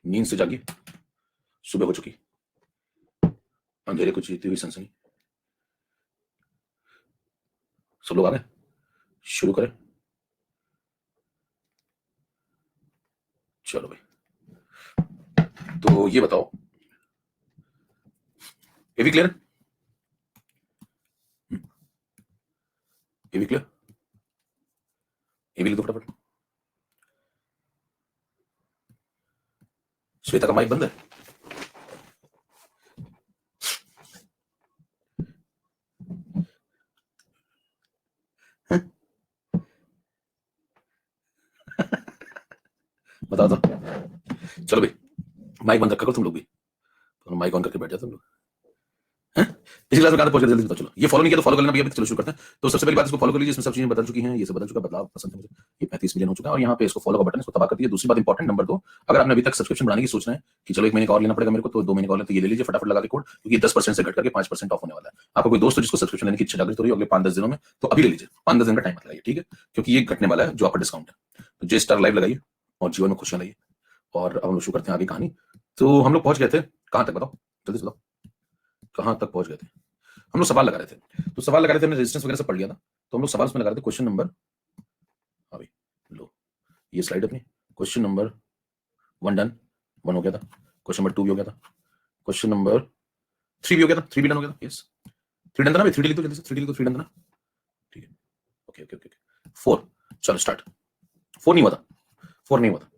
नींद से जागी, सुबह हो चुकी, अंधेरे को चीरती हुई सनसनी। सब लोग आ गए, शुरू करें। चलो भाई, तो ये बताओ, ये भी क्लियर, ये भी क्लियर, ये भी लिख दो फटाफट। श्वेता का माइक बंद है। बताओ तो, चलो भाई, माइक बंद रखा करो तुम लोग भी, तो माइक ऑन करके बैठ जाओ तुम लोग। पिछली क्लास में कहा था पहुंच गए, जल्दी बताओ। चलो, ये फॉलो नहीं किया तो फॉलो कर लेना भैया। चलो शुरू करते हैं। तो सबसे पहली बात, इसको फॉलो कर लीजिए, इसमें सब चीजें बदल चुकी हैं, ये सब बदल चुका, बदलाव पसंद है मुझे। ये 35 मिलियन हो चुका है, और यहाँ पे इसको फॉलो का बटन, इसको दबा कर दिया। दूसरी बात इंपॉर्टेंट, नंबर 2, अगर आपने अभी तक सब्सक्रिप्शन बढ़ाने की सोच रहे हैं कि चलो 1 महीने का और लेना पड़ेगा मेरे को, तो 2 महीने का और ले, तो ये ले लीजिए फटाफट लगा के कोड, क्योंकि 10% से घट करके 5% ऑफ होने वाला है। आपको कोई दोस्त हो जिसको सब्सक्रिप्शन लेने की इच्छा जागृत हो रही है अगले 5-10 दिनों में, तो अभी ले लीजिए, 5-10 दिन का टाइम मत लगाइए, ठीक है, क्योंकि ये घटने वाला है जो आपका डिस्काउंट है। तो जे स्टार लाइव लगाइए और जीवन में खुशियां लाइए। और अब हम लोग शुरू करते हैं आगे कहानी। तो हम लोग पहुंच गए थे कहां तक, बताओ जल्दी से बताओ, कहां तक पहुंच गए थे? हम लोग सवाल लगा रहे थे, तो सवाल लगा रहे थे, हमने रेजिस्टेंस वगैरह सब पढ़ लिया था, तो हम लोग सवाल उसमें लगा रहे थे। क्वेश्चन नंबर, अभी लो ये स्लाइड अपनी, क्वेश्चन नंबर 1 डन, 1 हो गया था। क्वेश्चन नंबर 2 भी हो गया था। क्वेश्चन नंबर 3 भी हो गया था, 3 भी डन हो गया था। यस, 3 डन था ना भाई, 3 लिख दो जल्दी से, 3 लिख दो, 3 डन था ना, ठीक है। ओके ओके ओके, 4, चलो स्टार्ट। 4 नहीं हुआ था, 4 नहीं हुआ था,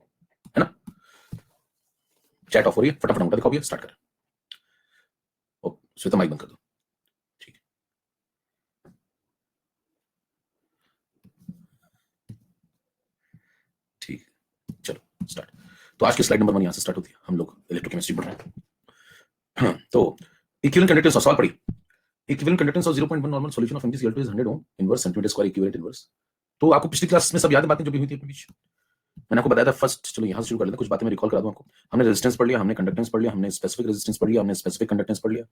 है ना? चैट ऑफ हो रही है, फटाफट अंगूठा दिखाओ भैया, स्टार्ट करें। ओ श्वेता माइक बंद कर दो, ठीक है। ठीक है, चलो स्टार्ट। तो आज की स्लाइड नंबर 1 यहां से स्टार्ट होती है, हम लोग इलेक्ट्रोकेमिस्ट्री पढ़ रहे हैं। तो इक्विवेलेंट कंडक्टेंस, सवाल पढ़िए। Equivalent conductance of 0.1 normal solution of MgCl2 is 100 ohm inverse centimetre square equivalent inverse. तो आपको पिछली क्लास में सब याद है बातें जो भी हुई थी अपने बीच, मैंने आपको बताया था फर्स्ट। चलो यहां से शुरू कर लेते हैं, कुछ बातें मैं रिकॉल करा दूं आपको। हमने रेजिस्टेंस पढ़ लिया, हमने कंडक्टेंस पढ़ लिया, हमने स्पेसिफिक रेजिस्टेंस पढ़ लिया, हमने स्पेसिफिक कंडक्टेंस पढ़ लिया,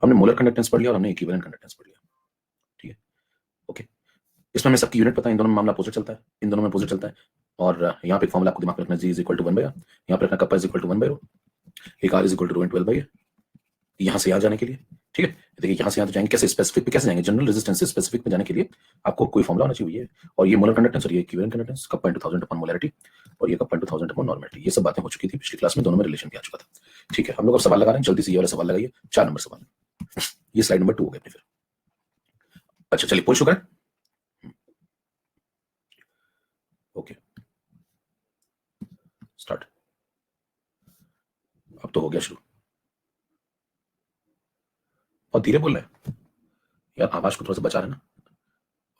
हमने मोलर कंडक्टेंस पढ़ लिया, और हमने इक्विवेलेंट कंडक्टेंस पढ़ लिया, ठीक है। ओके, इसमें हमें सबकी यूनिट पता है, इन दोनों में मामला अपोजिट चलता है, इन दोनों में अपोजिट चलता है। और यहाँ पे एक फॉर्मूला आपको दिमाग में रखना, G = 1/r, यहाँ पे रखना कप्पा = 1/ρ, एक R = ρ/12/a, यहाँ से यहाँ जाने के लिए, ठीक है। देखिए यहाँ से यहाँ तो जाएंगे कैसे, स्पेसिफिक पे कैसे जाएंगे, जनरल रेजिस्टेंस से स्पेसिफिक पे जाने के लिए आपको कोई फॉर्मूला होना चाहिए। और ये मोलर कंडक्टेंस और ये equivalent conductance, kappa × 1000 upon molarity, और ये कप्पा × 1000 अपॉन नॉर्मलिटी, ये सब बातें हो चुकी थी पिछली क्लास में, दोनों में रिलेशन भी आ चुका था, ठीक है। हम लोग अब सवाल लगा रहे हैं, जल्दी से ये वाला सवाल लगाइए, 4 नंबर सवाल, ये स्लाइड नंबर 2 हो गया अपनी फिर। अच्छा चलिए पोल शुरू करें। ओके स्टार्ट, अब तो हो गया शुरू। और धीरे बोल रहे हैं यार, आवाज को थोड़ा सा बचा रहे ना,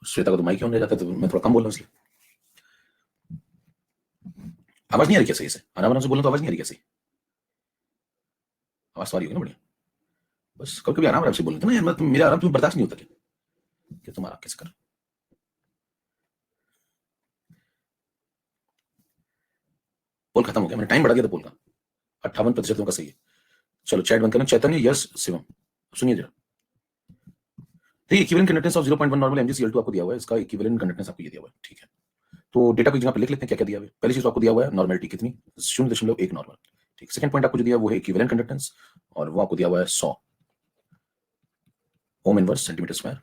श्वेता को तो माइक ऑन रह जाता है, तो मैं थोड़ा कम बोल रहा हूँ इसलिए। आवाज नहीं आ रही क्या सही से? आराम आराम से बोलना तो आवाज नहीं आ रही क्या सही? आवाज तो आ रही होगी ना बढ़िया, बस कभी कभी आराम आराम से बोलते ना यार, मैं मेरा आराम तुम्हें बर्दाश्त नहीं होता क्या, कि तुम आराम कैसे कर। पोल खत्म हो गया, मैंने टाइम बढ़ा दिया था पोल का, 58% का सही है। चलो चैट बंद करना, चैतन्य, यस, शिवम, सुनिए जरा। देखिए equivalent conductance of 0.1 normal MgCl2 आपको दिया हुआ है, इसका इक्विवेलेंट कंडक्टेंस आपको ये दिया हुआ है, ठीक है। तो डेटा को जगह पे लिख लेते हैं क्या क्या दिया हुआ है। पहली चीज तो आपको दिया हुआ है नॉर्मलिटी कितनी, 0.1 नॉर्मल, ठीक। सेकंड पॉइंट आपको जो दिया वो है इक्विवेलेंट कंडक्टेंस, और वो आपको दिया हुआ है 100 ohm inverse centimetre square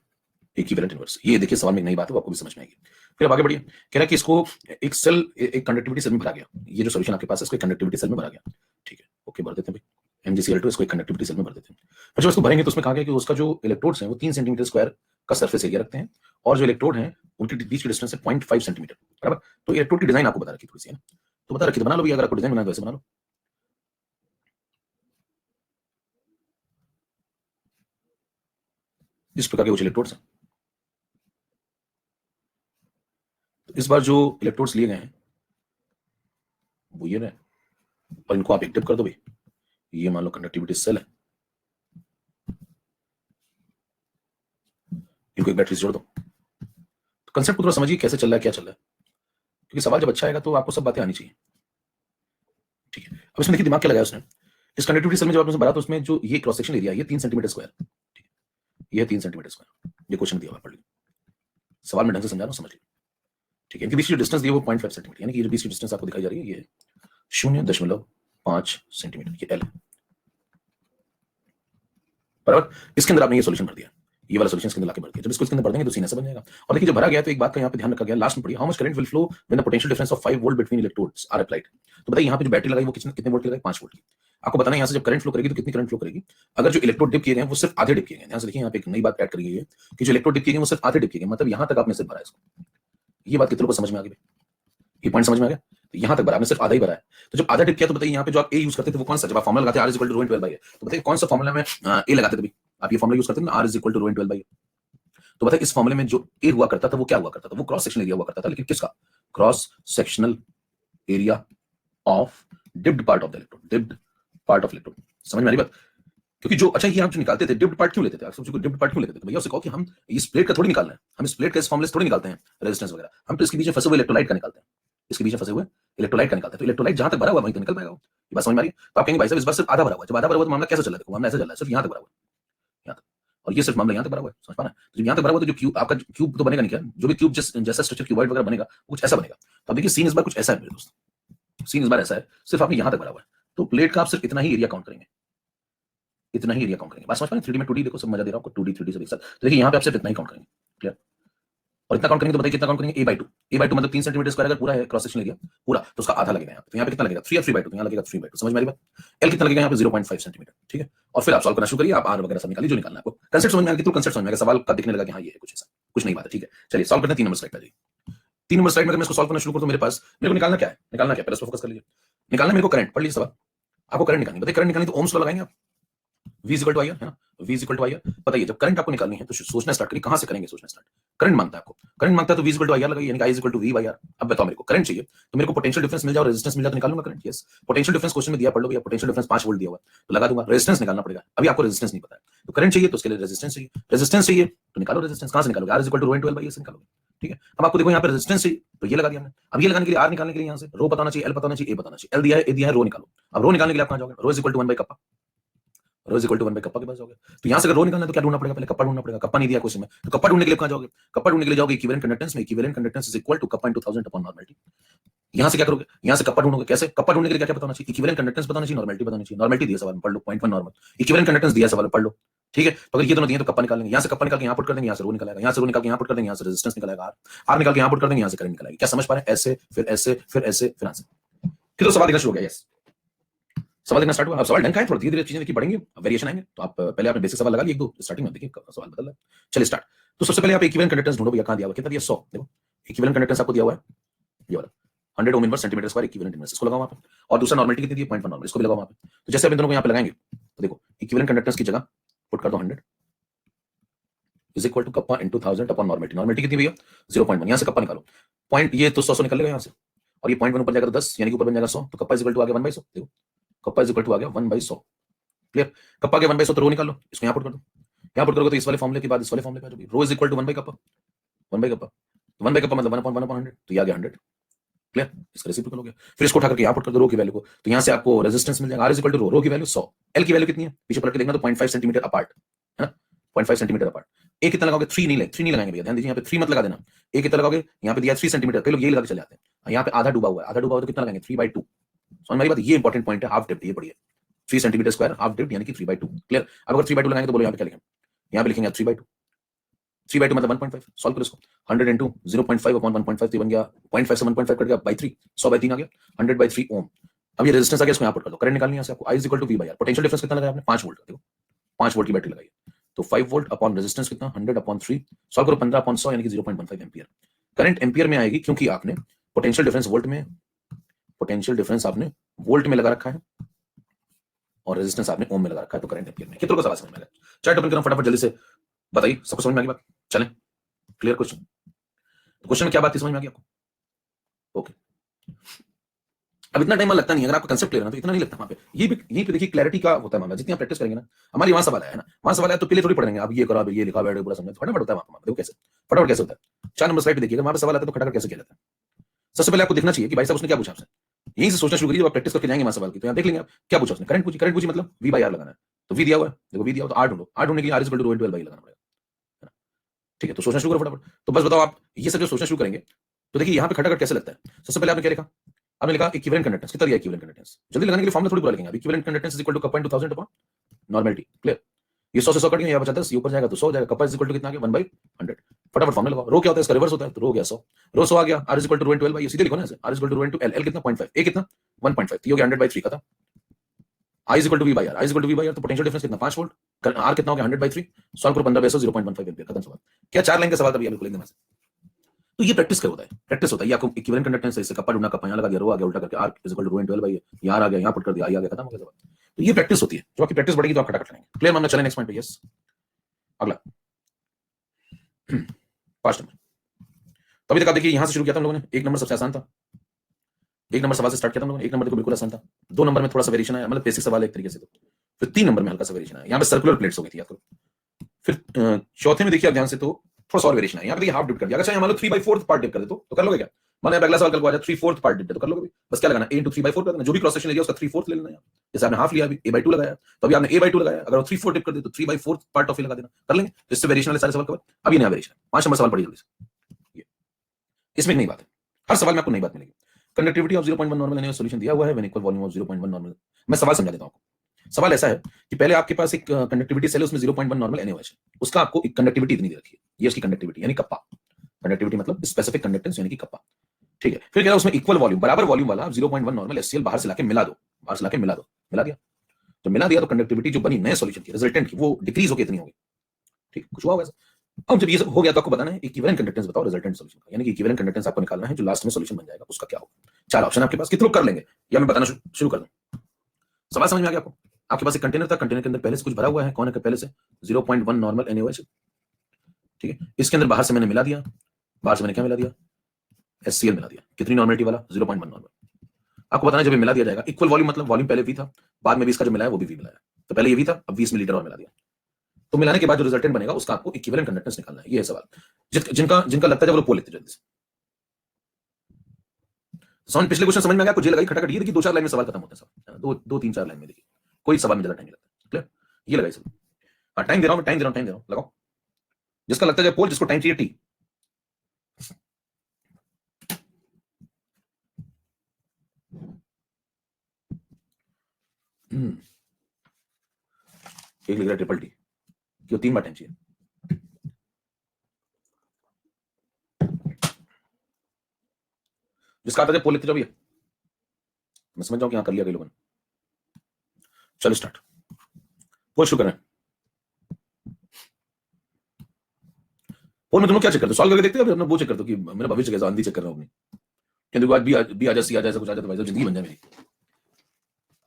equivalent inverse. ये देखिए सवाल में एक नई बात है, वो आपको भी समझ में आएगी। फिर अब आगे बढ़िए, कह रहा है कि इसको एक सेल, एक कंडक्टिविटी सेल में भरा गया, ये जो सॉल्यूशन आपके पास है इसको एक कंडक्टिविटी सेल में भरा गया, ठीक है। ओके भर देते हैं भाई, MgCl2 इसको एक कंडक्टिविटी सेल में भर देते हैं। और जब इसको भरेंगे तो उसमें कहा गया कि उसका जो इलेक्ट्रोड्स हैं वो 3 सेंटीमीटर स्क्वायर का सरफेस एरिया रखते हैं, और जो इलेक्ट्रोड हैं उनके बीच की डिस्टेंस है 0.5 सेंटीमीटर, बराबर। तो इलेक्ट्रोड की डिजाइन आपको बता रखी थोड़ी सी है ना, तो बता रखी, तो बना लो भैया, अगर आपको डिजाइन बनाना है वैसे बना लो। इस प्रकार के कुछ इलेक्ट्रोड्स हैं, इस बार जो इलेक्ट्रोड्स लिए गए हैं वो ये रहे, और इनको आप एक्टिव कर दो भाई। ये मान लो कंडक्टिविटी सेल है, इनको एक बैटरी से जोड़ दो। तो कंसेप्ट को थोड़ा समझिए कैसे चल रहा है, क्या चल रहा है, क्योंकि सवाल जब अच्छा आएगा तो आपको सब बातें आनी चाहिए, ठीक है। अब इसमें देखिए दिमाग क्या लगाया उसने, इस कंडक्टिविटी सेल में जब आपने भरा तो उसमें जो ये क्रॉस सेक्शन एरिया ये 3 सेंटीमीटर स्क्वायर, ठीक है, ये 3 सेंटीमीटर स्क्वायर, ये क्वेश्चन दिया हुआ है, पढ़ लीजिए, सवाल में ढंग से समझा रहा हूं, समझ लीजिए, ठीक है। इनके बीच की डिस्टेंस दी है वो 0.5 सेंटीमीटर, यानी कि ये जो बीच की डिस्टेंस आपको दिखाई जा रही है ये 0.5 5 सेंटीमीटर, ये L बराबर। इसके अंदर आपने ये सॉल्यूशन भर दिया, ये वाला सॉल्यूशन इसके अंदर लाके भर दिया। जब इसको इसके अंदर भर देंगे तो सीन ऐसा बन जाएगा। और देखिए जब भरा गया तो एक बात का यहाँ पे ध्यान रखा गया, लास्ट में पढ़िए, how much current will flow when the potential difference of 5 volt between electrodes are applied. तो बताइए यहाँ पे जो बैटरी लगाई वो कितने वोल्ट की लगाई, 5 वोल्ट की। आपको बताना है यहाँ से जब करंट फ्लो करेगी तो कितनी करंट फ्लो करेगी। अगर जो इलेक्ट्रोड डिप किए गए वो सिर्फ आधे डिप किए गए, यहाँ से देखिए यहाँ पे एक नई बात ऐड करी गई है कि जो इलेक्ट्रोड डिप किए गए वो सिर्फ आधे डिप किए गए, मतलब यहाँ तक आपने सिर्फ भरा है इसको। ये बात कितने लोगों को समझ में आ गई, ये पॉइंट समझ में आ गया। तो यहाँ तक भरा, आपने सिर्फ आधा ही भरा है। तो जब आधा डिप किया तो बताइए यहाँ पे जो आप ए यूज करते थे वो कौन सा, जब आप फॉर्मुला लगाते हैं R = ρ × L/A, तो बताइए कौन सा फॉर्मुला में ए लगाते थे, आप ये फॉर्मुला यूज करते थे ना R = ρ × L/A। तो बताइए इस फॉर्मूले में जो ए हुआ करता था वो क्या हुआ करता था, वो क्रॉस सेक्शनल एरिया हुआ करता था, लेकिन किसका, cross sectional area of dipped part of the electrode, dipped part of electrode. समझ में आ रही बात। क्योंकि जो अच्छा ये हम जो निकालते थे डिप्ड पार्ट क्यों लेते थे, आप सबको डिप्ड पार्ट क्यों लेते थे, भैया उससे कहो कि हम इस प्लेट का थोड़ी निकालना है, हम इस प्लेट का इस फॉर्मूले से थोड़ी निकालते हैं रेजिस्टेंस वगैरह, हम तो इसके बीच में फंसे हुए इलेक्ट्रोलाइट का निकालते हैं, इसके बीच में फंसे हुए इलेक्ट्रोलाइट का निकालते हैं। तो इलेक्ट्रोलाइट जहां तक भरा हुआ वहीं तो निकल पाएगा। ये बात समझ में आ रही है। तो आप कहेंगे भाई साहब इस बार सिर्फ आधा भरा हुआ है, जब आधा भरा हुआ तो मामला कैसे चल रहा है, देखो मामला ऐसे चल रहा है, सिर्फ यहाँ तक भरा हुआ है, यहाँ तक, और ये सिर्फ मामला यहाँ तक भरा हुआ है, समझ पा रहे हैं। तो जब यहाँ तक भरा हुआ तो जो क्यूब आपका क्यूब तो बनेगा नहीं, क्या जो भी क्यूब जैसा स्ट्रक्चर क्यूबॉइड वगैरह बनेगा वो कुछ ऐसा बनेगा। तो अब देखिए सीन इस बार कुछ ऐसा है मेरे दोस्त, सीन इस बार ऐसा है, सिर्फ आपने यहाँ तक भरा हुआ है, तो प्लेट का आप सिर्फ इतना ही एरिया काउंट करेंगे, इतना ही एरिया काउंट करेंगे। बात समझ पा रहे हैं। 3D में 2D देखो सब मजा दे रहा हूं आपको, 2D 3D सब एक साथ। तो देखिए यहाँ पे आप सिर्फ इतना ही काउंट करेंगे, क्लियर। और इतना काउंट करेंगे तो बताइए कितना काउंट करेंगे, a/2 मतलब 3 सेंटीमीटर स्क्वायर अगर पूरा है क्रॉस सेक्शन एरिया पूरा, तो उसका आधा लगेगा यहाँ पे। तो यहाँ पे कितना लगेगा 3 या 3/2, तो यहाँ लगेगा 3/2। समझ में आ रही बात। L कितना लगेगा यहाँ पे 0.5 सेंटीमीटर, ठीक है। और फिर आप सॉल्व करना शुरू करिए, आप R वगैरह सब निकालिए जो निकालना है आपको। कंसेप्ट समझ में आ गया, तो कंसेप्ट समझ में आ गया, सवाल का दिखने लगा कि हाँ ये है कुछ ऐसा, कुछ नहीं बात है, ठीक है। चलिए सॉल्व करते हैं 3 नंबर स्लाइड पे। 3 नंबर स्लाइड में अगर मैं इसको सॉल्व करना शुरू करूं तो मेरे पास मेरे को निकालना क्या है, पहले इस पर फोकस कर लीजिए। निकालना मेरे को करंट, पढ़ लीजिए सवाल। आपको करंट निकालनी, बताइए करंट निकालनी तो ओम्स लॉ लगाएंगे आप, V = IR है ना, V = IR। बताइए जब करंट आपको निकालनी है तो सोचना स्टार्ट करिए, कहां से करेंगे सोचना स्टार्ट। करंट मांगता है आपको, करंट मांगता है तो V = IR लगाइए, यानी कि I = V/R। अब बताओ मेरे को करंट चाहिए तो मेरे को पोटेंशियल डिफरेंस मिल जाए और रेजिस्टेंस मिल जाए तो निकालूंगा current. Yes, potential difference question में दिया, पढ़ लो भैया, पोटेंशियल डिफरेंस 5 वोल्ट दिया हुआ है तो लगा दूंगा। रेजिस्टेंस निकालना पड़ेगा, अभी आपको रेजिस्टेंस नहीं पता है, तो करंट चाहिए तो उसके लिए रेजिस्टेंस चाहिए, रेजिस्टेंस चाहिए तो निकालो रेजिस्टेंस। कहां से निकालोगे, R = ρ × L/A से निकालोगे, ठीक है। अब आपको देखो यहाँ पे रेजिस्टेंस चाहिए तो ये लगा दिया हमने। अब ये लगाने के लिए R निकालने के लिए यहाँ से रो बताना चाहिए, L बताना चाहिए, A बताना चाहिए। L दिया है, A दिया है, रो निकालो। अब रो निकालने के लिए आप कहां जाओगे, ρ = 1/κ, ρ = 1/κ के पास जाओगे। तो यहां से अगर रो निकालना है तो क्या ढूंढना पड़ेगा, पहले कप्पा ढूंढना पड़ेगा। कप्पा नहीं दिया क्वेश्चन में, तो कप्पा ढूंढने के लिए कहां जाओगे, कप्पा ढूंढने के लिए जाओगे इक्विवेलेंट कंडक्टेंस में, equivalent conductance is equal to kappa * 1000 upon normality. यहां से क्या करोगे, यहां से कप्पा ढूंढोगे कैसे, कप्पा ढूंढने के लिए क्या क्या बताना चाहिए, इक्विवेलेंट कंडक्टेंस बताना चाहिए, नॉर्मलिटी बताना चाहिए। नॉर्मलिटी दिया सवाल में पढ़ लो, 0.1 नॉर्मल, इक्विवेलेंट कंडक्टेंस दिया सवाल में पढ़ लो, ठीक है। तो अगर ये दोनों दिए तो कप्पा निकालेंगे, यहां से कप्पा निकाल के यहां पुट कर देंगे, यहां से रो निकालेगा, यहां से रो निकाल के यहां पुट कर देंगे, यहां से रेजिस्टेंस निकालेगा R निकाल के यहां पुट कर देंगे, यहां से करंट निकालेगा। क्या समझ पा रहे हैं, ऐसे फिर ऐसे फिर ऐसे फिर ऐसे, फिर तो सवाल देखना शुरू हो गया। यस, सवाल देखना स्टार्ट हुआ। अब सवाल ढंग का है, थोड़ा धीरे धीरे चीजें देखिए बढ़ेंगी, अब वेरिएशन आएंगे। तो आप पहले आपने बेसिक सवाल लगा लिए, एक दो स्टार्टिंग में देखिए सवाल बदल रहा है। चलिए स्टार्ट। तो सबसे पहले आप इक्विवेलेंट कंडक्टेंस ढूंढो भैया, कहां दिया हुआ, कितना दिया 100। देखो इक्विवेलेंट कंडक्टेंस आपको दिया हुआ है ये वाला 100 ohm inverse centimetre square equivalent inverse, इसको लगाओ वहां पे। और दूसरा नॉर्मलिटी कितनी दी है 0.1 नॉर्मल, इसको भी लगाओ वहां पे। तो जैसे आप इन दोनों को यहां पे लगाएंगे तो देखो इक्विवेलेंट कंडक्टेंस की जगह पुट कर दो 100 is equal to kappa * 1000 upon normality. Normality कितनी भैया 0.1, यहां से कप्पा निकालो पॉइंट, ये तो 100 निकलेगा यहां से, और ये 0.1 ऊपर जाएगा तो 10, यानी कि ऊपर बन जाएगा 100। तो कप्पा = आ गया 1/100। देखो कप्पा = आ गया 1/100, क्लियर। कप्पा के 1/100 तो रो निकाल लो, इसको यहां पुट कर दो। यहां पुट करोगे तो इस वाले फॉर्मूले के बाद इस वाले फॉर्मूले पे आ जाओगे, रो = 1/κ, 1/κ, 1/κ मतलब 1/100, तो ये आ गया 100, क्लियर। इसका रेसिप्रोकल हो गया। फिर इसको उठा करके यहां पुट कर दो रो की वैल्यू को, तो यहां से आपको रेजिस्टेंस मिल जाएगा R = रो की वैल्यू 100, L की वैल्यू कितनी है पीछे पलट के देखना तो 0.5 सेंटीमीटर अपार्ट है ना, 0.5 सेंटीमीटर अपार्ट। ए कितना लगाओगे 3 नहीं लगाएंगे भैया, ध्यान दीजिए यहाँ पे 3 मत लगा देना। ए कितना लगाओगे, यहाँ पे दिया 3 सेंटीमीटर, कई लोग यही लगा के चले जाते हैं। यहाँ पे आधा डूबा हुआ है, आधा डूबा हुआ तो कितना लगाएंगे 3/2। समझ में आई बात, ये इंपॉर्टेंट पॉइंट है, हाफ डेप्थ ये पढ़िए, 3 सेंटीमीटर स्क्वायर हाफ डेप्थ यानी कि 3/2, क्लियर। अब अगर 3/2 लगाएंगे तो बोलो यहाँ पे क्या लिखेंगे, यहाँ पे लिखेंगे 3/2, 3/2 मतलब 1.5। सॉल्व करो इसको, 100 * 0.5 अपॉन 1.5 तो बन गया 0.5 से 1.5 कट गया by 3, 100/3 आ गया, 100/3 ओम। अब ये रेजिस्टेंस आ गया, इसको यहाँ पुट कर दो, करंट निकालनी है यहाँ से आपको, I = V/R। पोटेंशियल डिफरेंस कितना लगाया आपने 5 वोल्ट, देखो 5 वोल्ट की बैटरी लगाई तो 5 वोल्ट अपॉन रेजिस्टेंस कितना 100/3, सॉल्व करो 15/100 यानी कि 0.15 एम्पीयर। करंट एम्पीयर में आएगी क्योंकि आपने पोटेंशियल डिफरेंस वोल्ट में, पोटेंशियल डिफरेंस आपने वोल्ट में लगा रखा है और रेजिस्टेंस आपने ओम में लगा रखा है, तो करंट एम्पीयर में। कितनों को सवाल समझ में आ गया, चार्ट ओपन करो फटाफट जल्दी से, बताइए सबको समझ में आ गई बात, चलें क्लियर। क्वेश्चन, क्वेश्चन में क्या बात थी समझ में आ गई आपको, ओके। अब इतना टाइम लगता नहीं, अगर आपको कंसेप्ट क्लियर है ना तो इतना नहीं लगता वहां पे। यही पे देखिए क्लैरिटी का होता है मामला, जितनी आप प्रैक्टिस करेंगे ना। हमारी वहां सवाल है ना, वहां सवाल है तो पहले थोड़ी पढ़ेंगे, अब ये करो, अब ये लिखा बैठो पूरा समझ, फटाफट होता है वहां पे। देखो कैसे फटाफट कैसे होता है, 4 नंबर स्लाइड पे देखिएगा, वहां पे सवाल आता है तो खटाखट कैसे किया जाता है। सबसे पहले आपको देखना चाहिए कि भाई साहब उसने क्या पूछा आपसे, यहीं से सोचना शुरू करिए, जब आप प्रैक्टिस करके जाएंगे वहां सवाल की तो यहाँ देख लेंगे आप क्या पूछा उसने। करंट पूछी, करंट पूछी मतलब V/R लगाना है, तो V दिया हुआ है, देखो V दिया हुआ तो R ढूंढो, R ढूंढने के लिए R = ρ × L/A लगाना पड़ेगा, ठीक है। तो सोचना शुरू करो फटाफट। तो बस बताओ आप ये सब जो सोचना शुरू करेंगे तो देखिए यहाँ पे खटाखट कैसे लगता है। सबसे पहले आपने क्या लिखा, आपने लिखा इक्विवेलेंट कंडक्टेंस, कितना दिया इक्विवेलेंट कंडक्टेंस, जल्दी लगाने के लिए फॉर्मूला थोड़ी पूरा लिखेंगे। अब equivalent conductance is equal to kappa into 1000 upon normality. Clear? ये 100 से 100 कट गया, यहाँ बचा 10, ये ऊपर जाएगा तो 100 हो जाएगा। कप्पा इज इक्वल टू कितना आ गया 1/100। फटाफट फॉर्मूला लगाओ। रो क्या होता है इसका रिवर्स होता है, तो रो गया 100, रो 100 आ गया। r is equal to rho into l by, ये सीधे लिखो ना ऐसे, r is equal to rho into l, l कितना 0.5, a कितना 1.5, तो ये हो गया 100/3 खत्म। I is equal to v by r, I is equal to v by r, तो पोटेंशियल डिफरेंस कितना 5 वोल्ट, r कितना हो गया 100/3, सॉल्व करो 15 बेसो 0.15 एम्पीयर, खत्म सवाल। क्या 4 लाइन का सवाल था भैया, बिल्कुल एकदम ऐसे। तो ये प्रैक्टिस का होता है, प्रैक्टिस होता है। ये आपको इक्विवेलेंट कंडक्टेंस है, इससे कप्पा ढूंढना, कप्पा यहाँ लगा दिया, रो आ गया उल्टा करके, r is equal to rho into l by, यहाँ आ गया, यहाँ पुट कर दिया, I आ गया, खत्म हो गया सवाल। तो ये प्रैक्टिस होती है, जब आपकी प्रैक्टिस बढ़ेगी तो आप खटाखट लेंगे। क्लियर मामला, चलें नेक्स्ट पॉइंट पे। यस, अगला 5 नंबर। तो अभी तक आप देखिए यहां से शुरू किया था हम लोगों ने, 1 नंबर सबसे आसान था, 1 नंबर सवाल से स्टार्ट किया था हम लोगों ने, 1 नंबर देखो बिल्कुल आसान था, 2 नंबर में थोड़ा सा वेरिएशन आया, मतलब बेसिक सवाल है एक तरीके से, तो फिर 3 नंबर में हल्का सा वेरिएशन आया, यहाँ पे सर्कुलर प्लेट्स हो गई थी याद करो। फिर चौथे में देखिए आप ध्यान से, तो थोड़ा सा और वेरिएशन है, यहाँ पे देखिए हाफ डिप कर दिया। अगर मान लो 3/4 पार्ट डिप कर दे तो कर लोगे क्या, मान लो अगला सवाल कल को आ जाए 3/4 पार्ट डिप तो कर लोगे, बस क्या लगाना, a into 3/4 कर देना, जो भी क्रॉस सेक्शन एरिया उसका 3/4 ले लेना यार। जैसे आपने हाफ लिया अभी a/2 लगाया, तो अभी आपने a/2 लगाया, अगर वो 3/4 डिप कर दे तो 3/4 पार्ट ऑफ ए लगा देना, कर लेंगे। तो इससे वेरिएशन वाले सारे सवाल कवर। अभी नया वेरिएशन 5 नंबर सवाल पढ़िए जल्दी से, इसमें एक नई बात है, हर सवाल में आपको नई बात मिलेगी। Conductivity of 0.1 normal NH solution दिया हुआ है, when equal volume of 0.1 normal. मैं सवाल समझा देता हूं आपको। सवाल ऐसा है कि पहले आपके पास एक कंडक्टिविटी सेल है, उसमें 0.1 नॉर्मल एनएच है, उसका आपको एक कंडक्टिविटी इतनी दे रखी है, ये उसकी कंडक्टिविटी यानी कप्पा, कंडक्टिविटी मतलब स्पेसिफिक कंडक्टेंस यानी कि कप्पा, ठीक है। फिर कह रहा है उसमें इक्वल वॉल्यूम, बराबर वॉल्यूम वाला 0.1 नॉर्मल एचसीएल बाहर से लाके मिला दो, बाहर से लाके मिला दो, मिला दिया, तो मिला दिया तो कंडक्टिविटी जो बनी नए सॉल्यूशन की रिजल्टेंट की वो डिक्रीज होकर इतनी होगी, ठीक, कुछ हुआ वैसा। अब जब ये सब हो गया तो आपको बताना है इक्विवेलेंट कंडक्टेंस बताओ रिजल्टेंट सॉल्यूशन का, यानी कि इक्विवेलेंट कंडक्टेंस आपको निकालना है जो लास्ट में सॉल्यूशन बन जाएगा उसका क्या होगा। 4 ऑप्शन आपके पास, कितने लोग कर लेंगे या मैं बताना शुरू कर दूं। सवाल समझ में आ गया आपको। आपके पास एक कंटेनर था, कंटेनर के अंदर पहले से कुछ भरा हुआ है, कौन है पहले से 0.1 नॉर्मल एनएच, ठीक है। इसके अंदर बाहर से मैंने मिला दिया, बाहर से मैंने क्या मिला दिया, एचसीएल मिला दिया, कितनी नॉर्मलिटी वाला 0.1 नॉर्मल। आपको बताना जब मिला दिया जाएगा, इक्वल वॉल्यूम मतलब वॉल्यूम पहले वी था, बाद में भी इसका जो मिला है वो भी वी मिला है, तो पहले ये वी था, अब 20 मिलीलीटर और मिला दिया, तो मिलाने के बाद जो रिजल्टेंट बनेगा उसका आपको इक्विवेलेंट कंडक्टेंस निकालना है। ये है सवाल, जिनका लगता है जब वो पोल लेते जल्दी से। समझ, पिछले क्वेश्चन समझ में आ गया, कुछ ये लगाई खटाखट, ये देखिए 2-4 लाइन में सवाल खत्म होता है, सवाल 2-3-4 लाइन में देखिए, कोई सवाल में ज्यादा टाइम नहीं लगता। क्लियर, ये लगाई सब। हाँ, टाइम दे रहा हूं, टाइम दे रहा हूं, लगाओ। जिसका लगता है पोल, जिसको टाइम चाहिए टी। एक लिख रहा है ट्रिपल टी, क्यों 3 बार टाइम चाहिए। जिसका आता है पोल लिखते जाओ भैया, मैं समझ जाऊं कि यहां कर लिया कई लोगों ने। चलो स्टार्ट, पोल शुरू करें। पोल में तुम लोग क्या चेक करते हो, सॉल्व करके देखते हो, अपना वो चेक करते हो कि मेरा भविष्य कैसा, अंधी चेक कर रहा हूं अपनी, आज बी आ जाए, सी आ जाए, कुछ आ जाए तो भाई जिंदगी बन जाए मेरी।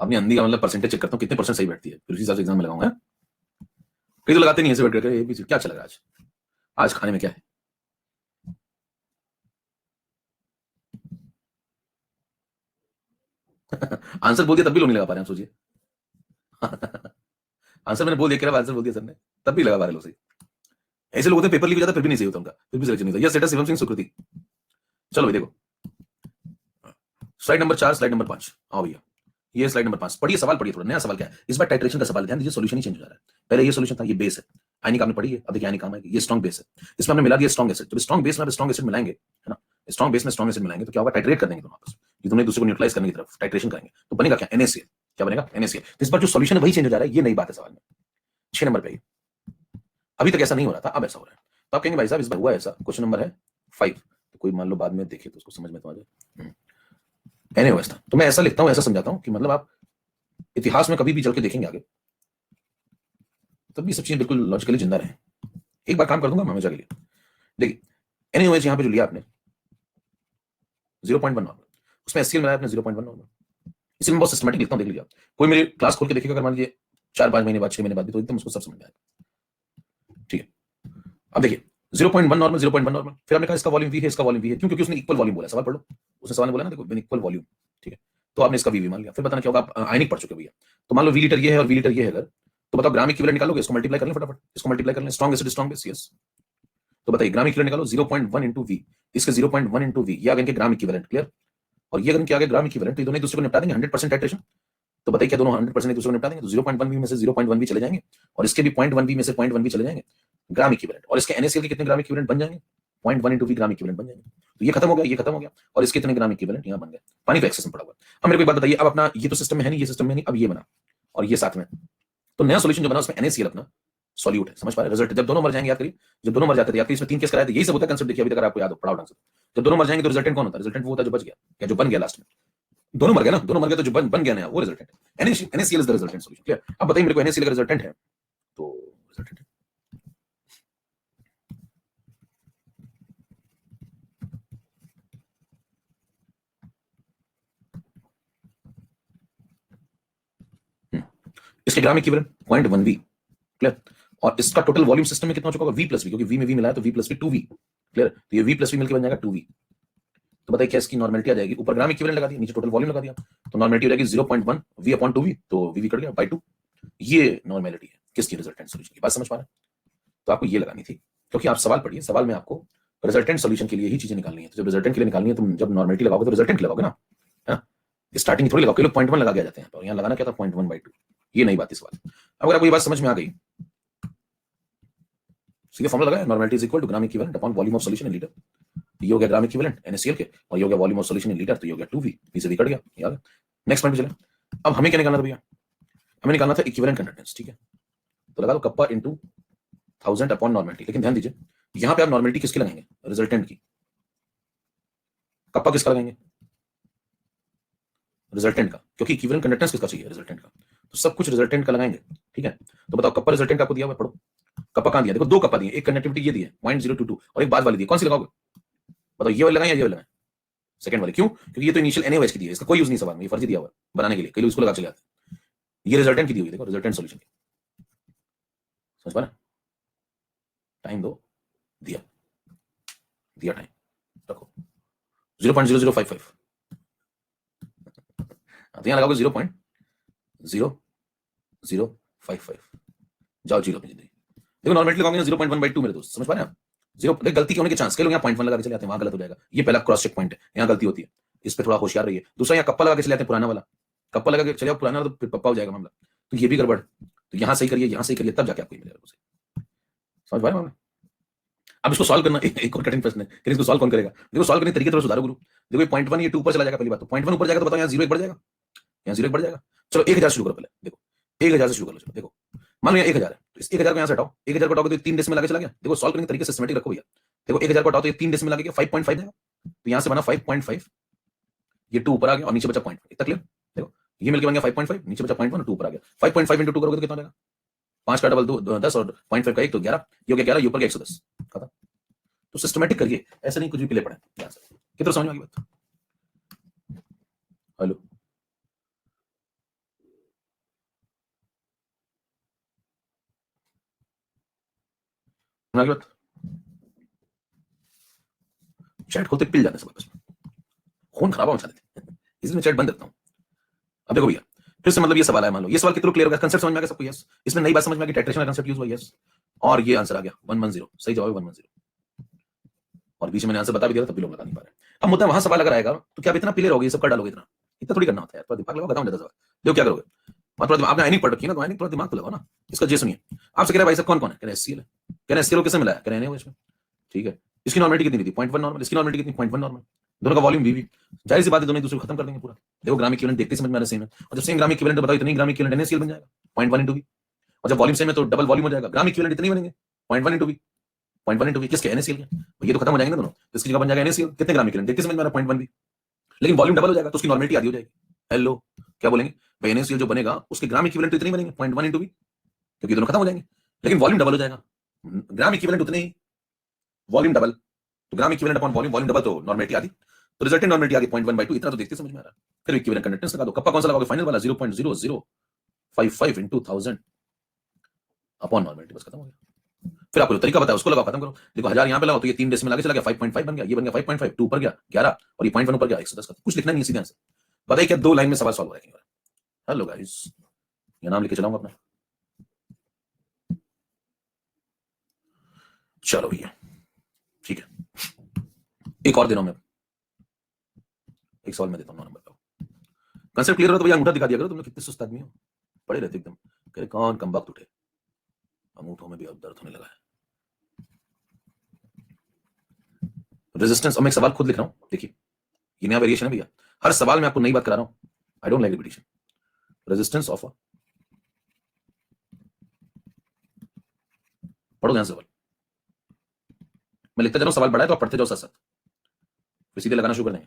अपनी अंधी का मतलब परसेंटेज चेक करता हूं कितने परसेंट सही बैठती है, फिर उसी हिसाब से एग्जाम में लगाऊंगा। कई तो लगाते नहीं ऐसे बैठ करके, क्या चल रहा है आज खाने में क्या है। आंसर बोल दिया तब भी लोग नहीं लगा पा रहे हैं, सोचिए। आंसर मैंने बोल दिया, आंसर बोल दिया सर ने, तब भी लगा पा रहे लोग सही। ऐसे लोग होते हैं पेपर लीक हो जाता फिर भी नहीं सही होता उनका, फिर भी सिलेक्शन नहीं होता। यह सेट शिवम सिंह सुकृति। चलो भाई देखो, स्लाइड नंबर 4, स्लाइड नंबर 5, आओ भैया, ये स्लाइड नंबर 5 पढ़िए, सवाल पढ़िए, थोड़ा नया सवाल क्या है इस बार, टाइट्रेशन का सवाल, ध्यान दीजिए, सॉल्यूशन ही चेंज हो जा रहा है। पहले ये सॉल्यूशन था, ये बेस है, आयनिक आपने पढ़ी है, अब देखिए आयनिक काम आएगी, ये स्ट्रॉन्ग बेस है, इसमें हमने मिला दिया स्ट्रॉन्ग एसिड। जब स्ट्रॉन्ग बेस में स्ट्रॉन्ग एसिड मिलाएंगे, है ना, स्ट्रॉन्ग बेस में स्ट्रॉन्ग एसिड मिलाएंगे तो क्या होगा, टाइट्रेट कर देंगे दोनों आपस में, ये दोनों एक दूसरे को न्यूट्रलाइज करने की तरफ टाइट्रेशन करेंगे, तो बनेगा क्या, NaCl। क्या बनेगा, NaCl। तो इस बार जो सॉल्यूशन है वही चेंज हो जा रहा है, ये नई बात है सवाल में। 6 नंबर पे, अभी तक ऐसा नहीं हो रहा था, अब ऐसा हो रहा है। तो आप कहेंगे भाई साहब इस बार हुआ ऐसा, क्वेश्चन नंबर है 5, तो कोई मान लो बाद में देखे तो उसको समझ में तो आ जाए। एनीवेज था, तो मैं ऐसा लिखता हूं, ऐसा समझाता हूं कि मतलब आप इतिहास में कभी भी चल के देखेंगे आगे, तब ये सब चीजें बिल्कुल लॉजिकली जिंदा रहे। एक बार काम कर दूंगा हमेशा के लिए। देखिए एनीवेज यहां पे जो लिया आपने 0.1 नॉर्मल, उसमें HCl मिलाया आपने 0.1 नॉर्मल, इसलिए मैं बहुत सिस्टमैटिक लिखता हूं, देख लीजिए आप, कोई मेरी क्लास खोल के देखेगा, अगर मान लीजिए 4-5 महीने बाद, 6 महीने बाद भी, तो एकदम उसको सब समझ में आएगा, ठीक है। अब देखिए 0.1 नॉर्मल, 0.1 नॉर्मल, फिर हमने कहा इसका वॉल्यूम V है, इसका वॉल्यूम V है, क्यों, क्योंकि उसने इक्वल वॉल्यूम बोला, सवाल पढ़ लो, उसने सवाल में बोला ना, देखो इक्वल वॉल्यूम, ठीक है, तो आपने इसका V मान लिया। फिर बताना क्या होगा, आप आयनिक पढ़ चुके भैया, तो मान लो V लीटर ये है और V लीटर ये है, अगर तो बताओ ग्राम इक्विवेलेंट निकालोगे, इसको मल्टीप्लाई कर लें फटाफट, इसको मल्टीप्लाई कर लें, strong acid strong base, yes, तो बताइए ग्राम इक्विवेलेंट निकालो, 0.1 into V, इसके 0.1 into V, ये आ गए ग्राम इक्विवेलेंट, क्लियर, और ये अगर क्या आ गया ग्राम इक्विवेलेंट, तो ये दोनों एक दूसरे को निपटा देंगे 100% टाइट्रेशन, तो बताइए क्या दोनों 100% एक दूसरे को निपटा देंगे, तो 0.1 V में से 0.1 V चले जाएंगे, और इसके भी 0.1 V में से 0.1 V चले जाएंगे, ग्राम इक्विवेलेंट, और इसके NaCl के कितने ग्राम इक्विवेलेंट बन जाएंगे, 0.1 इंटू वी ग्राम इक्विवेलेंट बन जाएंगे। तो ये खत्म हो गया, ये खत्म हो गया, और इसके इतने ग्राम इक्विवेलेंट यहाँ बन गए। पानी तो एक्सेस में पड़ा हुआ है। अब मेरे को एक बात बताइए, अब अपना ये तो सिस्टम में है नहीं, ये सिस्टम में नहीं, अब ये बना और ये साथ में, तो नया सॉल्यूशन जो बना उसमें NaCl अपना सॉल्यूट है। समझ पा रहे? रिजल्ट जब दोनों मर जाएंगे, याद करिए, जब दोनों मर जाते थे, याद करिए, इसमें 3 केस कराए थे, यही सब होता है कंसेप्ट। देखिए अभी तक आपको याद हो, पढ़ाओ ढंग से। जब दोनों मर जाएंगे तो रिजल्टेंट कौन होता है? रिजल्टेंट वो होता है जो बच गया, या जो बन गया लास्ट में। दोनों मर गए ना, दोनों मर गए तो जो बन गया नया वो रिजल्टेंट है। NaCl is the resultant solution. Clear? अब बताइए मेरे को, NaCl का रिजल्टेंट है तो रिजल्टेंट है। इसके ग्राम इक्विवेलेंट 0.1 वी। क्लियर? और इसका टोटल वॉल्यूम सिस्टम में कितना हो चुका होगा? V प्लस वी, क्योंकि V में V मिलाया तो V plus we 2V। Clear? तो ये V प्लस वी मिलकर बन जाएगा 2V। तो बताइए क्या इसकी नॉर्मेलिटी आ जाएगी? ऊपर ग्राम इक्विवेलेंट लगा दिया, नीचे टोटल वॉल्यूम लगा दिया, तो नॉर्मेलिटी हो जाएगी 0.1 V अपॉन 2V, तो V कट गया बाय 2। ये नॉर्मेलिटी है किसकी? रिजल्टेंट सॉल्यूशन की। बात समझ पा रहे हैं? तो आपको ये लगानी थी, क्योंकि आप सवाल पढ़िए, सवाल में आपको रिजल्टेंट सॉल्यूशन के लिए ही चीजें निकालनी है। तो जब रिजल्टेंट के लिए निकालनी है, तुम जब नॉर्मेलिटी लगाओगे तो रिजल्टेंट लगाओगे ना, स्टार्टिंग थोड़ी लगाओ। लोग 0.1 लगा के आ जाते हैं, और यहाँ लगाना क्या था? 0.1/2। ये नई बात इस बात। अगर आपको ये बात समझ में आ गई, सीधे फॉर्मूला लगाया, normality is equal to gram equivalent upon volume of solution in litre. ये हो गया ग्राम इक्विवेलेंट NaCl के, और ये हो गया volume of solution in litre, तो ये हो गया 2V। V से V कट गया, याद है? नेक्स्ट पॉइंट पे चले। अब हमें क्या निकालना था भैया? हमें निकालना था इक्विवेलेंट कंडक्टेंस। ठीक है, तो लगा दो कप्पा इनटू 1000 अपॉन नॉर्मेलिटी। लेकिन ध्यान दीजिए, यहां पे आप नॉर्मेलिटी किसकी लगाएंगे? रिजल्टेंट की। कप्पा किसका लगाएंगे? रिजल्टेंट का, क्योंकि इक्विवेलेंट कंडक्टेंस किसका चाहिए? रिजल्टेंट का। तो सब कुछ रिजल्टेंट का लगाएंगे। ठीक है, तो बताओ कप्पा रिजल्टेंट आपको दिया हुआ है, पढ़ो। कप्पा कहां दिया? देखो दो कप्पा दिए, एक कंडक्टिविटी ये दी है 0.022 और एक बाद वाली दी। कौन सी लगाओगे? बताओ, ये वाली लगाएं या ये वाली लगाएं? सेकंड वाली। क्यों? क्योंकि ये तो इनिशियल NaOH की दी है, इसका कोई यूज नहीं सवाल में, ये फर्जी दिया हुआ है बनाने के लिए, कई लोग इसको लगा चले जाते हैं। ये रिजल्टेंट की दी हुई, देखो रिजल्टेंट सॉल्यूशन की। समझ पा रहे? टाइम दो, दिया दिया टाइम, रखो 0.0055। तो यहां लगाओगे 0.0055। जाओ जीरो अपनी जिंदगी। देखो नॉर्मेलिटी लगाओगे ना 0.1/2 मेरे दोस्त, समझ पा रहे हैं आप? जीरो गलती के होने के चांस, कई लोग यहाँ 0.1 लगा के चले जाते हैं, वहां गलत हो जाएगा। ये पहला क्रॉस चेक पॉइंट है, यहाँ गलती होती है, इस पर थोड़ा होशियार रहिए। दूसरा, यहाँ कप्पा लगा के चले जाते हैं, पुराना वाला कप्पा लगा के चले जाओ, पुराना तो फिर पप्पा हो जाएगा मामला, तो ये भी गड़बड़। तो यहाँ सही करिए, यहाँ सही करिए, तब जाके आपको मिलेगा। समझ पा रहे हैं? अब इसको सॉल्व करना एक और कठिन प्रश्न है, लेकिन इसको सॉल्व कौन करेगा? देखो सॉल्व करने के तरीके थोड़ा सुधारो गुरु। देखो 0.1 ये 2 ऊपर चला जाएगा, पहली बात तो 0.1 ऊपर जाएगा तो बताओ यहाँ 0 एक बढ़ जाएगा, यहाँ 0 एक बढ़ जाएगा। चलो 1000 शुरू करो पहले, देखो 1000 से शुरू कर लो। चलो देखो, मान लो यहाँ 1000 है, तो इस 1000 को यहाँ से हटाओ, 1000 को हटाओगे तो 3 डेसिमल आगे चला गया। देखो सॉल्व करने के तरीके सिस्टमेटिक रखो भैया। देखो 1000 को हटाओ तो ये 3 डेसिमल आगे गया, 5.5 जाएगा, तो यहाँ से बना 5.5, ये 2 ऊपर आ गया और नीचे बचा 0.5। इतना क्लियर? देखो ये मिलकर बन गया 5.5, नीचे बचा 0.1 और 2 ऊपर आ गया। 5.5 इंटू 2 करोगे तो कितना हो जाएगा? 5 का डबल 2 10 और 0.5 का 1 तो 11, ये हो गया 11, ये ऊपर गया 110। खत्म। तो सिस्टमेटिक करिए, ऐसे नहीं कुछ भी प्ले पड़े। कितना समझ में आ गई बात? हेलो, बात चैट खोलते पिल जाते सब आपस में, खून खराब हो जाते, इसलिए मैं चैट बंद करता हूं। अब देखो भैया, फिर से मतलब ये सवाल है, मान लो ये सवाल कितना क्लियर हो गया? कंसेप्ट समझ में आ गया सबको? यस। इसमें नई बात समझ में आ गई, टाइट्रेशन का कंसेप्ट यूज हुआ? यस। और ये आंसर आ गया 110, सही जवाब है 110। और बीच में मैंने आंसर बता भी दिया, तब भी लोग लगा नहीं पा रहे। अब मुद्दा वहां सवाल अगर आएगा तो क्या आप इतना प्ले रहोगे, सब कर डालोगे? इतना इतना थोड़ी करना होता है यार, थोड़ा दिमाग लगाओ, बताऊं सवाल। देखो क्या करोगे, मतलब आपने नहीं पढ़ रखी है ना, तो थोड़ा दिमाग तो लगाओ ना। इसका जे सुनिए, आपसे कह रहा है भाई साहब कौन कौन है? कह रहे SCl है। कह रहे SCl किससे मिला है? कह रहे NaOH में। ठीक है, इसकी नॉर्मेलिटी कितनी थी? 0.1 नॉर्मल। इसकी नॉर्मेलिटी कितनी? 0.1 नॉर्मल। दोनों का वॉल्यूम VV, जाहिर सी बात है दोनों एक दूसरे को खत्म कर देंगे पूरा। देखो ग्राम इक्विवेलेंट देखते समझ में आ रहा है, सेम है। और जब सेम ग्राम इक्विवेलेंट बताओ इतनी ग्राम इक्विवेलेंट NaCl बन जाएगा 0.1 इंटू V। और जब वॉल्यूम सेम है तो डबल वॉल्यूम हो जाएगा, ग्राम इक्विवेलेंट इतनी बनेंगे 0.1 इंटू V। 0.1 इंटू V किसके? NaCl के। तो ये तो खत्म हो जाएंगे दोनों, तो इसकी जगह बन जाएगा NaCl। कितने ग्राम इक्विवेलेंट देखते समझ में आ रहा है? 0.1 V। लेकिन वॉल्यूम डबल हो जाएगा तो उसकी नॉर्मेलिटी आधी हो जाएगी। हेलो, क्या बोलेंगे भाई? NaCl जो बनेगा उसके ग्राम इक्विवेलेंट तो इतने बनेंगे 0.1 इंटू V, क्योंकि दोनों खत्म हो जाएंगे। लेकिन वॉल्यूम डबल हो जाएगा, ग्राम इक्विवेलेंट उतने ही, वॉल्यूम डबल, तो ग्राम equivalent upon volume, volume double तो नॉर्मेलिटी आधी, तो रिजल्टेंट नॉर्मेलिटी आ गई 0.1/2। इतना तो देखते समझ में आ रहा है। फिर इक्विवेलेंट कंडक्टेंस लगा दो, कप्पा कौन सा लगाओगे? फाइनल वाला 0.0055 इंटू 1000 अपॉन नॉर्मेलिटी, बस खत्म हो गया। फिर आपको तरीका बताया उसको लगाओ, खत्म करो। देखो 1000 यहाँ पे लगाओ तो ये 3 डेसिमल आगे चला गया, 5.5 बन गया, ये बन गया 5.5, 2 ऊपर गया 11 और ये 0.1 ऊपर गया 110। कुछ लिखना नहीं है, सीधे आंसर। बताइए क्या 2 लाइन में सवाल सॉल्व हो जाएगा? हेलो गाइस, ये नाम लिखे चलाऊंगा अपना। चलो भैया ठीक है, एक और दे रहा हूं मैं, एक सवाल मैं देता हूं 9 नंबर का। कंसेप्ट क्लियर हो तो भैया अंगूठा दिखा दिया करो। तुम लोग कितने सुस्त आदमी हो, पड़े रहते एकदम, कह कौन कम वक्त उठे। अंगूठों में भी अब दर्द होने लगा है। रेजिस्टेंस, और मैं एक सवाल खुद लिख रहा हूं, देखिए ये नया वेरिएशन है भैया, हर सवाल में आपको नई बात करा रहा हूं, I don't like repetition. Resistance of, पढ़ो ध्यान से सवाल, मैं लिखता जा रहा हूं, सवाल बड़ा है तो आप पढ़ते जाओ साथ साथ, फिर सीधे लगाना शुरू कर देंगे।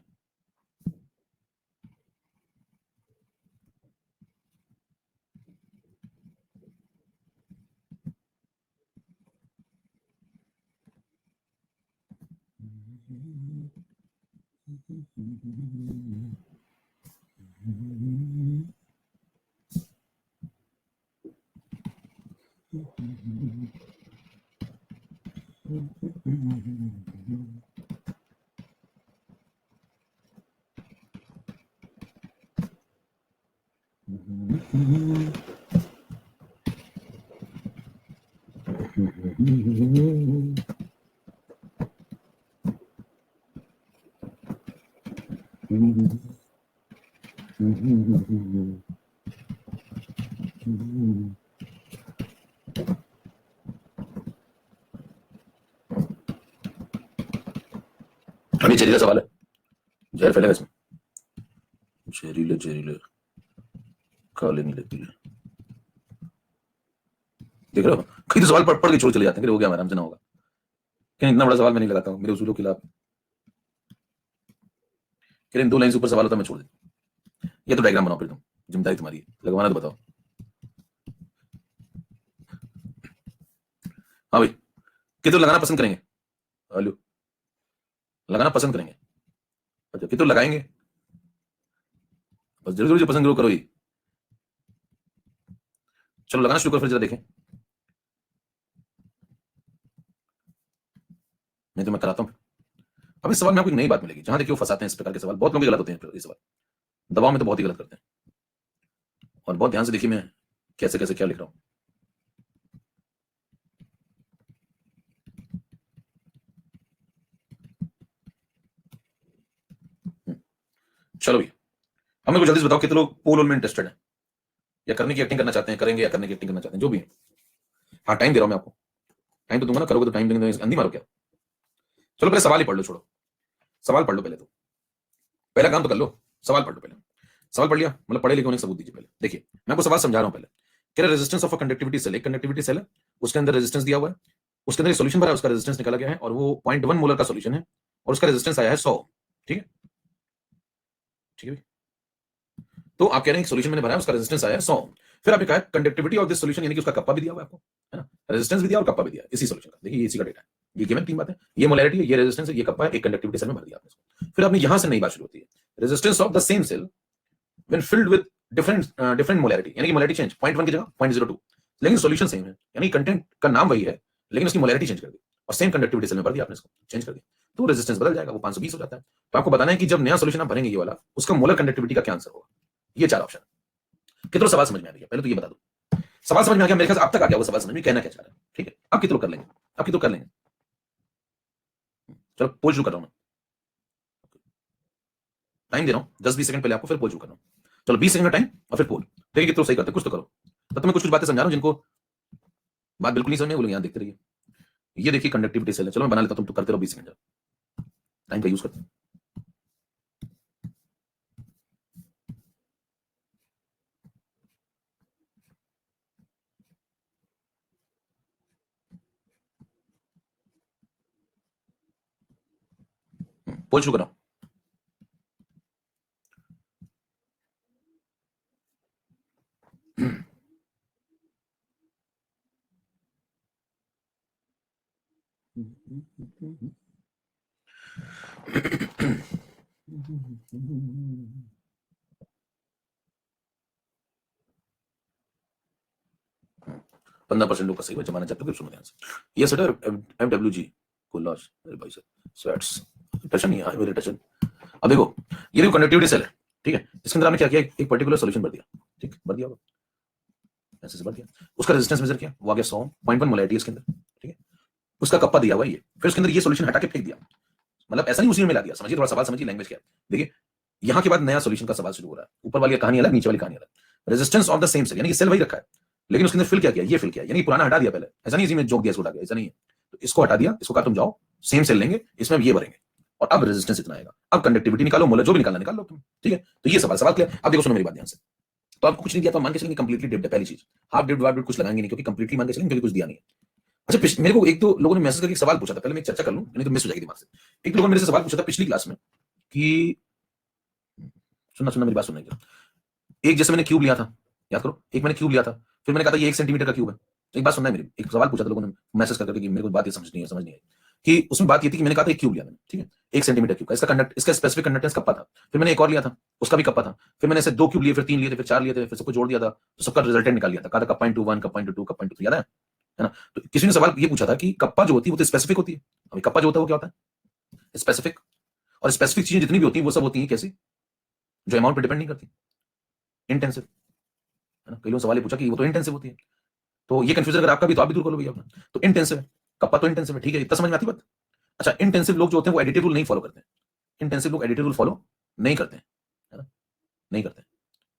अभी जहरीला सवाल है, जहर फैलेगा इसमें, जहरीले जहरीले काले नीले पीले, देख रहे हो, कई तो सवाल पढ़ पढ़ के छोड़ चले जाते हैं कि हो गया हमारा, हमसे ना होगा, क्या इतना बड़ा सवाल मैं नहीं लगाता हूँ मेरे उसूलों के खिलाफ, कि इन 2 लाइन से ऊपर सवाल होता मैं छोड़ देता, ये तो डायग्राम बनाओ फिर तुम, जिम्मेदारी तुम्हारी है, लगवाना तो बताओ। हाँ भाई, कितने लगाना पसंद करेंगे, हेलो, लगाना पसंद करेंगे, अच्छा कितने लगाएंगे, बस जरूर जो पसंद जरूर करो ही, चलो लगाना शुरू करो फिर जरा देखें, नहीं तो मैं कराता हूँ। अब इस सवाल में आपको एक नई बात मिलेगी, जहां देखिए वो फंसाते हैं इस प्रकार के सवाल, बहुत लोग गलत होते हैं ये सवाल, दबाव में तो बहुत ही गलत करते हैं, और बहुत ध्यान से देखिए मैं कैसे कैसे क्या लिख रहा हूं। चलो भैया, अब मेरे को जल्दी से बताओ कितने लोग पोल में इंटरेस्टेड हैं, या करने की एक्टिंग करना चाहते हैं, करेंगे या करने की एक्टिंग करना चाहते हैं, जो भी है। हाँ टाइम दे रहा हूं मैं आपको, टाइम तो दूंगा ना, करोगे तो टाइम देंगे, अंधी मारो क्या। चलो पहले सवाल ही पढ़ लो, छोड़ो सवाल पढ़ लो पहले, तो पहला काम तो कर लो, सवाल पढ़ लो पहले, सवाल पढ़ लिया मतलब पढ़े लिखे होने का सबूत दीजिए पहले। देखिए मैं आपको सवाल समझा रहा हूं पहले, कह रहे resistance of a conductivity cell, एक कंडक्टिविटी सेल है, उसके अंदर रेजिस्टेंस दिया हुआ है, उसके अंदर एक सॉल्यूशन भरा है, उसका रेजिस्टेंस निकाला गया है, और वो 0.1 मोलर का सॉल्यूशन है, और उसका रेजिस्टेंस आया है 100, ठीक है, ठीक है। तो आप कह रहे हैं कि सॉल्यूशन मैंने भरा है, उसका रेजिस्टेंस आया है 100, फिर आपने कहा कंडक्टिविटी ऑफ दिस सॉल्यूशन, यानी कि उसका कप्पा भी दिया हुआ है आपको, है ना, रेजिस्टेंस भी दिया और कप्पा भी दिया इसी सॉल्यूशन का, देखिए इसी का डेटा है, ये गिवन 3 बातें, ये मोलैरिटी है, ये रेजिस्टेंस है, ये कप्पा है, एक कंडक्टिविटी सेल में भर दिया आपने। फिर आपने यहां से नई बात शुरू होती है, resistance of the same cell when filled with different molarity, यानी कि मोलैरिटी चेंज, 0.1 की जगह 0.02, लेकिन सॉल्यूशन सेम है, यानी कंटेंट का नाम वही है, लेकिन उसकी मोलैरिटी चेंज कर दी, और सेम कंडक्टिविटी सेल में भर दिया आपने इसको, चेंज कर दिया, तो रेजिस्टेंस बदल जाएगा, वो 520 हो जाता है। तो आपको बताना है कि जब नया सॉल्यूशन आप भरेंगे ये वाला, उसका मोलर कंडक्टिविटी का क्या आंसर होगा, ये 4 ऑप्शन। कितना सवाल समझ में आ गया, पहले तो ये बता दो, सवाल समझ में आ गया, मेरे ख्याल से अब तक आ गया वो सवाल समझ में, कहना क्या चाह रहा है, ठीक है, आप कितना कर लेंगे, आप कितना कर लेंगे, चलो पोल शुरू कर रहा हूं मैं, टाइम दे रहा हूं 10-20 सेकंड पहले आपको, फिर पोल शुरू कर रहा हूं, चलो 20 सेकंड का टाइम और फिर पोल, देखिए कितना सही करते, कुछ तो करो, तब तो मैं कुछ कुछ बातें समझा रहा हूं, जिनको बात बिल्कुल नहीं समझ में वो लोग यहां देखते रहिए। ये देखिए कंडक्टिविटी सेल है, चलो मैं बना लेता हूं, तुम तो करते रहो 20 सेकंड, टाइम का यूज करते हैं। पोल शुरू कर रहा हूं, पंद्रह परसेंट लोग का सही हुआ, जमाना चाहते हो सुनो ध्यान से, ये सेट है FWG को लॉस, मेरे भाई से स्वेट्स टशन नहीं है मेरे टशन। अब देखो ये देखो कंडक्टिविटी सेल है, ठीक है, इसके अंदर हमने क्या किया, एक पर्टिकुलर सॉल्यूशन भर दिया, ठीक भर दिया होगा, ऐसे से भर दिया, उसका रेजिस्टेंस मेजर किया, वो आ गया 100, 0.1 मोलैरिटी इसके अंदर, ठीक है, उसका कप्पा दिया हुआ ये, फिर उसके अंदर ये सॉल्यूशन हटा के फेंक दिया, मतलब ऐसा नहीं उसी में मिला दिया, समझिए थोड़ा सवाल समझिए, लैंग्वेज क्या है, देखिए यहां के बाद नया सॉल्यूशन का सवाल शुरू हो रहा है, ऊपर वाली कहानी अलग, नीचे वाली कहानी अलग, resistance of the same cell, यानी कि सेल वही रखा है, लेकिन उसके अंदर फिल क्या किया, ये फिल किया, यानी पुराना हटा दिया पहले, ऐसा नहीं इसी में जोक दिया इसको हटा दिया, ऐसा नहीं है, तो इसको हटा दिया, इसको कहा तुम जाओ सेम सेल लेंगे, इसमें ये भरेंगे, और अब रेजिस्टेंस इतना आएगा, अब कंडक्टिविटी निकालो, मोलर जो भी निकालना निकाल लो तुम, ठीक है। तो ये सवाल क्लियर। अब देखो सुनो मेरी बात ध्यान से, तो आपको कुछ नहीं दिया तो मान के चलेंगे कंप्लीटली डिप्ड है पहली चीज, हाफ डिप्ड वाफ डिप्ड कुछ लगाएंगे नहीं क्योंकि कंप्लीटली मान के चलेंगे क्योंकि कुछ दिया नहीं है। अच्छा मेरे को एक दो लोगों ने मैसेज करके सवाल पूछा था, पहले मैं एक चर्चा कर लूं नहीं तो मिस हो जाएगी दिमाग से। एक लोगों ने मेरे से सवाल पूछा था पिछली क्लास में कि सुनना मेरी बात सुनना, एक जैसे मैंने क्यूब लिया था, याद करो, एक मैंने क्यूब लिया था, फिर मैंने कहा था ये 1 सेंटीमीटर का क्यूब है। एक बात सुनना है मेरी, एक सवाल पूछा था लोगों ने मैसेज करके कि मेरे को बात ये समझ नहीं आई कि उसमें बात ये थी कि मैंने कहा था एक क्यूब लिया मैंने, ठीक है, 1 सेंटीमीटर क्यूब का, इसका स्पेसिफिक कंडक्टेंस कप्पा था। फिर मैंने एक और लिया था, उसका भी कप्पा था। फिर मैंने ऐसे 2 क्यूब लिए, फिर 3 लिए थे, फिर 4 लिए थे, फिर सबको जोड़ दिया था, तो सबका रिजल्टेंट निकाल लिया था, कहा था kappa into 1, kappa into 2, kappa into 3, याद है ना। तो किसी ने सवाल ये पूछा था कि कप्पा जो होती है वो तो स्पेसिफिक होती है। अभी कप्पा जो होता है वो क्या होता है, स्पेसिफिक। और स्पेसिफिक चीजें जितनी भी होती है वो सब होती है कैसी, जो अमाउंट पर डिपेंड नहीं करती, इंटेंसिव, है ना। कई लोगों सवाल पूछा कि वो तो इंटेंसिव होती है, तो ये कंफ्यूजन अगर आपका भी तो आप भी दूर कर लो भैया अपना। तो इंटेंसिव है, कप्पा तो इंटेंसिव है, ठीक है, इतना समझ में आती बात। अच्छा इंटेंसिव लोग जो होते हैं वो एडिटिव रूल नहीं फॉलो करते हैं, इंटेंसिव लोग एडिटिव रूल फॉलो नहीं करते हैं, है ना, नहीं करते हैं,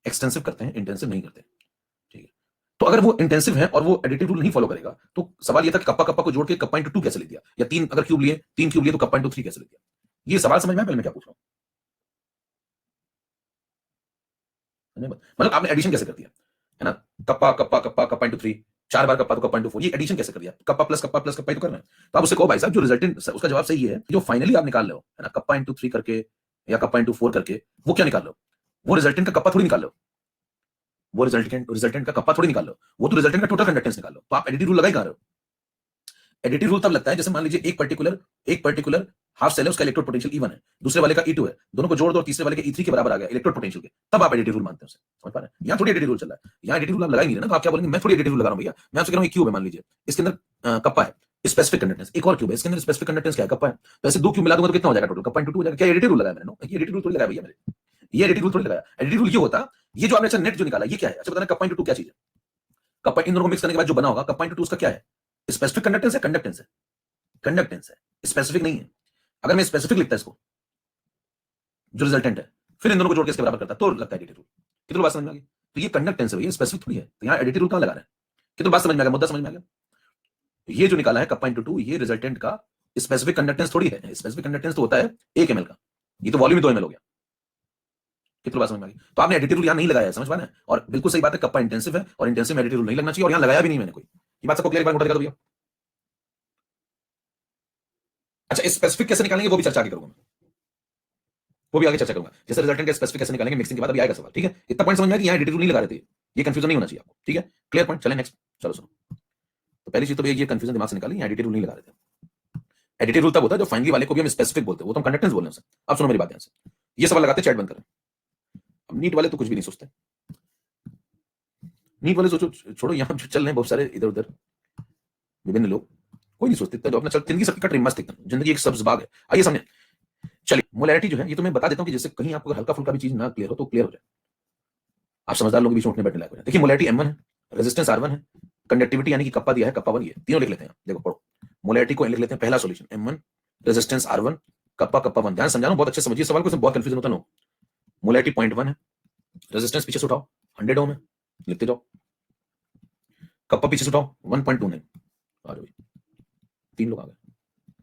एक्सटेंसिव करते हैं, इंटेंसिव नहीं करते, ठीक है। तो अगर वो इंटेंसिव है और वो एडिटिव रूल नहीं फॉलो करेगा तो सवाल ये था कि कप्पा कप्पा को जोड़ के कप्पा इंटू 2 कैसे ले दिया, या 3 अगर क्यूब लिए, 3 क्यूब लिए तो कप्पा इंटू 3 कैसे ले दिया। ये सवाल समझ में आया पहले मैं क्या पूछ रहा हूं, मतलब आपने एडिशन कैसे कर दिया, है ना, kappa kappa kappa kappa into 3, 4 बार कप्पा तो कप्पा इंटू 4, ये एडिशन कैसे कर दिया, kappa plus kappa plus kappa ही तो करना है। तो आप उससे कहो भाई साहब जो रिजल्टेंट, उसका जवाब सही है, जो फाइनली आप निकाल रहे हो, है ना, कप्पा इंटू 3 करके या कप्पा इंटू 4 करके, वो क्या निकाल रहे हो, वो रिजल्टेंट का कप्पा थोड़ी निकाल रहे हो, वो रिजल्टेंट का कप्पा थोड़ी निकाल लो, वो तो रिजल्टेंट का टोटल कंडक्टेंस निकाल लो। तो आप एडिटिव रूल लगा ही कहां रहे हो। एडिटिव रूल तब लगता है जैसे मान लीजिए एक पर्टिकुलर हाफ सेल है, उसका इलेक्ट्रोड पोटेंशियल E1 है, दूसरे वाले का E2 है, दोनों को जोड़ दो, तीसरे वाले के E3 के बराबर आ गया इलेक्ट्रोड पोटेंशियल के, तब आप एडिटिव रूल मानते हैं उसे, समझ पा रहे हैं। यहां थोड़ी एडिटिव रूल चल रहा है, यहां एडिटिव रूल आप लगा ही नहीं रहे ना, तो आप क्या बोलेंगे मैं थोड़ी एडिटिव रूल लगा रहा हूं भैया, मैं आपसे कह रहा हूं एक क्यूब है मान लीजिए, इसके अंदर कप्पा है, स्पेसिफिक कंडक्टेंस, एक और क्यूब है इसके अंदर स्पेसिफिक कंडक्टेंस क्या है, कप्पा है, तो ऐसे 2 क्यूब मिला दूंगा तो कितना हो जाएगा टोटल, कप्पा इंटू 2 हो जाएगा। क्या एडिटिव रूल लगाया मैंने, ये एडिटिव रूल थोड़ी लगाया भैया मैंने, ये एडिटिव रूल थोड़ी लगाया। एडिटिव रूल ये होता, ये जो आपने अच्छा नेट जो निकाला ये क्या है, अच्छा बताना कप्पा इंटू 2 क्या चीज है, कप्पा इन दोनों को मिक्स करने के बाद जो बना होगा कप्पा इंटू 2 उसका क्या है, स्पेसिफिक कंडक्टेंस है, कंडक्टेंस है, कंडक्टेंस है, स्पेसिफिक नहीं है। अगर मैं स्पेसिफिक लिखता इसको जो रिजल्टेंट है, फिर इन दोनों को जोड़ के इसके बराबर करता तो लगता है एडिटिव रूल। कितनी बात समझ में आ गई। तो ये कंडक्टेंस है, ये स्पेसिफिक थोड़ी है, तो यहाँ एडिटिव रूल कहां लगा रहे हैं। कितनी बात समझ में आ गया, मुद्दा समझ में आ गया। ये जो निकाला है कप्पा इंटू 2, ये रिजल्टेंट का स्पेसिफिक कंडक्टेंस थोड़ी है, स्पेसिफिक कंडक्टेंस तो होता है 1 ml का, ये तो वॉल्यूम 2 ml हो गया। कितनी बात समझ में आ गई। तो आपने एडिटिव रूल यहाँ नहीं लगाया, समझ पा रहे हैं। और बिल्कुल सही बात है, कप्पा इंटेंसिव है और इंटेंसिव में एडिटिव रूल नहीं लगना चाहिए, और यहाँ लगाया भी नहीं मैंने कोई। ये बात सबको क्लियर, एक बार नोट कर दो भैया। अच्छा स्पेसिफिक कैसे निकालेंगे वो भी चर्चा आगे करूंगा, वो भी आगे चर्चा करूंगा, जैसे रिजल्टेंट का स्पेसिफिक कैसे निकालेंगे मिक्सिंग के बाद, अभी आएगा सवाल, ठीक है। इतना पॉइंट समझ में आया कि यहाँ एडिटिव रूल नहीं लगा रहे थे, ये कंफ्यूजन नहीं होना चाहिए आपको, ठीक है, क्लियर पॉइंट। चलें नेक्स्ट, चलो सुनो। तो पहली चीज तो ये कंफ्यूजन दिमाग से निकाली, एडिटिव रूल नहीं लगा रहे थे। एडिटिव रूल तब होता है जो फाइनली वाले को भी हम स्पेसिफिक बोलते हैं, वो तो हम कंडक्टेंस बोल रहे हैं। अब सुनो मेरी बात ध्यान से, ये सवाल लगाते, चैट बंद करें। अब नीट वाले तो कुछ भी नहीं सोचते, नीट वाले सोचो छोड़ो, यहाँ चल रहे हैं बहुत सारे इधर उधर विभिन्न लोग, कोई नहीं सोचते, जो अपना चल जिंदगी सबकी कट रही मस्त एकदम, जिंदगी एक सब्ज बाग है। आइए सामने चलिए, मोलैरिटी जो है ये तो मैं बता देता हूँ कि जैसे कहीं आपको हल्का फुल्का भी चीज ना क्लियर हो तो क्लियर हो जाए, आप समझदार लोग बीच में उठने बैठने लायक हो जाए। देखिए मोलैरिटी M1 है, रेजिस्टेंस R1 है, कंडक्टिविटी यानी कि कप्पा दिया है, कप्पा 1 ये तीनों लिख लेते हैं। देखो पढ़ो, मोलैरिटी को लिख लेते हैं, पहला solution M1, resistance R1, kappa kappa 1। ध्यान समझाना, बहुत अच्छे समझिए सवाल को, बहुत कंफ्यूजन होता ना। मोलैरिटी 0.1 है, रेजिस्टेंस पीछे से उठाओ 100 ओम है, लिखते जाओ, कप्पा पीछे से उठाओ 1.29, आ जाओ 3 लोग आ गए,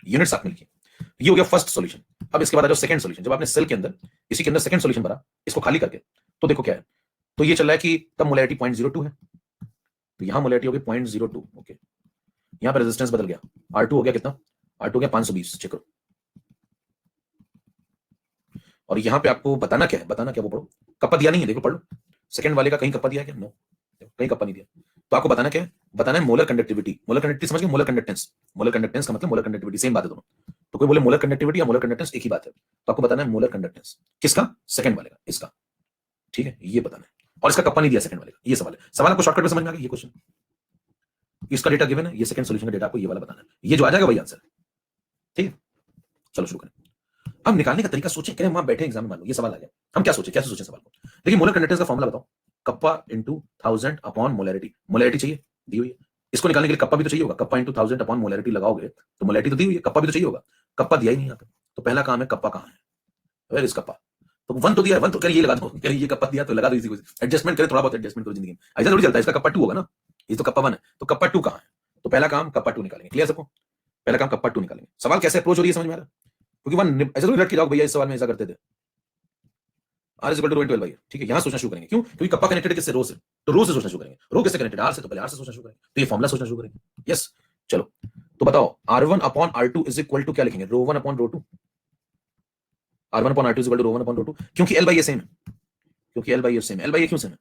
यूनिट साथ में लिखिए। ये हो गया फर्स्ट सॉल्यूशन। अब इसके बाद आ जाओ सेकंड सॉल्यूशन, जब आपने सेल के अंदर इसी के अंदर सेकंड सॉल्यूशन भरा, इसको खाली करके, तो देखो क्या है, तो ये चल रहा है कि तब मोलैरिटी 0.02 है, तो यहां मोलैरिटी हो गई 0.02, ओके। यहां पर रेजिस्टेंस बदल गया, R2 हो गया कितना, R2 हो गया 520, चेक करो। और यहां पे आपको बताना क्या है, बताना क्या, वो पढ़ो, कप्पा दिया नहीं है, देखो पढ़ लो, सेकंड वाले का कहीं कप्पा दिया है क्या, नो, कहीं कप्पा नहीं दिया। तो आपको बताना क्या है, बताना है मोलर कंडक्टिविटी। मोलर कंडक्टिविटी समझ गए, मोलर कंडक्टेंस, मोलर कंडक्टेंस का मतलब मोलर कंडक्टिविटी, सेम बात है दोनों। तो कोई बोले मोलर कंडक्टिविटी या मोलर कंडक्टेंस एक ही बात है, तो आपको बताना है मोलर कंडक्टेंस किसका, सेकंड वाले का, इसका, ठीक है, ये बताना है। और इसका कप्पा नहीं दिया सेकंड वाले का, ये सवाल है। सवाल आपको शॉर्टकट में समझ में आ गया, ये क्वेश्चन, इसका डेटा गिवन है, ये सेकंड सॉल्यूशन का डेटा आपको ये वाला बताना है, ये जो आ जाएगा वही आंसर, ठीक है। चलो शुरू करें। अब निकालने का तरीका सोचें, कहीं वहां बैठे एग्जाम में मान लो ये सवाल आ गया, हम क्या सोचे, कैसे सोचे सवाल को। देखिए मोलर कंडक्टेंस का फॉर्मूला बताओ, kappa into 1000 upon molarity, molarity चाहिए दी हुई है, इसको निकालने के लिए कप्पा भी तो चाहिए होगा, कप्पा इंटू 1000 अपॉन मोलैरिटी लगाओगे तो मोलैरिटी तो दी हुई है, कप्पा भी तो चाहिए होगा, कप्पा दिया ही नहीं यहाँ पे। तो पहला काम है कप्पा कहाँ है, वेयर इज कप्पा, तो 1 तो दिया, 1 तो करिए, ये लगा दो, करिए ये कप्पा दिया तो लगा दो, इसी को एडजस्टमेंट करें, थोड़ा बहुत एडजस्टमेंट करो जिंदगी में, ऐसा थोड़ी चलता है। इसका कप्पा 2 होगा ना, ये तो कप्पा 1 है, तो कप्पा 2 कहाँ है, तो पहला काम कप्पा 2 निकालेंगे, क्लियर सबको, पहला काम कप्पा 2 निकालेंगे। सवाल कैसे अप्रोच हो रही है समझ में आ रहा है। क्योंकि वन ऐसा तो रट के जाओ भैया, इस सवाल में ऐसा करते थे R is equal to 12 by, ठीक है, यहां सोचना शुरू करेंगे। क्यों? क्योंकि कप्पा कनेक्टेड है किससे? रो से, तो रो से सोचना शुरू करेंगे। रो किससे कनेक्टेड? आर से, तो पहले आर से सोचना शुरू करेंगे, तो ये फॉर्मूला सोचना शुरू करेंगे। यस, चलो तो बताओ R1 upon R2 is equal to क्या लिखेंगे? Rho 1 upon rho 2। R1 upon R2 is equal to rho 1 upon rho 2, क्योंकि L बाई ए सेम है, क्योंकि L बाई ए सेम है। L बाई ए क्यों सेम है?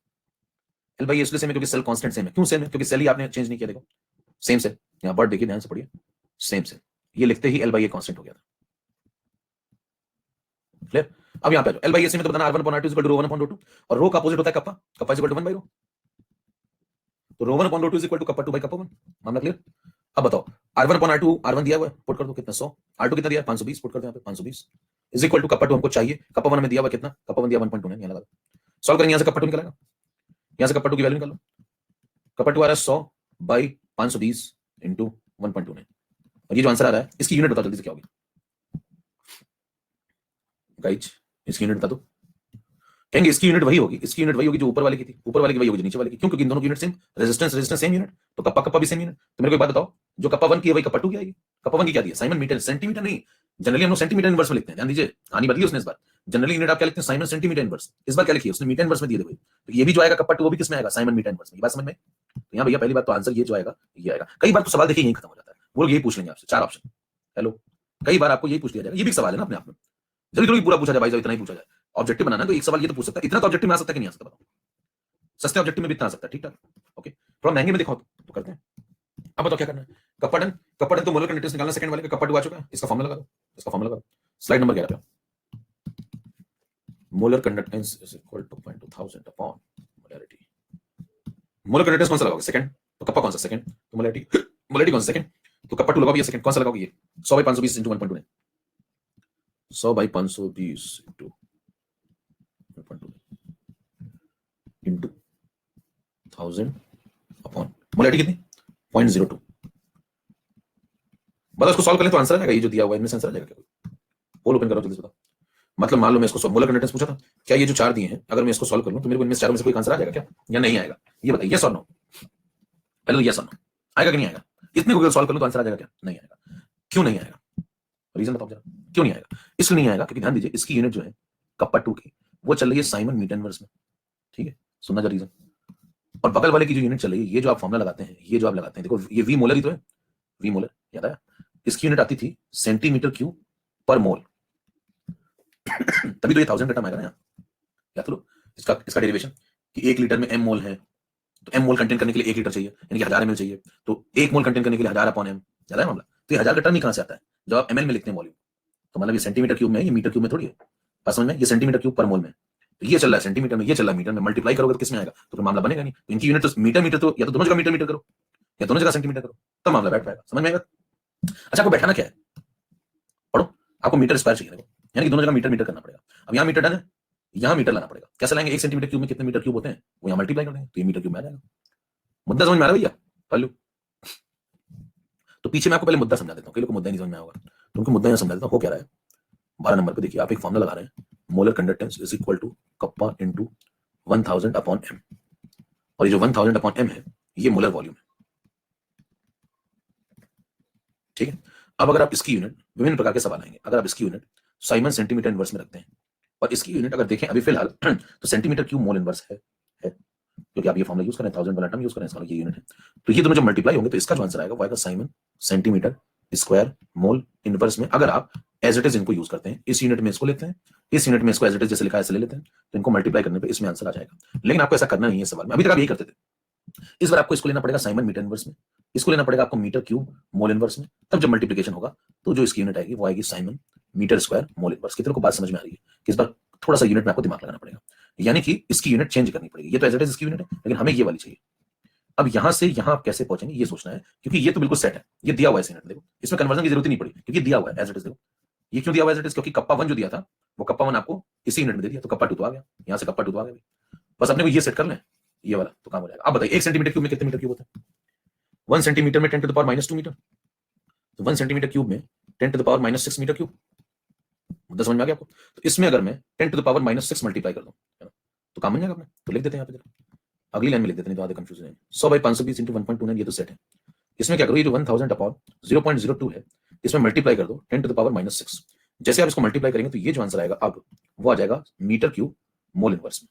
L बाई ए इसलिए same है क्योंकि सेल कांस्टेंट सेम है। क्यों सेम है? क्योंकि सेल ही आपने चेंज नहीं किया। देखो सेम सेल, यहां वर्ड देखिए ध्यान से पढ़िए, सेम सेल, ये लिखते ही L बाई ए कांस्टेंट हो गया था। क्लियर? अब यहां पे L बाई ए सेम है तो बताना R1 upon R2 is equal to rho 1 upon rho 2, और रो का अपोजिट होता है kappa, kappa is equal to 1 by rho, तो rho 1 upon rho 2 is equal to kappa 2 by kappa 1। मामला clear? अब बताओ R1 अपॉन R2, R1 दिया हुआ है, पुट कर दो कितना 100, R2 कितना दिया है 520, पुट कर दो यहां पे 520 इज इक्वल टू कप्पा 2 हमको चाहिए, कप्पा 1 में दिया हुआ कितना? कप्पा 1 दिया 1.29, यहां लगा दो, सॉल्व करेंगे, यहां से कप्पा 2 निकलेगा, यहां से कप्पा 2 की वैल्यू निकाल लो, कप्पा 2 आ रहा है 100 बाई 520 इंटू 1.29, और ये जो आंसर आ रहा है इसकी यूनिट बताओ जल्दी से क्या होगी गाइज, इसकी यूनिट बता दो। कहेंगे इसकी यूनिट वही होगी, इसकी यूनिट वही होगी जो ऊपर वाले की थी, ऊपर वाले की वही होगी जो नीचे वाले की। क्यों? क्योंकि इन दोनों की unit same, resistance same unit, तो कप्पा कप्पा भी सेम यूनिट। तो मेरे को एक बात बताओ, जो कप्पा 1 की है वही कप्पा 2 की आएगी। कप्पा 1 की क्या दिया? साइमन मीटर, सेंटीमीटर नहीं, जनरली हम लोग सेंटीमीटर इनवर्स में लिखते हैं, ध्यान दीजिए, कहानी बदली उसने इस बार। जनरली यूनिट आप क्या लिखते हैं? साइमन सेंटीमीटर इनवर्स, इस बार क्या लिखी है उसने? मीटर इनवर्स में दिए थे भाई, तो ये भी जो आएगा कप्पा 2 वो भी किसमें आएगा? साइमन मीटर इनवर्स में। ये बात समझ में? तो यहाँ भैया पहली बात तो आंसर ये जो आएगा ये आएगा। कई बार तो सवाल देखिए यही खत्म हो जाता है, वो लोग यही पूछ लेंगे आपसे 4 ऑप्शन, हेलो, कई बार आपको यही पूछ लिया जाएगा। ये भी सवाल है ना अपने आप में, जल्दी जल्दी पूरा पूछा जाए भाई साहब, इतना ही पूछा जाए। ऑब्जेक्टिव बनाना है तो एक सवाल ये तो पूछ सकता है, इतना तो ऑब्जेक्टिव में आ सकता है कि नहीं आ सकता बताओ? सस्ते ऑब्जेक्टिव में भी इतना आ सकता है, ठीक ठाक, ओके। थोड़ा महंगे में दिखाओ तो करते हैं। अब बताओ क्या करना है? कप्पा डन, कप्पा डन तो मोलर कंडक्टेंस निकालना, सेकंड वाले का कप्पा 2 आ चुका है, इसका फॉर्मूला लगा दो, इसका फॉर्मूला लगा दो, स्लाइड नंबर 11 पे। Molar conductance is equal to 0.2000 upon molarity. Molar conductance कौन सा लगाओगे? सेकंड, तो कप्पा कौन सा? सेकंड, तो मोलैरिटी, मोलैरिटी कौन सा? सेकंड, तो कप्पा 2 लगाओगे या सेकंड, कौन सा लगाओगे? ये 100 by 520 into 1.29, 100 by 520 into 1.29 into 1000 upon molarity कितनी? 0.02। बस इसको सॉल्व कर ले तो आंसर आ जाएगा, ये जो दिया हुआ है इनमें से आंसर आ जाएगा क्या? पोल ओपन करो जल्दी से बताओ। मतलब मान लो मैं इसको मोलर कंडक्टेंस पूछा था, क्या ये जो 4 दिए हैं अगर मैं इसको सॉल्व कर लूं तो मेरे को इनमें से चारों में से कोई आंसर आ जाएगा क्या या नहीं आएगा? ये बताइए, यस और नो, पहले तो यस और नो, आएगा कि नहीं आएगा? इतने को सॉल्व कर लूं तो आंसर आ जाएगा क्या? नहीं आएगा। क्यों नहीं आएगा? रीजन बताओ जरा, क्यों नहीं आएगा? इसलिए नहीं आएगा क्योंकि ध्यान दीजिए इसकी यूनिट जो है कप्पा 2 की वो चल रही है साइमन मीटर इनवर्स में, ठीक है, सुनना जरा रीजन। और बगल वाले की जो यूनिट चल रही है, ये जो आप फॉर्मूला लगाते हैं, ये जो आप लगाते हैं, देखो ये वी मोलर ही तो है, वी मोलर याद आया? इसकी यूनिट आती थी सेंटीमीटर क्यूब पर मोल, तभी तो ये 1000 का टर्म आएगा ना यहाँ, याद लो इसका डेरिवेशन कि 1 लीटर में m मोल है, तो m मोल कंटेन करने के लिए 1 लीटर चाहिए, यानी कि 1000 ml चाहिए, तो 1 मोल कंटेन करने के लिए 1000 अपॉन m, याद है मामला? तो ये 1000 का टर्म ही कहां से आता है? जब आप ml में लिखते हैं वॉल्यूम, तो मतलब ये सेंटीमीटर क्यूब में है, ये मीटर क्यूब में थोड़ी है, बात समझ में? ये सेंटीमीटर क्यूब पर मोल में, तो ये चल रहा है सेंटीमीटर में, ये चल रहा है मीटर में, मल्टीप्लाई करोगे तो किसमें आएगा? तो फिर मामला बनेगा नहीं। तो इनकी यूनिट तो मीटर तो या तो दोनों जगह मीटर करो या दोनों जगह सेंटीमीटर करो, तब मामला बैठ पाएगा, समझ में आएगा? अच्छा आपको बैठाना क्या है? पढ़ो, आपको मीटर स्क्वायर चाहिए, देखो यानी कि दोनों जगह मीटर करना पड़ेगा। अब यहाँ मीटर डन है, यहाँ मीटर लाना पड़ेगा, कैसे लाएंगे? 1 सेंटीमीटर क्यूब में कितने मीटर क्यूब होते हैं वो यहाँ मल्टीप्लाई कर देंगे, तो ये मीटर क्यूब में आ जाएगा। मुद्दा समझ में आ रहा है भैया? पल्लू, तो पीछे मैं आपको पहले मुद्दा समझा देता हूँ, कई लोग को मुद्दा नहीं समझ में होगा, तो उनको मुद्दा यहाँ समझा देता हूँ। हो क्या रहा है 12 नंबर पे देखिए, आप एक फॉर्मूला लगा रहे हैं, molar conductance is equal to kappa into 1000 upon m, और ये जो 1000 अपॉन m है ये मोलर वॉल्यूम है, ठीक है। अब अगर आप इसकी यूनिट, विभिन्न प्रकार के सवाल आएंगे, अगर आप इसकी यूनिट साइमन सेंटीमीटर इनवर्स में रखते हैं और इसकी यूनिट अगर देखें अभी फिलहाल तो सेंटीमीटर क्यूब मोल इनवर्स है, क्योंकि आप ये फॉर्मूला यूज करें, 1000 वाला टर्म यूज करें, इसका ये यूनिट है, तो ये दोनों जब मल्टीप्लाई होंगे तो इसका जो आंसर आएगा वो आएगा Simon centimetre square mole inverse में। अगर आप एज इट इज इनको यूज करते हैं, इस यूनिट में इसको लेते हैं, इस यूनिट में इसको एज इट इज जैसे लिखा है ऐसे ले लेते हैं, तो इनको मल्टीप्लाई करने पे इसमें आंसर आ जाएगा। लेकिन आपको ऐसा करना नहीं है सवाल में, अभी तक आप यही करते थे, इस बार आपको इसको लेना पड़ेगा साइमन मीटर इनवर्स में, इसको लेना पड़ेगा आपको मीटर क्यूब मोल इनवर्स में, तब जब मल्टीप्लिकेशन होगा तो जो इसकी यूनिट आएगी वो आएगी siemens metre square mole inverse. कितने को बात समझ में आ रही है कि इस बार थोड़ा सा यूनिट में आपको दिमाग लगाना पड़ेगा, यानी कि इसकी यूनिट चेंज करनी पड़ेगी। ये तो एज इट इज इसकी यूनिट है, लेकिन हमें ये वाली चाहिए। अब यहां से यहां आप कैसे पहुंचेंगे ये सोचना है, क्योंकि ये तो बिल्कुल सेट है, ये दिया हुआ है यूनिट, देखो इसमें कन्वर्जन की जरूरत ही नहीं पड़ी क्योंकि दिया हुआ है एज इट इज। देखो ये क्यों दिया हुआ है एज इट इज? क्योंकि कप्पा 1 जो दिया था वो कप्पा 1 आपको इसी यूनिट में दे दिया, तो कप्पा 2 तो आ गया, यहां से कप्पा 2 तो आ गया, बस अपने को ये सेट कर लें ये वाला तो काम हो जाएगा। अब बताइए 1 सेंटीमीटर क्यूब में कितने मीटर क्यूब होते हैं? 1 सेंटीमीटर में 10 टू द पावर -2 मीटर, तो 1 सेंटीमीटर क्यूब में 10 to the power -6 metre cube. मुद्दा समझ में आ गया आपको? तो इसमें अगर मैं 10 टू द पावर -6 मल्टीप्लाई कर दूं है ना, तो काम बन जाएगा अपने, तो लिख देते हैं यहाँ पे, अगली लाइन में लिख देते हैं, तो आधे कंफ्यूज हैं। 100 बाई 520 इंटू 1.29, ये तो सेट है। इसमें क्या करो, ये जो 1000 अपॉन 0.02 है इसमें मल्टीप्लाई कर दो 10 टू द पावर -6, जैसे आप इसको मल्टीप्लाई करेंगे तो ये जो आंसर आएगा अब वो आ जाएगा मीटर क्यूब मोल इनवर्स में,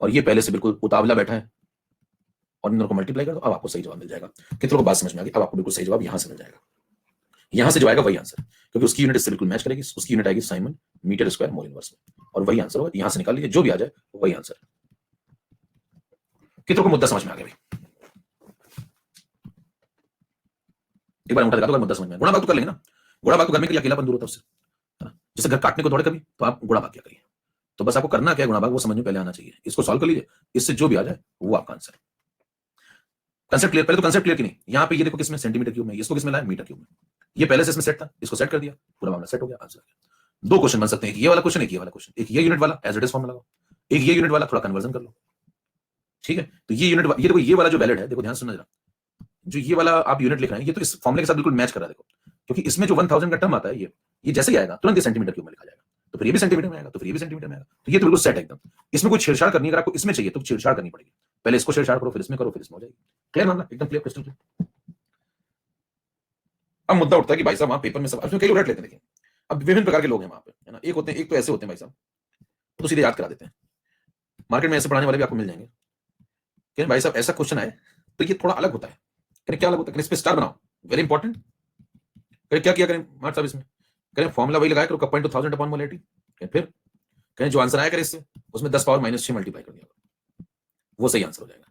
और ये पहले से बिल्कुल उतावला बैठा है, और इन दोनों को मल्टीप्लाई कर दो, अब आपको सही जवाब मिल जाएगा। कितनों को बात समझ में आ गई? अब आपको बिल्कुल सही जवाब यहां से मिल जाएगा, यहां से जो आएगा वही आंसर, क्योंकि उसकी यूनिट इससे बिल्कुल मैच करेगी, उसकी यूनिट आएगी siemens metre square mole inverse में, और वही आंसर होगा। यहां से निकाल लीजिए, जो भी आ जाए वही आंसर। कितनों को मुद्दा समझ में आ गया भाई? एक बार अंगूठा दिखा दो अगर मुद्दा समझ में आए। गुणा भाग तो कर लेंगे ना, गुणा भाग तो करने के लिए अकेलापन दूर होता है उससे, है ना? जैसे घर काटने को दौड़े कभी, तो आप गुणा भाग क्या करिए, तो बस आपको करना क्या है, गुणा भाग वो समझ में पहले आना चाहिए। इसको सॉल्व कर लीजिए, इससे जो भी आ जाए वो आपका आंसर है। Concept clear? पहले तो कंसेप्ट क्लियर की नहीं, यहाँ पे ये देखो किसमें सेंटीमीटर क्यूब में, इसको किसमें लाया मीटर क्यूब में, ये पहले से इसमें सेट था, इसको सेट कर दिया, पूरा मामला सेट हो गया, आंसर। दो क्वेश्चन बन सकते हैं, एक ये वाला क्वेश्चन, एक ये वाला क्वेश्चन, एक ये यूनिट वाला एज इट इज फॉर्म लगाओ, एक ये यूनिट वाला थोड़ा कन्वर्जन कर लो, ठीक है? तो ये यूनिट, ये देखो ये वाला जो वैलिड है, देखो ध्यान सुनना जरा, जो ये वाला आप यूनिट लिख रहे हैं ये तो इस फॉर्मूले के साथ बिल्कुल मैच कर रहा है, देखो, क्योंकि इसमें जो 1000 का टर्म आता है ये जैसे ही आएगा तुरंत ये सेंटीमीटर क्यूब में लिखा जाएगा, तो फिर ये भी सेंटीमीटर में आएगा, तो फिर ये भी सेंटीमीटर में आएगा, तो ये तो बिल्कुल सेट है एकदम। इसमें कोई छेड़छाड़ करनी है, अगर आपको इसमें चाहिए तो छेड़छाड़ करनी पड़ेगी, पहले इसको छेड़छाड़ करो, फिर इसमें करो, फिर इसमें हो जाएगी। क्लियर मामला? एकदम क्लियर, क्रिस्टल क्लियर। अब मुद्दा उठता है कि भाई साहब वहां पेपर में सब कई लोग रट लेते हैं, देखिए अब विभिन्न प्रकार के लोग हैं वहां पे, है ना? एक होते हैं, एक तो ऐसे होते हैं भाई साहब तो सीधे याद करा देते हैं, मार्केट में ऐसे पढ़ाने वाले भी आपको मिल जाएंगे कि भाई साहब ऐसा क्वेश्चन आए तो ये थोड़ा अलग होता है, क्या अलग होता है, इस पे स्टार बनाओ, वेरी इंपॉर्टेंट। क्या किया करें मार्ट साहब इसमें, करें फॉर्मूला वही लगाया करो, कप पॉइंट 1000 अपॉन मोलैरिटी, फिर कहें जो आंसर आया करे इससे उसमें 10 पावर -6 मल्टीप्लाई कर दिया, वो सही आंसर हो जाएगा,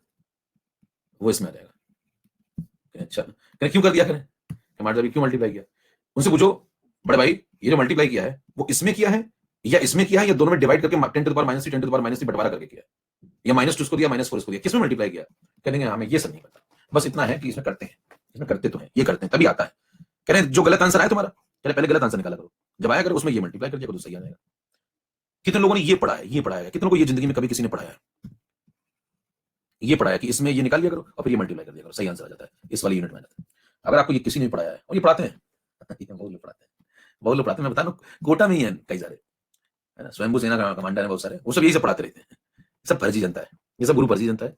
वो इसमें आ जाएगा। अच्छा क्यों कर दिया करें मार्ट साहब, क्यों मल्टीप्लाई किया? उनसे पूछो बड़े भाई ये जो मल्टीप्लाई किया है वो इसमें किया है या इसमें किया है, या दोनों में डिवाइड करके 10 to the power -3 10 to the power -3 बंटवारा करके किया है, या -2 इसको दिया -4 इसको दिया, किसमें मल्टीप्लाई किया? कहेंगे हमें ये सब नहीं पता, बस इतना है कि इसमें करते हैं, इसमें करते तो हैं, ये करते हैं तभी आता है। कह रहे हैं जो गलत आंसर आया तुम्हारा, कह रहे पहले गलत आंसर निकाला करो, जब आया करो उसमें ये मल्टीप्लाई कर दिया करो तो सही आ जाएगा। कितने लोगों ने ये पढ़ा है, ये पढ़ाया है? कितने लोगों को ये जिंदगी में कभी किसी ने पढ़ाया है? ये पढ़ाया कि इसमें ये निकाल लिया करो और फिर ये मल्टीप्लाई कर दिया करो, सही आंसर आ जाता है इस वाली यूनिट में। अगर आपको ये किसी ने पढ़ाया है, और ये पढ़ाते हैं बहुत लोग पढ़ाते हैं, बहुत लोग पढ़ाते हैं, मैं बता रहा हूँ कोटा में ही है कई सारे, है ना? स्वयंभू सेना का कमांडर है बहुत सारे, वो सब यही सब पढ़ाते रहते हैं, सब फर्जी जनता है, ये सब गुरु फर्जी जनता है।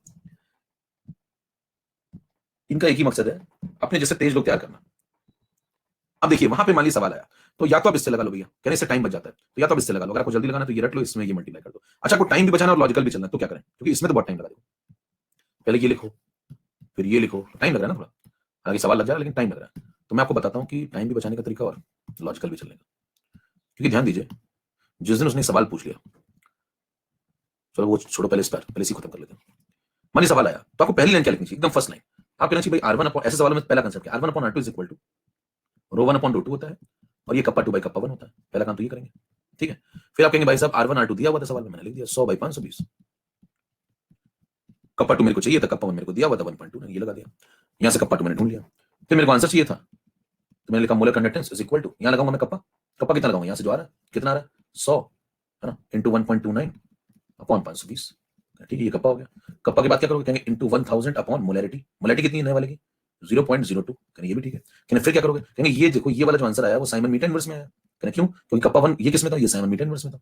इनका एक ही मकसद है, अपने जैसे तेज लोग तैयार करना। अब देखिए वहां पे मान लीजिए सवाल आया, तो या तो आप इससे लगा लो भैया, कहने इससे टाइम बच जाता है, तो या तो आप इससे लगा लो, अगर आपको जल्दी लगाना तो ये रट लो, इसमें ये मल्टीप्लाई कर दो। अच्छा आपको टाइम भी बचाना और लॉजिकल भी चलना है, तो क्या करें, क्योंकि इसमें तो बहुत टाइम लगा दो, पहले ये लिखो फिर ये लिखो, टाइम लग रहा है ना थोड़ा, हालांकि सवाल लग जाएगा लेकिन टाइम लग रहा है, तो मैं आपको बताता हूँ कि टाइम भी बचाने का तरीका और लॉजिकल भी चलने का। क्योंकि ध्यान दीजिए जिस दिन उसने सवाल पूछ लिया, चलो वो छोड़ो, पहले पहले इसी खत्म कर लेते हैं। मानिए सवाल आया तो आपको पहली लाइन क्या लिखनी चाहिए, एकदम फर्स्ट लाइन आप कहना चाहिए भाई R1 अपॉन, ऐसे सवाल में पहला कंसेप्ट क्या, R1 upon R2 is equal to rho 1 upon rho 2 होता है, और ये कप्पा 2 बाई कप्पा 1 होता है, पहला काम तो ये करेंगे, ठीक है? फिर आप कहेंगे भाई साहब R1 R2 दिया हुआ था सवाल में, मैंने लिख दिया 100 बाई 520, कप्पा 2 मेरे को चाहिए था, कप्पा 1 मेरे को दिया हुआ था 1.2, ये लगा दिया, यहां से कप्पा 2 मैंने ढूंढ लिया, फिर मेरे को आंसर चाहिए था तो मैंने लिखा molar conductance is equal to, यहां लगाऊंगा मैं कप्पा, कप्पा कितना लगाऊंगा, यहां से जो आ रहा है कितना आ रहा है 100, है ना, इंटू 1.29 अपॉन 520, ठीक है? ये कप्पा हो गया। कप्पा के बाद क्या करोगे, कहेंगे इंटू 1000 अपॉन मोलैरिटी, मोलैरिटी कितनी है वाले की 0.02, कहेंगे ये भी ठीक है। कहेंगे फिर क्या करोगे, कहेंगे ये देखो ये वाला जो आंसर आया वो साइमन मीटर इनवर्स में आया, कहेंगे क्यों, क्योंकि कप्पा 1 ये किसमें था, ये साइमन मीटर इनवर्स में था,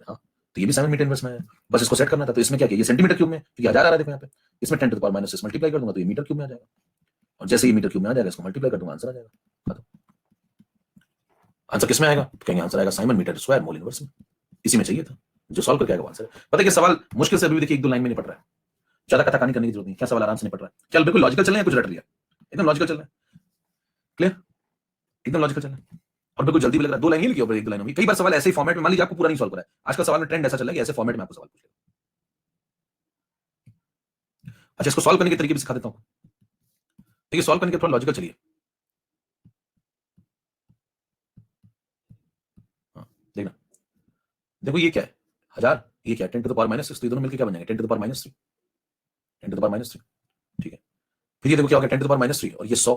हाँ तो ये भी साइमन मीटर इनवर्स में आया, बस इसको सेट करना था। तो इसमें क्या किया, ये सेंटीमीटर क्यूब में, क्योंकि 1000 आ रहा है देखो यहाँ पे, इसमें 10 टू द पावर -6 मल्टीप्लाई कर दूंगा तो ये मीटर क्यूब में आ जाएगा, और जैसे ये मीटर क्यूब में आ जाएगा इसको मल्टीप्लाई कर दूंगा, आंसर आ जाएगा। आंसर किसमें आएगा, तो कहेंगे आंसर आएगा siemens metre square mole inverse में, इसी में चाहिए था, जो सॉल्व करके आएगा आंसर। पता है कि सवाल मुश्किल से अभी भी देखिए 1-2 लाइन में निपट रहा है, ज्यादा कथाकहानी करने की जरूरत नहीं, क्या सवाल आराम से निपट रहा है, क्या बिल्कुल लॉजिकल चल रहा है, कुछ रट लिया, एकदम लॉजिकल चल रहा है, क्लियर, एकदम लॉजिकल चल रहा है, और बिल्कुल जल्दी भी लग रहा है, 2 लाइन ही लिखी ऊपर 1-2 लाइन में। कई बार सवाल ऐसे ही फॉर्मेट में, मान लीजिए आपको पूरा नहीं सॉल्व करा है, आजकल सवाल में ट्रेंड ऐसा चल रहा है कि ऐसे फॉर्मेट में आपको सवाल पूछ लेगा। अच्छा इसको सॉल्व करने के तरीके भी सिखा देता हूं, देखिए सॉल्व करने के थोड़ा लॉजिकल चलिए, देखना, देखो ये क्या है 1000, ये क्या है 10 टू द पावर -6, तो ये दोनों मिलकर क्या बन जाएंगे 10 to the power -3, 10 to the power -3, ठीक है? फिर ये देखो क्या हो गया 10 टू द पावर -3, और ये 100,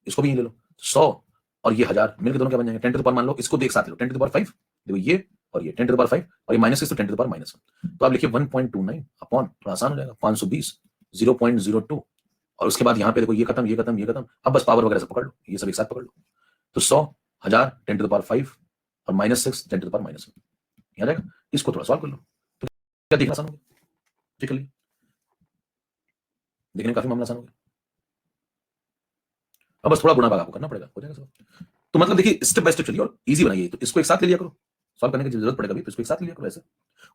इसको भी ले लो 100, और ये 1000 मिलकर दोनों क्या बन जाएंगे 10 टू द पावर, मान लो इसको एक साथ लो 10 टू द पावर 5, देखो ये और ये 10 टू द पावर 5, और ये -6 तो 10 टू द पावर -1, तो आप लिखिए 1.29 अपॉन, थोड़ा आसान हो जाएगा 520 0.02, और उसके बाद यहाँ पे देखो ये खत्म ये खत्म ये खत्म, अब बस पावर वगैरह सब पकड़ लो, ये सब एक साथ पकड़ लो, तो 100 1000 10 टू द पावर 5 और -6 10 टू द पावर -1, आ जाएगा। इसको थोड़ा सॉल्व कर लो, तो क्या देखना आसान हो गया, ठीक है? देखने काफी मामला आसान हो गया, अब बस थोड़ा गुणा भाग आपको करना पड़ेगा, हो जाएगा सब। तो मतलब देखिए स्टेप बाय स्टेप चलिए और इजी बनाइए। तो इसको एक साथ ले लिया करो, सॉल्व करने की जरूरत पड़ेगा भी तो इसको एक साथ ले लिया करो ऐसे,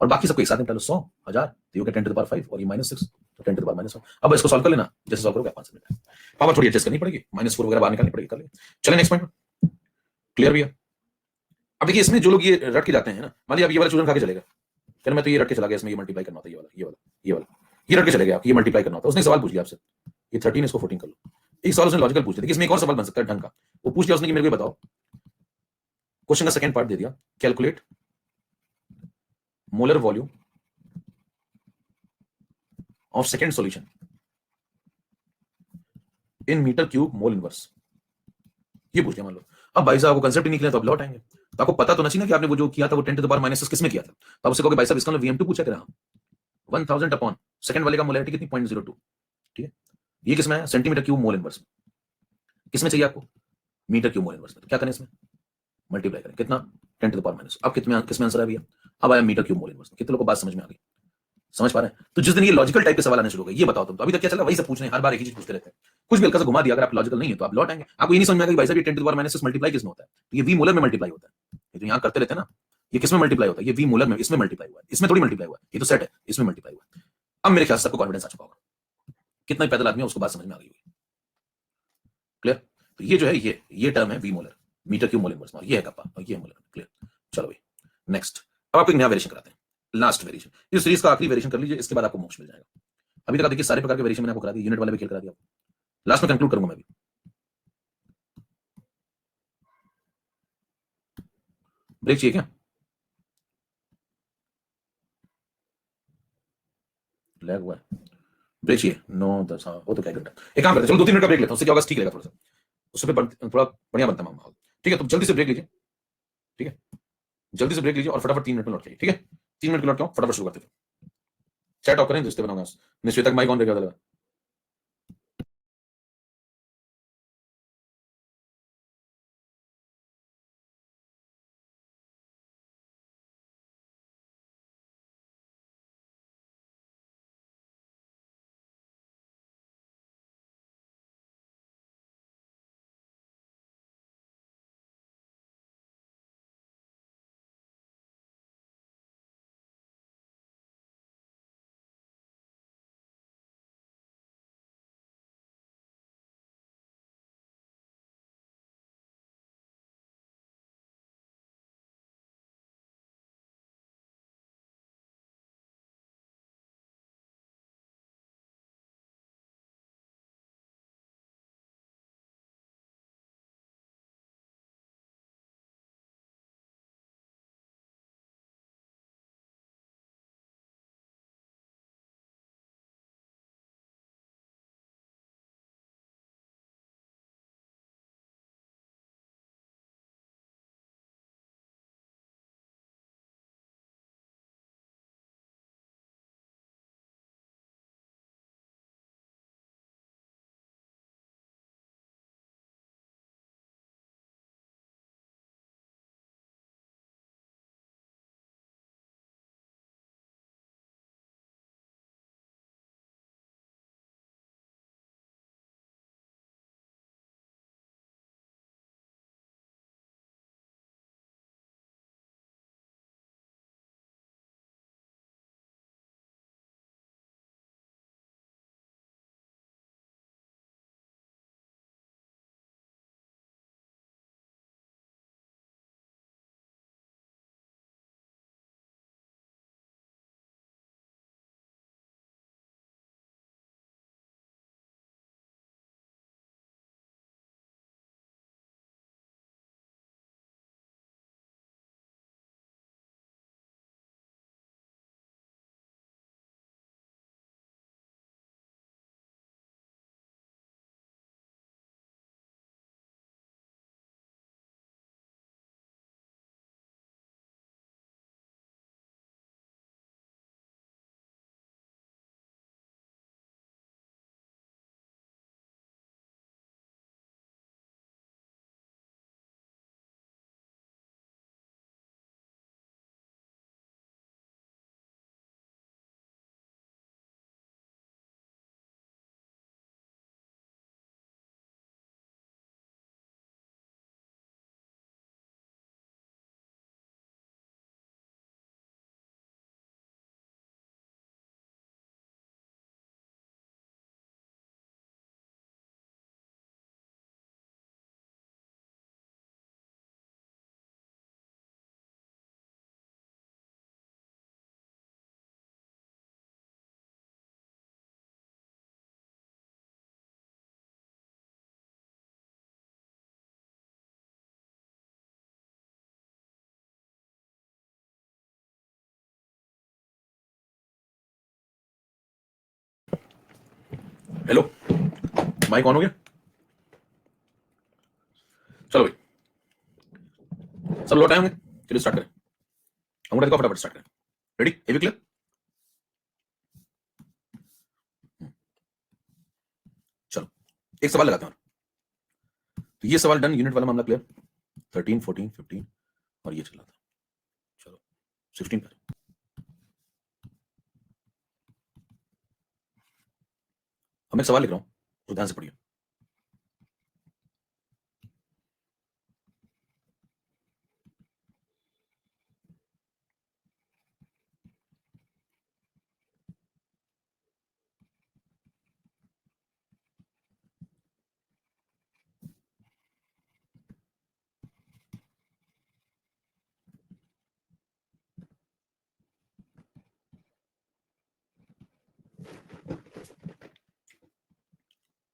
और बाकी सबको एक साथ निपटा लो। 100 1000 तो you get 10 to the power 5 और ये -6 तो 10 टू द पावर -1। अब इसको सॉल्व कर लेना, जैसे सॉल्व करोगे 5 मिनट पावर थोड़ी एडजस्ट करनी पड़ेगी, -4 वगैरह बाहर निकालनी पड़ेगी, कर ले। चलें नेक्स्ट पॉइंट, क्लियर भैया? अब देखिए इसमें जो लोग ये रट के जाते हैं ना, मान लिया अब ये वाला चूरन खा के चलेगा, कहना मैं तो ये रट के चला गया, इसमें ये मल्टीप्लाई करना होता है, ये वाला ये रट के चले गया, ये मल्टीप्लाई करना होता है। उसने सवाल पूछ लिया आपसे, ये 13 इसको 14 कर लो। एक सवाल उसने लॉजिकल पूछ लिया, देखिए इसमें एक और सवाल बन सकता है ढंग का। वो पूछ लिया उसने कि मेरे को ये बताओ, क्वेश्चन का सेकंड पार्ट दे दिया, calculate molar volume of second solution in metre cube mole inverse, ये पूछ लिया मान लो। अब भाई साहब को कंसेप्ट ही नहीं क्लियर तो अब लौट आएंगे, तो आपको पता तो नहीं ना कि आपने वो जो किया था वो 10 टू द पावर -6 किसमें किया था। तो आप उससे कहोगे भाई साहब इसका VM2 पूछा क्या, 1000 अपॉन सेकंड वाले का मोलैरिटी कितनी 0.02, ठीक है। ये किसमें है, सेंटीमीटर क्यूब मोल इनवर्स में। किसमें चाहिए आपको, मीटर क्यूब मोल इनवर्स में। तो क्या करें इसमें, मल्टीप्लाई करें, कितना 10 टू द पावर -। अब किसमें आंसर है भैया, अब आया मीटर क्यूब मोल इनवर्स में। कितने लोगों को बात समझ में आ गई, समझ पा रहे हैं? तो जिस दिन ये लॉजिकल टाइप के सवाल आने शुरू हो गए, ये बताओ तुम तो अभी तक क्या चला वही सब पूछ रहे हैं, हर बार एक ही चीज पूछते रहते हैं। कुछ भी हल्का सा घुमा दिया अगर आप लॉजिकल नहीं है तो आप लौट आएंगे। आपको ये नहीं समझ में आएगा कि भाई साहब ये 10 टू द पावर -6 मल्टीप्लाई किसमें होता है, तो ये वी मोलर में मल्टीप्लाई होता है। ये तो यहाँ करते रहते हैं ना, ये किसमें मल्टीप्लाई होता है, ये वी मोलर में, इसमें मल्टीप्लाई हुआ है, इसमें थोड़ी मल्टीप्लाई हुआ है, ये तो सेट है, इसमें मल्टीप्लाई हुआ है। अब मेरे ख्याल से सबको कॉन्फिडेंस आ चुका होगा, कितना भी पैदल आदमी है उसको बात समझ में आ गई होगी, क्लियर? तो ये जो है ये टर्म है V molar, metre cube mole inverse, ये है कप्पा और ये मोलर, क्लियर? चलो भाई नेक्स्ट, अब आपको एक नया वेरिएशन कराते हैं, लास्ट वेरिएशन, इस सीरीज का आखिरी वेरिएशन कर लीजिए, इसके बाद आपको मोक्ष मिल जाएगा। अभी तक देखिए सारे प्रकार के वेरिएशन मैंने आपको करा दिए, यूनिट वाले भी खेल करा दिया, लास्ट में कंक्लूड करूंगा मैं भी। ब्रेक चाहिए क्या, लैग हुआ है, ब्रेक चाहिए 9 10, हाँ वो तो क्या घंटा, एक काम करते हैं चलो 2 3 मिनट का ब्रेक लेता हूँ, उससे क्या होगा ठीक लगेगा थोड़ा सा, उससे थोड़ा बढ़िया बनता है माहौल। ठीक है तो जल्दी से ब्रेक लीजिए, ठीक है जल्दी से ब्रेक लीजिए और फटाफट 3 मिनट में लौट जाइए, ठीक है 3 मिनट में लौट के आओ, फटाफट शुरू करते हैं। चैट ऑफ करें रिश्ते बनाऊंगा, निश्चित तक माइक ऑन रहेगा। हेलो, माइक ऑन हो गया? चलो भाई, सब लौट आए होंगे, चलिए स्टार्ट करें। अंगूठा दिखाओ, फटाफट स्टार्ट करें। रेडी? एवी क्लियर? चलो, एक सवाल लगाते हैं। तो ये सवाल डन, यूनिट वाला मामला क्लियर। 13, 14, 15 और ये चला था। चलो 16 पर। अब मैं एक सवाल लिख रहा हूं, तो ध्यान से पढ़िए।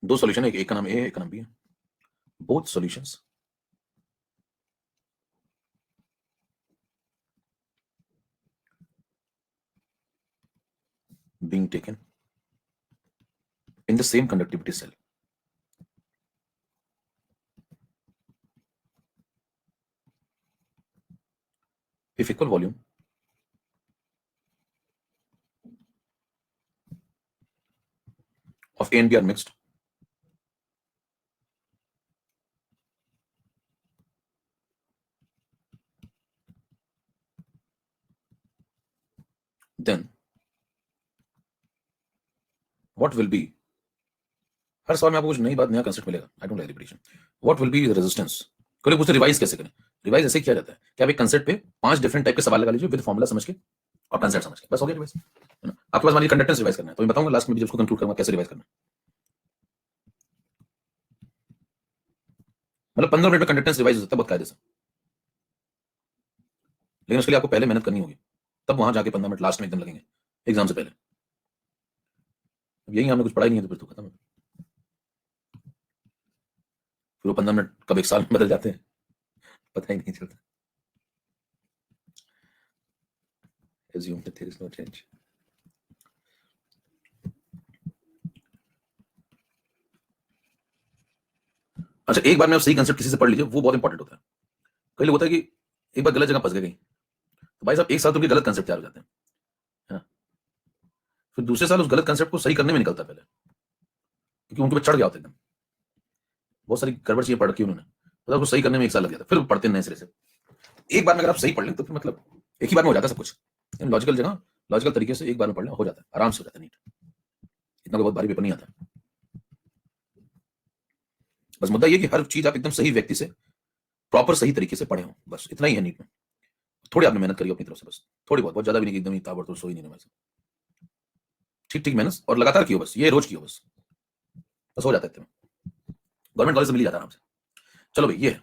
दो सॉल्यूशन है, एक का नाम ए है, एक का नाम बी है। Both solutions being taken in the same conductivity cell. If equal volume of A and B are mixed, then what will be, हर सवाल में आपको कुछ नई बात, नया कंसेप्ट मिलेगा। I don't like repetition. What will be the resistance? कोई पूछते रिवाइज कैसे करें? रिवाइज ऐसे किया जाता है कि आप एक कंसेप्ट पे 5 डिफरेंट टाइप के सवाल लगा लीजिए विद फॉर्मूला समझ के और कंसेप्ट समझ के, बस हो गया रिवाइज। है ना? आपके पास मान लीजिए कंडक्टेंस रिवाइज करना है, तो मैं बताऊंगा लास्ट में जब उसको कंक्लूड करूंगा कैसे रिवाइज करना है। मतलब 15 मिनट में कंडक्टेंस रिवाइज हो सकता है बहुत कायदे से, लेकिन उसके लिए आपको पहले मेहनत करनी होगी, तब वहां जाके 15 मिनट लास्ट में एकदम लगेंगे एग्जाम से पहले। अब यही हमने कुछ पढ़ा ही नहीं है तो फिर तो खत्म है। फिर वो 15 मिनट कब एक साल में बदल जाते हैं पता ही नहीं चलता। Assume that there is no change. अच्छा, एक बार में आप सही कंसेप्ट किसी से पढ़ लीजिए, वो बहुत इंपॉर्टेंट होता है। कई लोग होता है कि एक बार गलत जगह फंस गए कहीं, तो भाई साहब एक साथ उनके गलत कंसेप्ट तैयार हो जाते हैं, है ना? फिर दूसरे साल उस गलत कंसेप्ट को सही करने में निकलता है पहले, क्योंकि उनके पे चढ़ गया होता है एकदम, बहुत सारी गड़बड़ चीजें पढ़ रखी उन्होंने, मतलब उसको सही करने में एक साल लग जाता है, फिर पढ़ते नए सिरे से। एक बार में अगर आप सही पढ़ लें तो फिर मतलब एक ही बार में हो जाता है सब कुछ। लॉजिकल जगह, लॉजिकल तरीके से एक बार में पढ़ लें, हो जाता है, आराम से हो जाता है, नीट। इतना कोई बहुत भारी पेपर नहीं आता। बस मुद्दा ये कि हर चीज आप एकदम सही व्यक्ति से प्रॉपर सही तरीके से पढ़े हो, बस इतना ही है नीट में। थोड़ी आपने मेहनत करी अपनी तरफ से, बस थोड़ी बहुत ज्यादा भी नहीं, एकदम ही ताबड़तोड़ सो ही नहीं वैसे, ठीक ठीक मेहनत और लगातार कियो, बस ये रोज कियो, बस हो जाता है इतने में। गवर्नमेंट कॉलेज से मिल ही जाता है आराम से। चलो भाई, ये है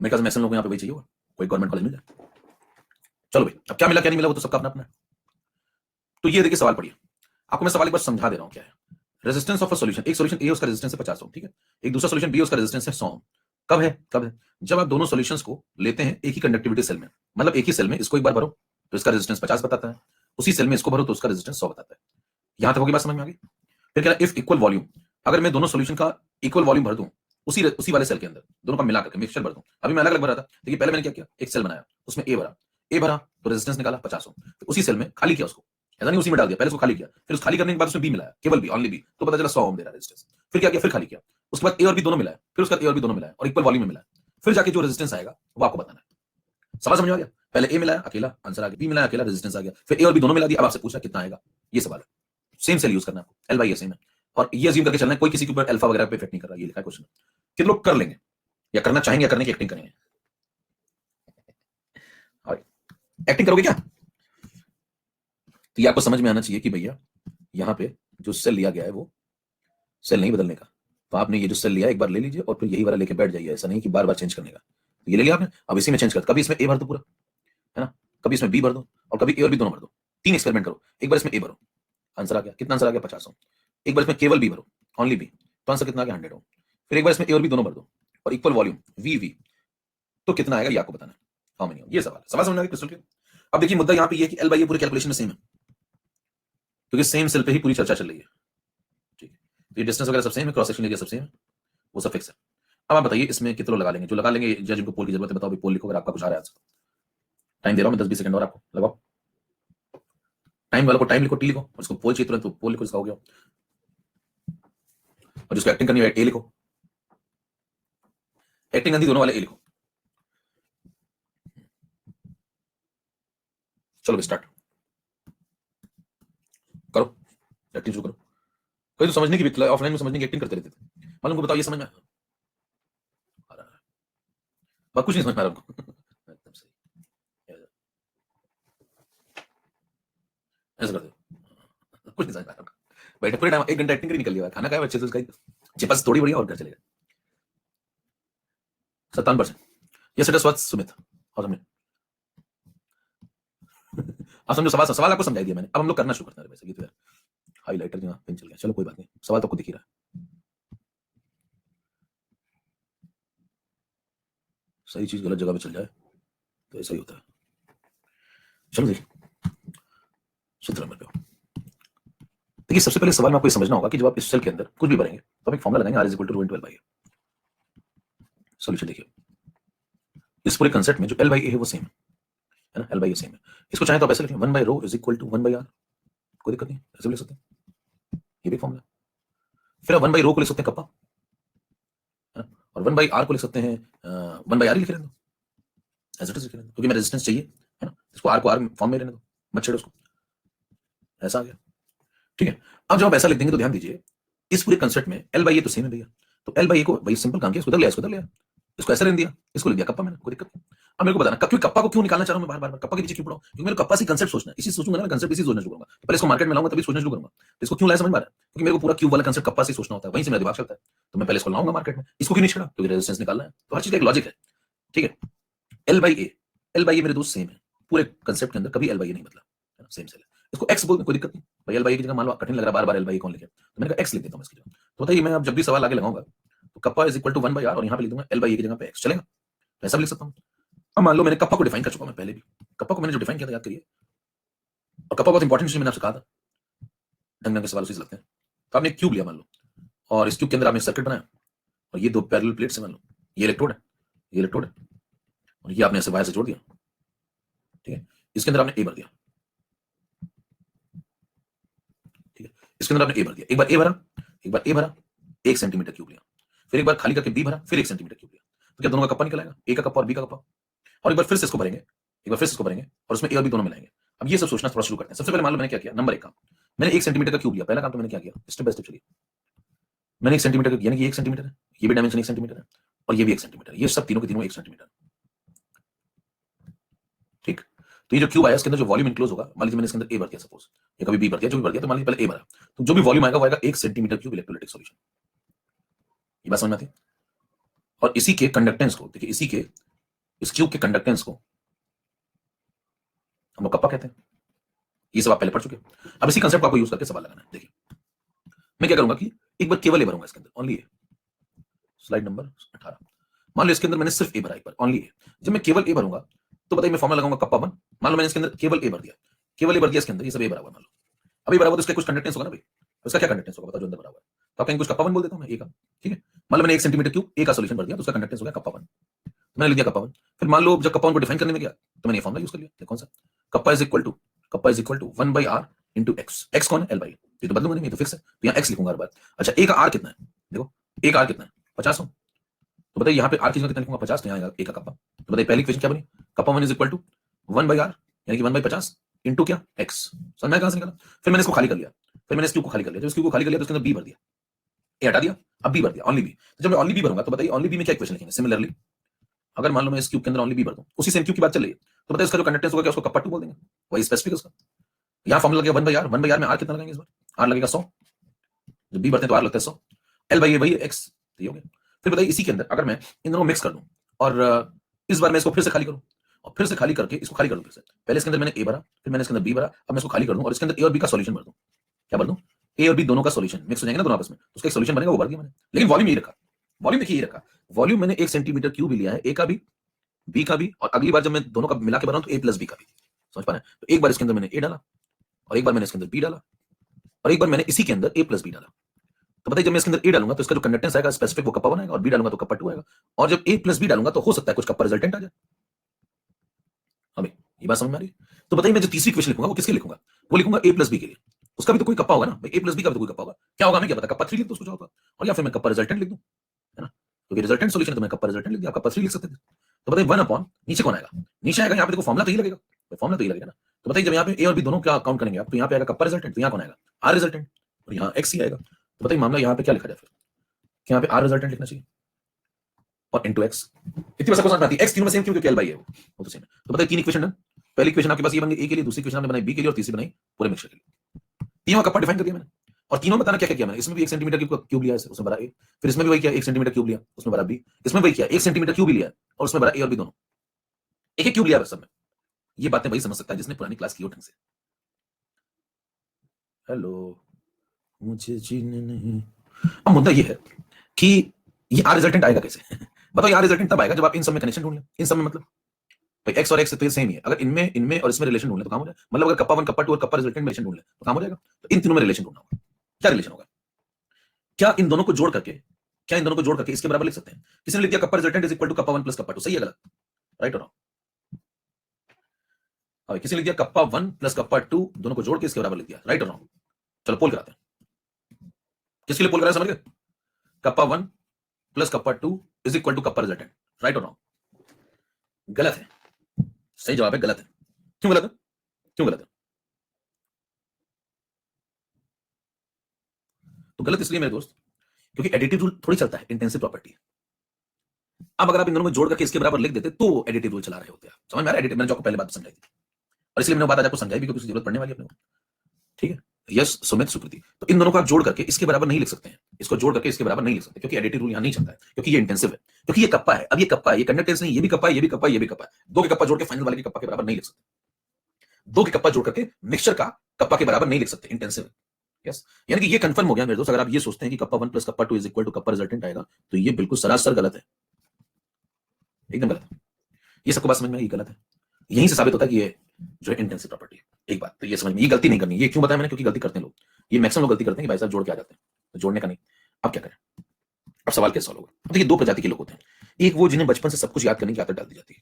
मेरे ख्याल से मैक्सिमम लोग यहाँ पे वही चाहिए होगा, कोई गवर्नमेंट कॉलेज मिल जाए। चलो भाई, अब क्या मिला क्या नहीं मिला वो तो सबका अपना अपना है। तो ये देखिए सवाल पढ़िए, आपको मैं सवाल एक बार समझा दे रहा हूँ क्या है। रेजिस्टेंस ऑफ अ सॉल्यूशन, एक सॉल्यूशन ए उसका रेजिस्टेंस है 50 ओम, ठीक है। एक दूसरा सॉल्यूशन बी उसका रेजिस्टेंस है 100 ओम। कब है? कब है? जब आप दोनों सॉल्यूशंस को लेते हैं एक ही कंडक्टिविटी सेल में, मतलब एक ही सेल में इसको एक बार भरो तो इसका रेजिस्टेंस 50 बताता है, उसी सेल में इसको भरो तो उसका रेजिस्टेंस 100 बताता है। यहां तक होगी बात समझ में आ गई? फिर क्या, इफ इक्वल वॉल्यूम, अगर मैं दोनों सॉल्यूशन का इक्वल वॉल्यूम भर दूं उसी उसी वाले सेल के अंदर, दोनों का मिला करके मिक्सचर भर दूं। अभी मैं अलग अलग भरा था, देखिए पहले मैंने क्या किया, एक सेल बनाया, उसमें ए भरा, ए भरा तो रेजिस्टेंस निकाला 50 ओम, फिर उसी सेल में खाली किया उसको, ऐसा नहीं उसी में डाल दिया, पहले उसको खाली किया, फिर उस खाली करने के बाद उसमें बी मिलाया, केवल बी, ओनली बी, तो पता चला 100 ओम दे रहा है रेजिस्टेंस। फिर क्या किया, फिर खाली किया, उसके बाद ए और बी दोनों मिलाया, फिर उसका ए और बी दोनों मिलाया और इक्वल वॉल्यूम में मिलाया, फिर जाके जो रेजिस्टेंस आएगा वो आपको बताना है। सवाल समझ में आ गया? पहले ए मिलाया अकेला, आंसर आ गया, बी मिलाया अकेला, रेजिस्टेंस आ गया, फिर ए और बी दोनों मिला दिया, अब आपसे पूछा कितना आएगा, ये सवाल है। सेम सेल यूज करना है आपको, एल बाई ए सेम है, और ये अज्यूम करके चलना है कोई किसी के ऊपर अल्फा वगैरह पे इफेक्ट नहीं कर रहा, ये लिखा है क्वेश्चन। कितने लोग कर लेंगे या करना चाहेंगे या करने की एक्टिंग करेंगे? और एक्टिंग करोगे क्या? तो ये आपको समझ में आना चाहिए कि भैया यहाँ पे जो सेल लिया गया है वो सेल नहीं बदलने का, तो आपने ये जो सेल लिया एक बार ले लीजिए और फिर यही वाला लेके बैठ जाइए, ऐसा नहीं कि बार बार चेंज करने का। तो ये ले लिया आपने, अब इसी में चेंज कर, कभी इसमें ए भर दो पूरा, है ना, कभी इसमें बी भर दो और कभी ए और बी दोनों भर दो। 3 एक्सपेरिमेंट करो, एक बार इसमें ए भरो, आंसर आ गया, कितना आंसर आ गया, 50 ओम। एक बार इसमें केवल बी भरो, ओनली बी, तो आंसर कितना आ गया, 100 ओम। फिर एक बार इसमें ए और बी दोनों भर दो और इक्वल वॉल्यूम वी वी, तो कितना आएगा ये आपको बताना है, हाउ मेनी ओम। ये सवाल समझ में आ गया क्रिस्टल क्लियर? अब देखिए मुद्दा यहाँ पे ये कि एल बाई ए पूरे कैलकुलेशन में सेम है, क्योंकि सेम सेल पे ही पूरी चर्चा चल रही है, ठीक है। तो ये डिस्टेंस वगैरह सब सेम है, क्रॉस सेक्शन एरिया सब सेम है, वो सब फिक्स है। अब आप बताइए इसमें कितना लगा लेंगे, जो लगा लेंगे या जिनको पोल की जरूरत है बताओ, पोल लिखो अगर आपका कुछ आ रहा है आंसर। टाइम दे रहा हूँ मैं 10-20 सेकंड और आपको, लगाओ टाइम वालों को टाइम लिखो, टी लिखो, और उसको पोल चाहिए तुरंत तो पोल लिखो, इसका हो गया। और जिसको एक्टिंग करनी है ए लिखो, एक्टिंग अंधी दोनों वाले ए लिखो। चलो स्टार्ट करो, एक्टिंग शुरू करो। कोई तो समझने की ऑफलाइन में समझने की एक्टिंग करते रहते थे, मालूम को बताओ ये समझ में आ रहा है? बात कुछ नहीं समझ में आ रहा हमको। एकदम सही, ऐसा करते कुछ नहीं समझ में आ रहा। बैठे पूरे टाइम 1 घंटा एक्टिंग करी, निकल गया, खाना खाया अच्छे से, उसका चिपस थोड़ी बढ़िया और घर चले गए। 57%। ये सेट स्वाद सुमित और हमने आप समझो सवाल, सवाल आपको समझाई दिया मैंने, अब हम लोग करना शुरू करते हैं। वैसे ये तो यार हाईलाइटर जो पेन चल गया, चलो कोई बात नहीं, सवाल तो आपको दिख ही रहा है। सही चीज गलत जगह पे चल जाए तो ऐसा ही होता है। चलो देखिए सूत्र नंबर पे, देखिए सबसे पहले सवाल में आपको ये समझना होगा कि जब आप इस सेल के अंदर कुछ भी भरेंगे तो आप एक फॉर्मूला लगाएंगे, r is equal to rho into l by A. Solution देखिए, इस पूरे कंसेप्ट में जो l बाई ए है वो सेम है ना, l बाई ए सेम है। इसको चाहे तो आप ऐसे लिखें 1 by rho is equal to 1 by r, कोई दिक्कत नहीं, ऐसे भी लिख सकते हैं, ये भी फॉर्मूला। फिर आप 1 बाई रो को लिख सकते हैं कप्पा, है ना, और 1 बाई r को लिख सकते हैं 1 बाई r ही लिख लेंगे एज इट इज, लिख लेंगे क्योंकि मैं रेजिस्टेंस चाहिए है ना, इसको r को r फॉर्म में रहने दो, मत छेड़ो उसको, ऐसा आ गया। ठीक है, अब जब आप ऐसा लिख देंगे तो ध्यान दीजिए इस पूरे कंसेप्ट में l बाई ए तो सेम है भैया, तो l बाई ए को वही सिंपल काम किया, इसको उधर लिया, इसको उधर लिया, इसको ऐसे रहने दिया, इसको लिख दिया कप्पा मैंने, कोई दिक्कत नहीं। अब मेरे को बताना क्यों कप्पा को क्यों निकालना चाह रहा हूं मैं बार बार, कप्पा के पीछे क्यों पड़ा हूं, क्योंकि मेरे को कप्पा से कंसेप्ट सोचना है, इसी सोचूंगा ना मैं, कंसेप्ट इसी सोचना शुरू करूंगा, पहले इसको मार्केट में लाऊंगा तभी सोचना शुरू करूंगा। तो इसको क्यों लाया समझ में आ रहा है, क्योंकि मेरे को पूरा क्यूब वाला कंसेप्ट कप्पा से सोचना होता है, वहीं से मेरा दिमाग चलता है, तो मैं पहले इसको लाऊंगा मार्केट में, इसको क्यों नहीं छेड़ा, क्योंकि रेजिस्टेंस निकालना है, तो हर चीज का एक लॉजिक है। ठीक है, एल बाई ए मेरे दोस्त सेम है, पूरे कंसेप्ट के अंदर कभी एल बाई ए नहीं बदला, सेम सेल है, इसको एक्स बोल, कोई दिक्कत नहीं भाई, एल बाई ए की जगह मान लो कठिन लग रहा है बार बार एल बाई ए कौन लिखे, तो मैंने कहा एक्स लिख देता हूं इसकी जगह। तो बताइए मैं अब जब भी सवाल आगे लगाऊंगा तो kappa is equal to 1 by R और यहां पे लिख दूंगा एल बाई ए की जगह पे एक्स, चलेगा, तो ऐसा भी लिख सकता हूं। अब मान लो मैंने कप्पा को डिफाइन कर चुका मैं पहले भी, कप्पा को मैंने जो डिफाइन किया था याद करिए, और कप्पा बहुत इंपॉर्टेंट चीज मैंने आपसे कहा था, ढंग ढंग के सवाल उसी से लगते हैं। तो आपने एक क्यूब लिया मान लो, और इस क्यूब के अंदर आपने सर्किट बनाया, और ये दो पैरेलल प्लेट्स मान लो, ये इलेक्ट्रोड है, ये इलेक्ट्रोड है, और ये आपने ऐसे वायर से जोड़ दिया। ठीक है, इसके अंदर आपने ए भर दिया, ठीक है, इसके अंदर आपने ए भर दिया, एक बार ए भरा, एक बार ए भरा, 1 सेंटीमीटर क्यूब लिया, फिर एक बार खाली करके बी भरा, फिर 1 सेंटीमीटर क्यूब लिया, तो क्या दोनों का कप्पा निकल आएगा, ए का कप्पा और बी का कप्पा, और एक बार फिर से इसको भरेंगे, एक बार फिर से इसको भरेंगे, और उसमें ए और बी दोनों मिलाएंगे। अब ये सब सोचना थोड़ा शुरू करते हैं। सबसे पहले मान लो मैंने क्या किया, नंबर 1 काम, मैंने 1 सेंटीमीटर का क्यूब लिया, पहला काम तो मैंने क्या किया, स्टेप बाय स्टेप चलिए, मैंने 1 सेंटीमीटर यानी कि 1 सेंटीमीटर है, ये भी डायमेंशन 1 सेंटीमीटर है, और ये भी 1 सेंटीमीटर, ये सब तीनों के तीनों 1 सेंटीमीटर। ठीक, तो ये जो क्यूब आया इसके अंदर जो वॉल्यूम इनक्लोज होगा, मान लीजिए मैंने इसके अंदर ए भर दिया सपोज, या कभी बी भर दिया, जो भी भर दिया, तो मान लीजिए पहले ए भरा, तो जो भी वॉल्यूम आएगा वो आएगा 1 सेंटीमीटर क्यूब इलेक्ट्रोलाइटिक सॉल्यूशन। ये बात समझ में आती है? और इसी के कंडक्टेंस को देखिए, इसी के इस क्यूब के कंडक्टेंस को हम लोग कप्पा कहते हैं, ये सब आप पहले पढ़ चुके हैं। अब इसी कंसेप्ट को आपको यूज करके सवाल लगाना है। देखिए मैं क्या करूंगा कि एक बार केवल ए भरूंगा इसके अंदर, ओनली ए, स्लाइड नंबर 18, मान लो इसके अंदर मैंने सिर्फ ए भरा एक बार, ओनली ए, जब मैं केवल ए भरूंगा तो बताइए मैं फॉर्मूला लगाऊंगा कप्पा 1, मान लो मैंने इसके अंदर केवल ए भर दिया, केवल ए भर दिया इसके अंदर, ये सब ए भरा हुआ मान लो, अभी भरा हुआ तो इसका कुछ कंडक्टेंस होगा ना भाई, उसका क्या कंडक्टेंस होगा बताओ जो अंदर भरा हुआ है, तो आप कहीं कुछ कप्पा 1 बोल देता हूं मैं ए का। ठीक है, मान लो मैंने 1 सेंटीमीटर क्यूब ए का सॉल्यूशन भर दिया तो उसका कंडक्टेंस हो गया कप्पा 1, मैंने लिख दिया कप्पा 1। फिर मान लो जब कप्पा 1 को डिफाइन करने में गया तो मैंने ये फॉर्मूला यूज कर लिया, कौन सा, kappa is equal to 1 by R into X, X कौन है, एल बाई, ये तो बदलूंगा नहीं, तो फिक्स है, तो यहाँ एक्स लिखूंगा हर बार। अच्छा ए का आर कितना है, देखो ए का आर कितना है 50 हो, तो बताइए यहाँ पे आर की जगह कितना लिखूंगा 50, तो यहाँ आएगा ए का कप्पा, तो बताइए पहली इक्वेशन क्या बनी, kappa 1 is equal to 1 by R यानी कि 1 बाई 50 इंटू क्या एक्स, समझ में कहां से निकाला। फिर मैंने इसको खाली कर लिया, फिर मैंने इस क्यूब को खाली कर लिया, जब इस क्यूब को खाली कर लिया तो उसके अंदर बी भर दिया, ए हटा दिया, अब बी भर दिया, ओनली बी। तो जब मैं ओनली बी भरूंगा तो बताइए ओनली बी में क्या इक्वेशन लिखेंगे, सिमिलरली अगर मान लो मैं इस क्यूब के अंदर ओनली बी भर दूं, उसी सेम क्यूब की बात चल रही है, तो बताइए इसका जो कंडक्टेंस होगा क्या, उसको कप्पा 2 बोल देंगे, वही स्पेसिफिक उसका। यहाँ फॉर्मूला लगेगा 1 बाई आर, 1 बाई आर में आर कितना लगाएंगे इस बार, आर लगेगा 100, जब बी भरते हैं तो आर लगता है 100, एल बाई ए वही एक्स, ये हो गया। फिर बताइए इसी के अंदर अगर मैं इन दोनों मिक्स कर दूं और इस बार मैं इसको फिर से खाली करूं, और फिर से खाली करके इसको खाली कर दूं, फिर से पहले इसके अंदर मैंने ए भरा, फिर मैंने इसके अंदर बी भरा, अब मैं इसको खाली कर दूं और इसके अंदर ए और बी का सॉल्यूशन भर दूं, क्या भर दूं, ए और बी दोनों का सॉल्यूशन मिक्स हो जाएंगे ना दोनों आपस में, तो उसका एक सॉल्यूशन बनेगा, वो भर दिया मैंने, लेकिन वॉल्यूम यही रखा, वॉल्यूम देखिए ये रखा, वॉल्यूम मैंने 1 सेंटीमीटर क्यूब भी लिया है, ए का भी बी का भी, और अगली बार जब मैं दोनों का मिला के बनाऊं तो ए प्लस बी का भी, समझ पा रहे हैं। तो एक बार इसके अंदर मैंने ए डाला, और एक बार मैंने इसके अंदर बी डाला, और एक बार मैंने इसी के अंदर ए प्लस बी डाला, तो बताइए जब मैं इसके अंदर ए डालूंगा तो इसका जो कंडक्टेंस आएगा स्पेसिफिक वो कप्पा 1 आएगा, और बी डालूंगा तो कप्पा 2 आएगा, और जब ए प्लस बी डालूंगा तो हो सकता है कुछ कप्पा रिजल्टेंट आ जाए। हमें ये बात समझ में आ रही है? तो बताइए मैं जो तीसरी इक्वेशन लिखूंगा वो किसके लिखूंगा? वो लिखूंगा ए प्लस बी के लिए। उसका भी तो कोई कप्पा होगा ना, ए प्लस बी का भी तो कोई कप्पा होगा। क्या होगा हमें क्या पता, कप्पा 3 लिख दो उसको जो होगा, और या फिर मैं कप्पा रिजल्टेंट लिख दूं, है ना? क्योंकि रिजल्टेंट सॉल्यूशन है तो मैं कप्पा रिजल्टेंट लिख दिया, आप कप्पा 3 लिख सकते थे। तो बताइए 1 अपॉन नीचे कौन आएगा? नीचे आएगा यहाँ पे, देखो फॉर्मुला तो ही लगेगा, फॉर्मुला तो ही लगेगा ना। तो बताइए जब यहाँ पे ए और बी दोनों क्या काउंट करेंगे आप, तो यहाँ पे आएगा कप्पा रिजल्टेंट, तो यहाँ कौन आएगा? आर रिजल्टेंट, और यहाँ एक्स ही आएगा। तो बताइए मामला यहाँ पे क्या लिखा जाए फिर? यहाँ पे आर रिजल्टेंट लिखना चाहिए और इनटू एक्स। इतनी बस समझ में आती है, एक्स तीनों में सेम क्यों, क्योंकि एल बाई है वो तो सेम है। तो बताइए तीन इक्वेशन डन। पहली इक्वेशन आपके पास ये बन गई ए के लिए, दूसरी इक्वेशन आपने बनाई बी के लिए, और तीसरी बनाई पूरे मिक्सचर के लिए। तीनों का कप्पा डिफाइन कर दिया मैंने, और तीनों में बताना क्या क्या किया मैंने। इसमें भी 1 सेंटीमीटर क्यूब लिया है, उसमें भरा ए, फिर इसमें भी वही किया 1 सेंटीमीटर क्यूब लिया, उसमें भरा बी, इसमें वही किया 1 सेंटीमीटर क्यूब लिया और उसमें भरा ए और बी दोनों, एक एक क्यूब लिया बस सब में। ये बातें वही समझ सकता है जिसने पुरानी क्लास की हो ढंग से। हेलो, मुझे जीने नहीं। अब मुद्दा ये है कि ये आर रिजल्टेंट आएगा कैसे? बताओ, ये आर रिजल्टेंट तब आएगा जब आप इन सब में कनेक्शन ढूंढ लें। इन सब में मतलब भाई एक्स और एक्स तो सेम ही है, अगर इनमें इनमें और इसमें रिलेशन ढूंढ ले तो काम हो जाए। मतलब अगर कप्पा 1 कप्पा 2 और कप्पा रिजल्टेंट में रिलेशन ढूंढ ले तो काम हो जाएगा। तो इन तीनों में रिलेशन ढूंढना होगा। क्या रिलेशन होगा? क्या इन दोनों को जोड़ करके, क्या इन दोनों को जोड़ करके इसके बराबर लिख सकते हैं? किसी ने लिख दिया kappa resultant is equal to kappa 1 plus kappa 2, सही है गलत? राइट और रॉन्ग? अब किसी ने लिख दिया कप्पा 1 प्लस कप्पा 2 दोनों को जोड़ के इसके बराबर लिख दिया, राइट और रॉन्ग? चलो पोल कराते हैं। किसके लिए पोल कराया समझ गए? Kappa 1 plus kappa 2 is equal to kappa resultant, right और रॉन्ग? गलत है। सही जवाब है गलत है। क्यों गलत है? क्यों गलत है? तो गलत इसलिए मेरे दोस्त क्योंकि एडिटिव रूल थोड़ी चलता है, इंटेंसिव प्रॉपर्टी। अब अगर आप इन दोनों को जोड़ करके इसके बराबर लिख देते तो एडिटिव रूल चला रहे होते हैं। समझ में आ रहा है? एडिटिव मैंने जो आपको पहले बात समझाई थी, और इसलिए मैंने बात आज आपको समझाई भी क्योंकि उसकी जरूरत पड़ने वाली है अपने को। ठीक है? यस सुमित सुकृति, तो इन दोनों को आप जोड़ करके इसके बराबर नहीं लिख सकते हैं, इसको जोड़ करके इसके बराबर नहीं लिख सकते क्योंकि एडिटिव रूल यहां नहीं चलता है, क्योंकि ये इंटेंसिव है, क्योंकि ये कप्पा है। अब ये कप्पा है, ये कंडक्टेंस नहीं, ये भी कप्पा है, ये भी कप्पा है, ये भी कप्पा है। दो के कप्पा जोड़ के फाइनल वाले के कप्पा के बराबर नहीं लिख सकते। दो के कप्पा जोड़ करके मिक्सचर का कप्पा के बराबर नहीं लिख सकते, इंटेंसिव है। यस, यानी कि ये कंफर्म हो गया मेरे दोस्त। अगर आप ये सोचते हैं कि kappa 1 plus kappa 2 is equal to kappa resultant आएगा, तो ये बिल्कुल सरासर गलत है, एकदम गलत है। ये सबको बात समझ में आई? गलत है। यहीं से साबित होता है कि ये जो है इंटेंसिव प्रॉपर्टी है। एक बात तो ये समझ में, ये गलती नहीं करनी। ये क्यों बताया मैंने? क्योंकि गलती करते हैं लोग, ये मैक्सिमम लोग गलती करते हैं कि भाई साहब जोड़ के आ जाते हैं, तो जोड़ने का नहीं। अब क्या करें? अब सवाल कैसे सॉल्व होगा? अब देखिए दो प्रजाति के लोग होते हैं, एक वो जिन्हें बचपन से सब कुछ याद करने की आदत डाल दी जाती है।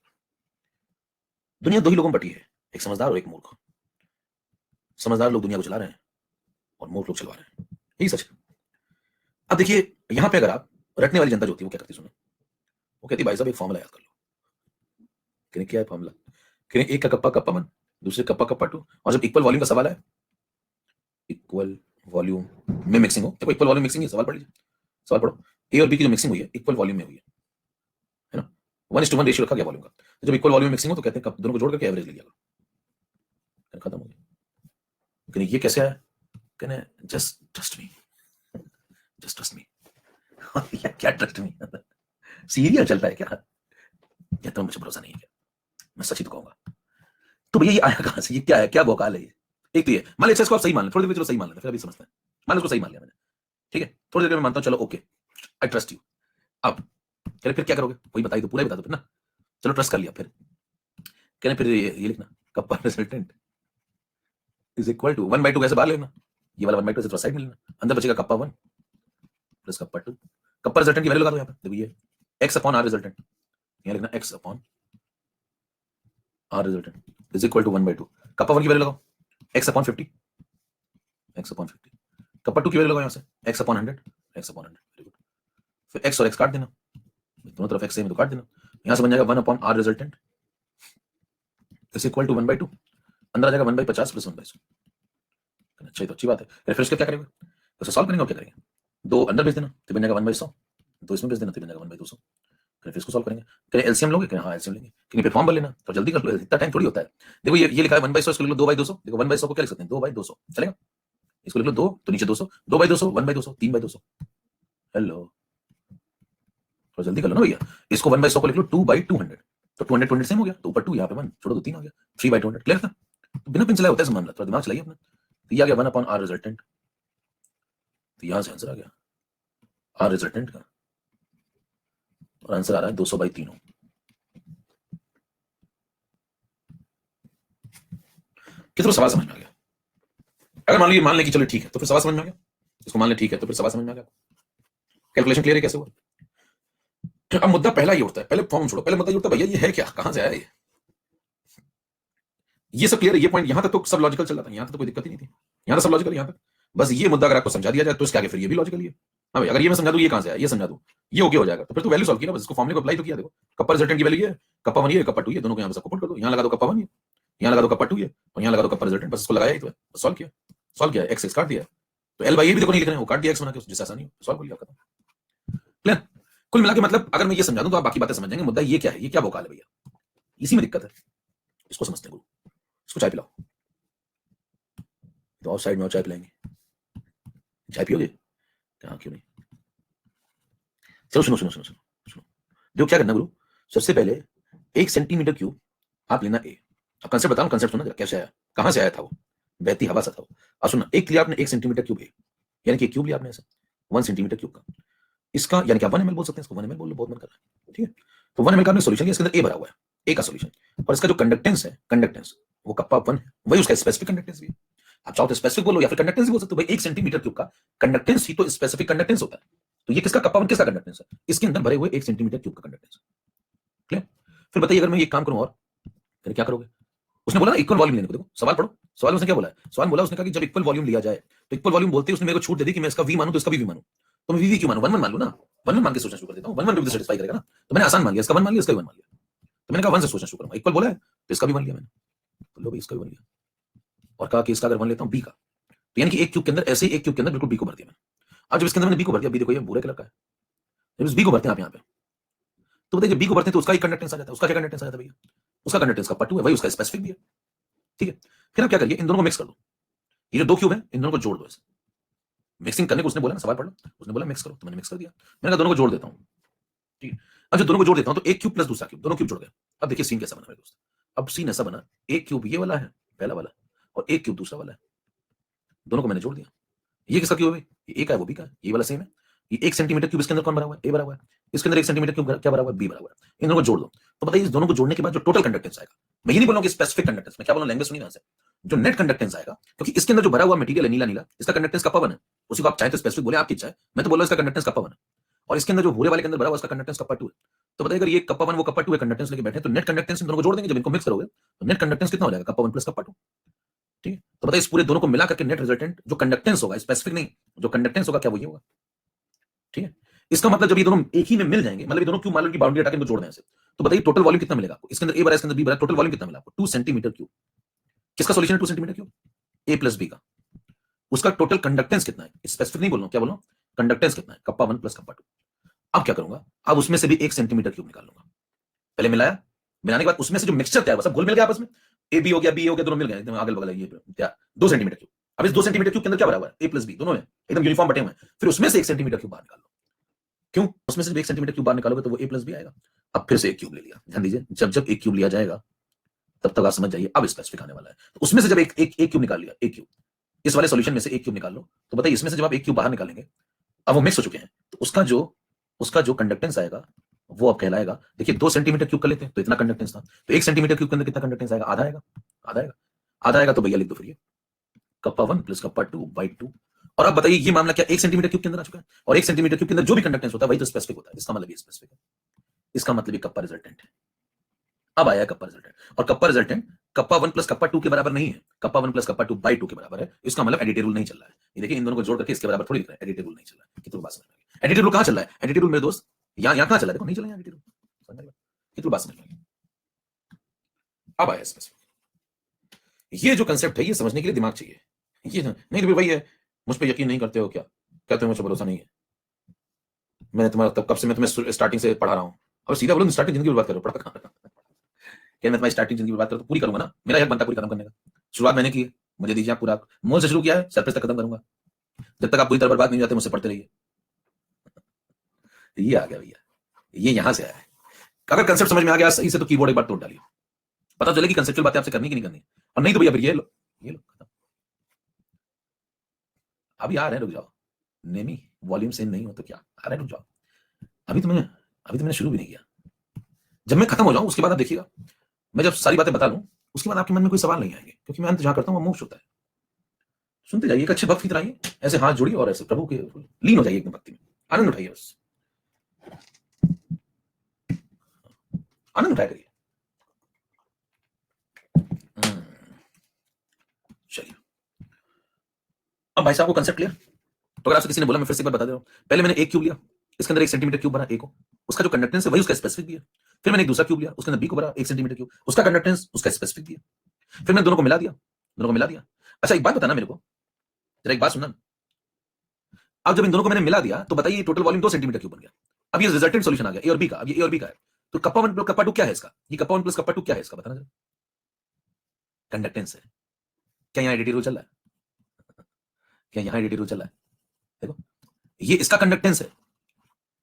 दुनिया दो ही लोगों में बटी है, एक समझदार और एक मूर्ख। समझदार लोग दुनिया को चला रहे हैं और मूर्ख लोग चलवा रहे हैं, यही सच है। अब देखिए यहां पे अगर आप रटने वाली जनता जो होती है वो क्या करती सुनो, वो कहती भाई साहब एक फॉर्मूला याद कर लो। कहने क्या है फॉर्मूला? कहने एक का कप्पा कप्पा 1, दूसरे कप्पा कप्पा 2, और जब इक्वल वॉल्यूम का सवाल है, इक्वल वॉल्यूम में मिक्सिंग हो, देखो इक्वल वॉल्यूम मिक्सिंग है, सवाल पढ़ लीजिए, सवाल पढ़ो। ए और बी की जो मिक्सिंग हुई है इक्वल वॉल्यूम में हुई है ना? 1:1 रेशियो रखा गया वॉल्यूम का। तो जब इक्वल वॉल्यूम में मिक्सिंग हो तो कहते हैं दोनों को जोड़ करके एवरेज ले लिया करो, खत्म हो गया। कहने ये कैसे आया? कहने just trust me, just trust me. क्या ट्रस्ट मी? सीरियल चलता है क्या? या तो मुझे भरोसा नहीं है, मैं सच ही तो कहूंगा। तो भैया ये आया कहां से? ये क्या है? क्या भौकाल है ये? एक तो ये मान लीजिए इसको आप सही मान लें, थोड़ी देर चलो सही मान लेते हैं, फिर अभी समझते हैं। मान लो इसको सही मान लिया मैंने, ठीक है, थोड़ी देर में मानता हूं, चलो ओके आई ट्रस्ट यू। अब कह रहे फिर क्या करोगे? वही बताइए तो, पूरा ही बता दो फिर ना। चलो ट्रस्ट कर लिया, फिर कह रहे फिर ये लिखना kappa resultant is equal to 1/2 कैसे बाहर लेना, ये वाला 1/2 से थोड़ा साइड में लेना, अंदर बचेगा kappa 1 plus kappa 2। Kappa resultant की वैल्यू लगा दो यहाँ पे, देखो ये x अपॉन r रिजल्टेंट, यहाँ लिखना x upon r resultant is equal to 1/2। Kappa 1 की वैल्यू लगाओ x upon 50, x upon 50। Kappa 2 की वैल्यू लगाओ यहाँ से x upon 100, x upon 100। Very good. फिर x और x काट देना, दोनों तरफ x सेम है तो काट देना, यहाँ से बन जाएगा 1 upon r resultant is equal to 1/2, अंदर आ जाएगा 1/50 प्लस 1/100। अच्छा तो अच्छी बात है। फिर इसका क्या करेंगे? तो सॉल्व करेंगे और क्या करेंगे? दो अंदर भेज देना तो बन जाएगा 1/100, दो इसमें भेज देना तो बन जाएगा 1/200। फिर इसको सॉल्व करेंगे, करें एलसीएम लोगे? करें हाँ एलसीएम लेंगे, लेकिन फिर फॉर्म भर लेना, तो जल्दी कर लो, इतना टाइम थोड़ी होता है। देखो ये लिखा है 1/100, इसको लिख लो 2/200। देखो 1/100 को क्या लिख सकते हैं? 2/200 चलेगा। इसको लिख लो 2 तो नीचे 200, 2/200, 1/200, 3/200। हेलो, तो जल्दी कर लो ना भैया। इसको 1/100 को लिख लो 2/200, तो 200 सेम हो गया, तो ऊपर 2 यहाँ पे 1 छोड़ो तो 3 आ गया, 3/200 क्लियर था। तो बिना पेन चलाए होता है मामला, थोड़ा दिमाग चलाइए अपना। तो ये आ गया 1 अपॉन r रिजल्टेंट, तो यहां से आंसर आ गया r रिजल्टेंट का, और आंसर आ रहा है 200/3। कितना सवाल समझ में आ गया? अगर मान लीजिए मान लें कि चलो ठीक है, तो फिर सवाल समझ में आ गया। इसको मान ले ठीक है, तो फिर सवाल समझ में आ गया, कैलकुलेशन क्लियर है कैसे हुआ। अब मुद्दा पहला ये उठता है, पहले फॉर्म छोड़ो, पहले मुद्दा ये उठता है भैया ये है क्या, कहां से आया ये सब क्लियर है, ये पॉइंट यहां तक तो सब लॉजिकल चल रहा था, यहां तक तो कोई दिक्कत ही नहीं थी, यहां तक सब लॉजिकल, यहां तक बस ये मुद्दा अगर आपको समझा दिया जाए तो इसके आगे फिर ये भी लॉजिकल ही है। हाँ भाई, अगर ये मैं समझा दूं ये कहां से आया, ये समझा दूं ये ओके हो जाएगा, तो फिर तो वैल्यू सॉल्व की ना, बस इसको फॉर्मूले को अप्लाई तो किया, देखो कप्पा रिजल्टेंट की वैल्यू ये है, कप्पा 1 ये कप्पा 2 ये, दोनों को यहां पे सबको पुट कर दो, यहां लगा दो कप्पा 1 ये, यहां लगा दो कप्पा 2 ये, और यहां लगा दो कप्पा रिजल्टेंट, बस इसको लगाया ही तो है, सॉल्व किया, सॉल्व किया, एक्स एक्स काट दिया, तो एल बाई ए भी देखो नहीं लिख रहे हैं, वो काट दिया एक्स बना के, जिससे आसानी हो सॉल्व कर लिया, खत्म, क्लियर। कुल मिला के मतलब अगर मैं ये समझा दूं तो आप बाकी बातें समझ जाएंगे, मुद्दा ये क्या है, ये क्या भोकाल है भैया, इसी में दिक्कत है, इसको समझते हैं गुरु, इसको चाय पिलाओ, तो और साइड में और चाय पिलाएंगे, चाय पियोगे क्या, क्यों नहीं, चलो सुनो सुनो सुनो सुनो सुनो, देखो क्या करना गुरु, सबसे पहले 1 सेंटीमीटर क्यूब आप लेना ए, अब कंसेप्ट बताऊं, कंसेप्ट सुनना जरा कैसे आया, कहां से आया था वो, बहती हवा सा था वो, अब सुनना, एक लिया आपने 1 सेंटीमीटर क्यूब ए, यानी कि क्यूब लिया आपने ऐसा 1 सेंटीमीटर क्यूब का, इसका यानी कि आप 1 ml बोल सकते हैं, इसको 1 ml बोल लो, बहुत मन कर रहा है, ठीक है, तो 1 ml का आपने सॉल्यूशन, इसके अंदर ए भरा हुआ है, ए का सॉल्यूशन, और इसका जो कंडक्टेंस है, कंडक्टेंस वो कप्पा 1 है, वही उसका स्पेसिफिक कंडक्टेंस भी है, आप चाहो तो स्पेसिफिक बोलो या फिर कंडक्टेंस भी बोल सकते हो भाई, 1 सेंटीमीटर क्यूब का कंडक्टेंस ही तो स्पेसिफिक कंडक्टेंस होता है, तो ये किसका कप्पा 1 किसका कंडक्टेंस है, इसके अंदर भरे हुए 1 सेंटीमीटर क्यूब का कंडक्टेंस, क्लियर। फिर बताइए अगर मैं ये काम करूं और फिर क्या करोगे, उसने बोला ना इक्वल वॉल्यूम लेने को, देखो सवाल पढ़ो, सवाल उसने क्या बोला है, सवाल बोला उसने कहा कि जब इक्वल वॉल्यूम लिया जाए, तो इक्वल वॉल्यूम बोलते ही उसने मेरे को छूट दे दी कि मैं इसका वी मानूं तो इसका भी वी मानूं, तो मैं वी क्यों मानूं, 1 1 मान लूं ना, 1 1 मान के सोचना शुरू कर देता हूं, 1 1 भी सेटिस्फाई करेगा ना, तो मैंने आसान मान लिया, इसका 1 मान लिया, इसका भी 1 मान लिया, तो मैंने कहा 1 से सोचना शुरू करूंगा, इक्वल बोला है तो इसका भी मान लिया मैंने, तो लो भाई इसका भी मान लिया, और कहा कि इसका अगर मान लेता हूं बी का, तो यानी कि एक क्यूब के अंदर ऐसे ही एक क्यूब के अंदर बिल्कुल बी को भर दिया मैंने, अब जब इसके अंदर मैंने बी को भर दिया, बी देखो ये भूरे कलर का है, जब इस बी को भरते हैं आप यहाँ पे, तो बताइए बी को भरते हैं तो उसका ही कंडक्टेंस आ जाता है, उसका क्या कंडक्टेंस आ जाता है भैया, उसका कंडक्टेंस का पट्टू है, वही उसका स्पेसिफिक भी है, ठीक है। फिर आप क्या करिए, इन दोनों को मिक्स कर दो, ये जो 2 क्यूब है इन दोनों को जोड़ दो, ऐसे मिक्सिंग करने को उसने बोला ना, सवाल पढ़ लो, उसने बोला मिक्स करो, तो मैंने मिक्स कर दिया, मैंने कहा दोनों को जोड़ देता हूं, ठीक है। अब जब दोनों को जोड़ देता हूं तो एक क्यूब प्लस दूसरा क्यूब, दोनों क्यूब जुड़ गए, अब देखिए सीन कैसा बना मेरे दोस्त, अब सीन ऐसा बना, एक क्यूब ये वाला है पहला वाला, और एक क्यूब दूसरा वाला है, दोनों को मैंने जोड़ दिया, ये किसका क्यूब है, ये ए का है वो बी का है, ये वाला सेम है, ये 1 सेंटीमीटर क्यूब इसके अंदर कौन भरा हुआ है, ए भरा हुआ है, इसके अंदर 1 सेंटीमीटर क्यूब क्या भरा हुआ है, बी भरा हुआ है, इन दोनों को जोड़ दो, तो बताइए इस दोनों को जोड़ने के बाद जो टोटल कंडक्टेंस आएगा, मैं ये नहीं बोल रहा हूं कि स्पेसिफिक कंडक्टेंस, मैं क्या बोल रहा हूं लैंग्वेज सुनिए ना से, जो नेट कंडक्टेंस आएगा, क्योंकि इसके अंदर जो भरा हुआ मटेरियल है नीला नीला, इसका कंडक्टेंस कप्पा 1 है, उसी को आप चाहे तो स्पेसिफिक बोले, आपकी इच्छा है, मैं तो बोल रहा हूं इसका कंडक्टेंस कप्पा 1 है, और इसके अंदर जो भूरे वाले के अंदर भरा हुआ इसका कंडक्टेंस कप्पा 2 है, तो बताइए अगर ये कप्पा 1 वो कप्पा 2 है कंडक्टेंस लेके बैठे, तो नेट कंडक्टेंस इन दोनों को जोड़ देंगे, जब इनको मिक्स करोगे तो नेट कंडक्टेंस कितना हो जाएगा, कप्पा 1 प्लस कप्पा 2, ठीक है। तो बताइए इस पूरे दोनों को मिला करके नेट रिजल्टेंट जो कंडक्टेंस होगा, स्पेसिफिक नहीं, जो कंडक्टेंस होगा क्या वो ये होगा, ठीक है। इसका मतलब जब ये दोनों एक ही में मिल जाएंगे, मतलब ये दोनों क्यूब मान लो की बाउंड्री हटा के इनको जोड़ दें ऐसे, तो बताइए टोटल वॉल्यूम कितना मिलेगा आपको, इसके अंदर ए भरा इसके अंदर बी भरा, टोटल वॉल्यूम कितना मिला आपको 2 सेंटीमीटर क्यूब, किसका सॉल्यूशन है 2 सेंटीमीटर क्यूब, ए प्लस बी का, उसका टोटल कंडक्टेंस कितना है, स्पेसिफिक नहीं बोल रहा हूं, क्या बोल रहा हूं कंडक्टेंस कितना है, कप्पा 1 प्लस कप्पा 2, अब क्या करूंगा, अब उसमें से भी 1 सेंटीमीटर क्यूब निकाल लूंगा, पहले मिलाया, मिलाने के बाद उसमें से जो मिक्सचर क्या है सब घुल मिल गया आपस में, ए बी हो गया बी हो गया, दोनों मिल गए एकदम अगल बगल, ये क्या 2 सेंटीमीटर क्यूब, अब इस 2 सेंटीमीटर क्यूब के अंदर क्या भरा हुआ है, ए प्लस बी दोनों में एकदम यूनिफॉर्म बटे हुए हैं, फिर उसमें से 1 सेंटीमीटर क्यूब बाहर निकाल लो, क्यों, उसमें से 1 सेंटीमीटर क्यूब बाहर निकालोगे तो वो ए प्लस बी आएगा, अब फिर से एक क्यूब ले लिया, ध्यान दीजिए जब जब एक क्यूब लिया जाएगा तब तक आप समझ जाइए, अब स्पेसिफिक आने वाला है, तो उसमें से जब एक क्यूब निकाल लिया, एक क्यूब इस वाले सॉल्यूशन में से एक क्यूब निकाल लो, तो बताइए इसमें से जब आप एक क्यूब बाहर निकालेंगे, अब वो मिक्स हो चुके हैं, तो उसका जो कंडक्टेंस आएगा वो अब कहलाएगा, देखिए 2 सेंटीमीटर क्यूब कर लेते हैं तो इतना कंडक्टेंस था, तो 1 सेंटीमीटर क्यूब के अंदर कितना कंडक्टेंस आएगा, आधा आएगा, आधा आएगा, आधा आएगा, तो भैया लिख दो फिर ये कप्पा 1 प्लस कप्पा 2 बाई 2, और अब बताइए ये मामला क्या 1 सेंटीमीटर क्यूब के अंदर आ चुका है, और 1 सेंटीमीटर क्यूब के अंदर जो भी कंडक्टेंस होता है वही तो स्पेसिफिक होता है, इसका मतलब ये स्पेसिफिक है, इसका मतलब ये कप्पा रिजल्टेंट है, अब आया कप्पा रिजल्टेंट, और kappa resultant kappa 1 plus kappa 2 के बराबर नहीं है, कप्पा 1 प्लस कप्पा 2 बाई 2 के बराबर है, इसका मतलब एडिटिव रूल नहीं चल रहा है, ये देखिए इन दोनों को जोड़ करके इसके बराबर थोड़ी लिख रहा है, एडिटिव रूल नहीं चल रहा है, कितनी बात समझ में आई, एडिटिव रूल कहां चल रहा है, एडिटिव रूल मेरे दोस्त यहां कहां चल रहा है, देखो नहीं चल रहा है एडिटिव रूल, समझ में कितनी बात समझ में, अब आया स्पेसिफिक, ये जो कंसेप्ट है ये समझने के लिए दिमाग चाहिए, ये नहीं तो भाई है, मुझ पर यकीन नहीं करते हो क्या, कहते हो मुझे भरोसा नहीं है, मैं तुम्हारा तब कब से मैं तुम्हें स्टार्टिंग से पढ़ा रहा हूं, और सीधा बोलो स्टार्टिंग जिंदगी की बात करो, पढ़ा कहां, क्या मैं तुम्हारी स्टार्टिंग जिंदगी की बात करूं तो पूरी करूंगा ना, मेरा हक बनता पूरी खत्म करने का, शुरुआत मैंने की, मुझे दीजिए आप पूरा, मोल से शुरू किया है सरफेस तक खत्म करूंगा, जब तक आप पूरी तरह बर्बाद नहीं जाते मुझसे पढ़ते रहिए, ये आ गया भैया, ये यहां से आया है, अगर कंसेप्ट समझ में आ गया सही से तो कीबोर्ड एक बार तोड़ डालिए, पता चले कि कंसेप्चुअल बातें आपसे करनी कि नहीं करनी, और नहीं तो भैया फिर ये लो खत्म, अभी आ रहे हैं, रुक जाओ, नेमी वॉल्यूम सेम नहीं हो तो क्या आ रहे हैं, रुक जाओ, अभी तो मैंने शुरू भी नहीं किया, जब मैं खत्म हो जाऊं उसके बाद आप देखिएगा, मैं जब सारी बातें बता लूं उसके बाद आपके मन में कोई सवाल नहीं आएंगे, क्योंकि मैं अंत जहां करता हूं वो मोक्ष होता है, सुनते जाइए, एक अच्छे भक्त की तरह आइए, ऐसे हाथ जोड़िए और ऐसे प्रभु के लीन हो जाइए एकदम भक्ति में, आनंद उठाइए, बस आनंद उठाया करिए। चलिए, अब भाई साहब को कंसेप्ट क्लियर। तो अगर आपसे किसी ने बोला, मैं फिर से एक बार बता दे रहा हूं, पहले मैंने एक क्यूब लिया, इसके अंदर 1 सेंटीमीटर क्यूब भरा, ए को, उसका जो कंडक्टेंस है वही उसका स्पेसिफिक भी है। फिर मैंने एक दूसरा क्यूब लिया, उसके अंदर बी को भरा 1 सेंटीमीटर क्यूब, उसका कंडक्टेंस उसका स्पेसिफिक भी है। फिर मैंने दोनों को मिला दिया, दोनों को मिला दिया। अच्छा एक बात बताना मेरे को, जरा एक बात सुनना, अब जब इन दोनों को मैंने मिला दिया तो बताइए टोटल वॉल्यूम 2 सेंटीमीटर क्यूब बन गया। अब ये रिजल्टेंट सॉल्यूशन आ गया ए और बी का। अब ये ए और बी का है, तो कप्पा 1 प्लस कप्पा 2 क्या है इसका? ये कप्पा 1 प्लस कप्पा 2 क्या है इसका, बताना जरा। कंडक्टेंस है। क्या यहाँ एडिटी रूल चल रहा है? क्या यहाँ एडिटी रूल चल रहा है? देखो, ये इसका कंडक्टेंस है,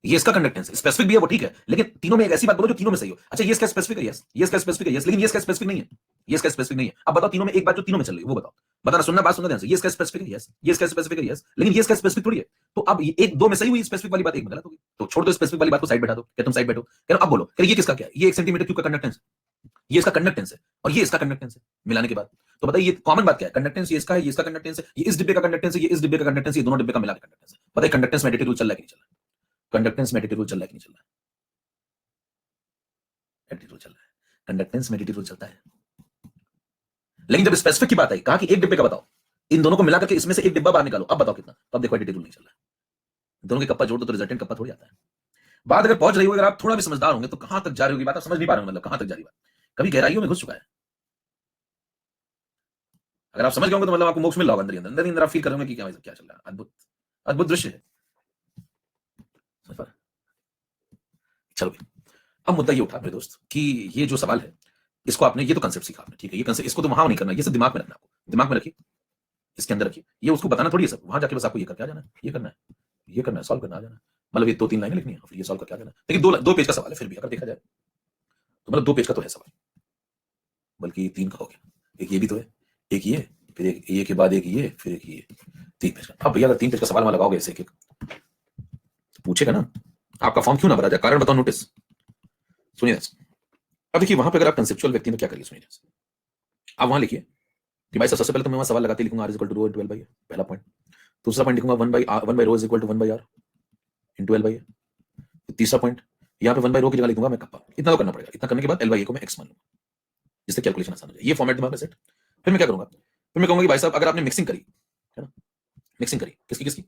ये इसका कंडक्टेंस है, स्पेसिफिक भी है वो, ठीक है, लेकिन तीनों में एक ऐसी बात बोलो जो तीनों में सही हो। अच्छा ये इसका स्पेसिफिक है, यस, ये इसका स्पेसिफिक है, यस, लेकिन ये इसका स्पेसिफिक नहीं है, ये इसका स्पेसिफिक नहीं है। अब बताओ तीनों में एक बात जो तीनों में चल रही है वो बताओ, बताना, सुनना, बात सुनना ध्यान से। ये इसका स्पेसिफिक है, यस, ये इसका स्पेसिफिक है, यस, लेकिन ये इसका स्पेसिफिक थोड़ी है। तो अब ये एक दो में सही हुई, स्पेसिफिक वाली बात एक में गलत होगी, तो छोड़ दो स्पेसिफिक वाली बात को, साइड बैठा दो, क्या तुम साइड बैठो, कह अब बोलो, ये किसका क्या है? ये 1 सेंटीमीटर क्यूब का कंडक्टेंस, ये इसका कंडक्टेंस है और ये इसका कंडक्टेंस है मिलाने के बाद। तो बताइए ये कॉमन बात क्या है? कंडक्टेंस ये इसका है, ये इसका कंडक्टेंस है, ये इस डिब्बे का कंडक्टेंस है, ये इस डिब्बे का कंडक्टेंस, ये दोनों डिब्बे का मिला के कंडक्टेंस है। बताइए कंडक्टेंस में एडिटिव रूल चल रहा है कि नहीं चल रहा है? कंडक्टेंस में एडिटिव रूल चल रहा है कि नहीं चल रहा है? एडिटिव रूल चल रहा है, कंडक्टेंस में एडिटिव रूल चलता है। लेकिन जब स्पेसिफिक की बात आई, कहा कि एक डिब्बे का बताओ, इन दोनों को मिलाकर के इसमें से एक डिब्बा बाहर निकालो, अब बताओ कितना, तो अब देखो एडिटिव रूल नहीं चल रहा है। दोनों के कप्पा जोड़ दो तो रिजल्टेंट कप्पा थोड़ी आता है। बात अगर पहुंच रही हो, अगर आप थोड़ा भी समझदार होंगे तो कहां तक जा रही होगी बात आप समझ नहीं पा रहे हो, मतलब कहां तक जा रही बात, कभी गहराइयों में घुस चुका है। अगर आप समझ गए होंगे तो मतलब आपको मोक्ष मिल रहा होगा, अंदर ही अंदर, अंदर ही अंदर आप फील करोगे कि क्या क्या चल रहा है, अद्भुत अद्भुत दृश्य है। समझ पा रहे? चलो भाई, अब मुद्दा ये उठा मेरे दोस्त कि ये जो सवाल है, इसको आपने, ये तो कंसेप्ट सीखा आपने, ठीक है, ये कंसेप्ट, इसको तो वहां नहीं करना, ये सब दिमाग में रखना, आपको दिमाग में रखिए, इसके अंदर रखिए, ये उसको बताना थोड़ी है सब, वहां जाके बस आपको ये करके आ जाना है, ये करना है, ये करना है, सॉल्व करना आ जाना है। मतलब ये 2-3 लाइनें लिखनी है, फिर ये सॉल्व करके आ जाना है। लेकिन दो पेज का सवाल है फिर भी अगर देखा जाए तो, मतलब 2 पेज का तो है सवाल, बल्कि 3 का हो गया, एक ये भी तो है, एक ये, फिर एक ये के बाद एक ये, फिर एक ये, 3 पेज का। अब भैया अगर 3 पेज का सवाल वहां लगाओगे ऐसे एक तो पूछेगा ना आपका फॉर्म क्यों ना भरा जाए, कारण बताओ, नोटिस सुनिए। अब देखिए वहां पे अगर आप कंसेप्चुअल व्यक्ति तो क्या करिए, सुनिए, आप वहां लिखिए कि भाई सबसे पहले तो मैं वहां सवाल लगाते लिखूंगा r equal to rho into L by, पहला पॉइंट। दूसरा पॉइंट लिखूंगा 1 by rho is equal to 1 by R into L by. तीसरा पॉइंट यहाँ पे 1 बाई रो की जगह लिखूंगा मैं कप्पा, इतना तो करना पड़ेगा, इतना करने के बाद एल बाई ए को मैं एक्स मान लूंगा, जिससे कैलकुलेशन आसान हो जाए। ये फॉर्मेट दिमाग में सेट। फिर मैं क्या करूंगा, फिर मैं कहूंगा कि भाई साहब अगर आपने मिक्सिंग करी है ना, मिक्सिंग करी किसकी किसकी,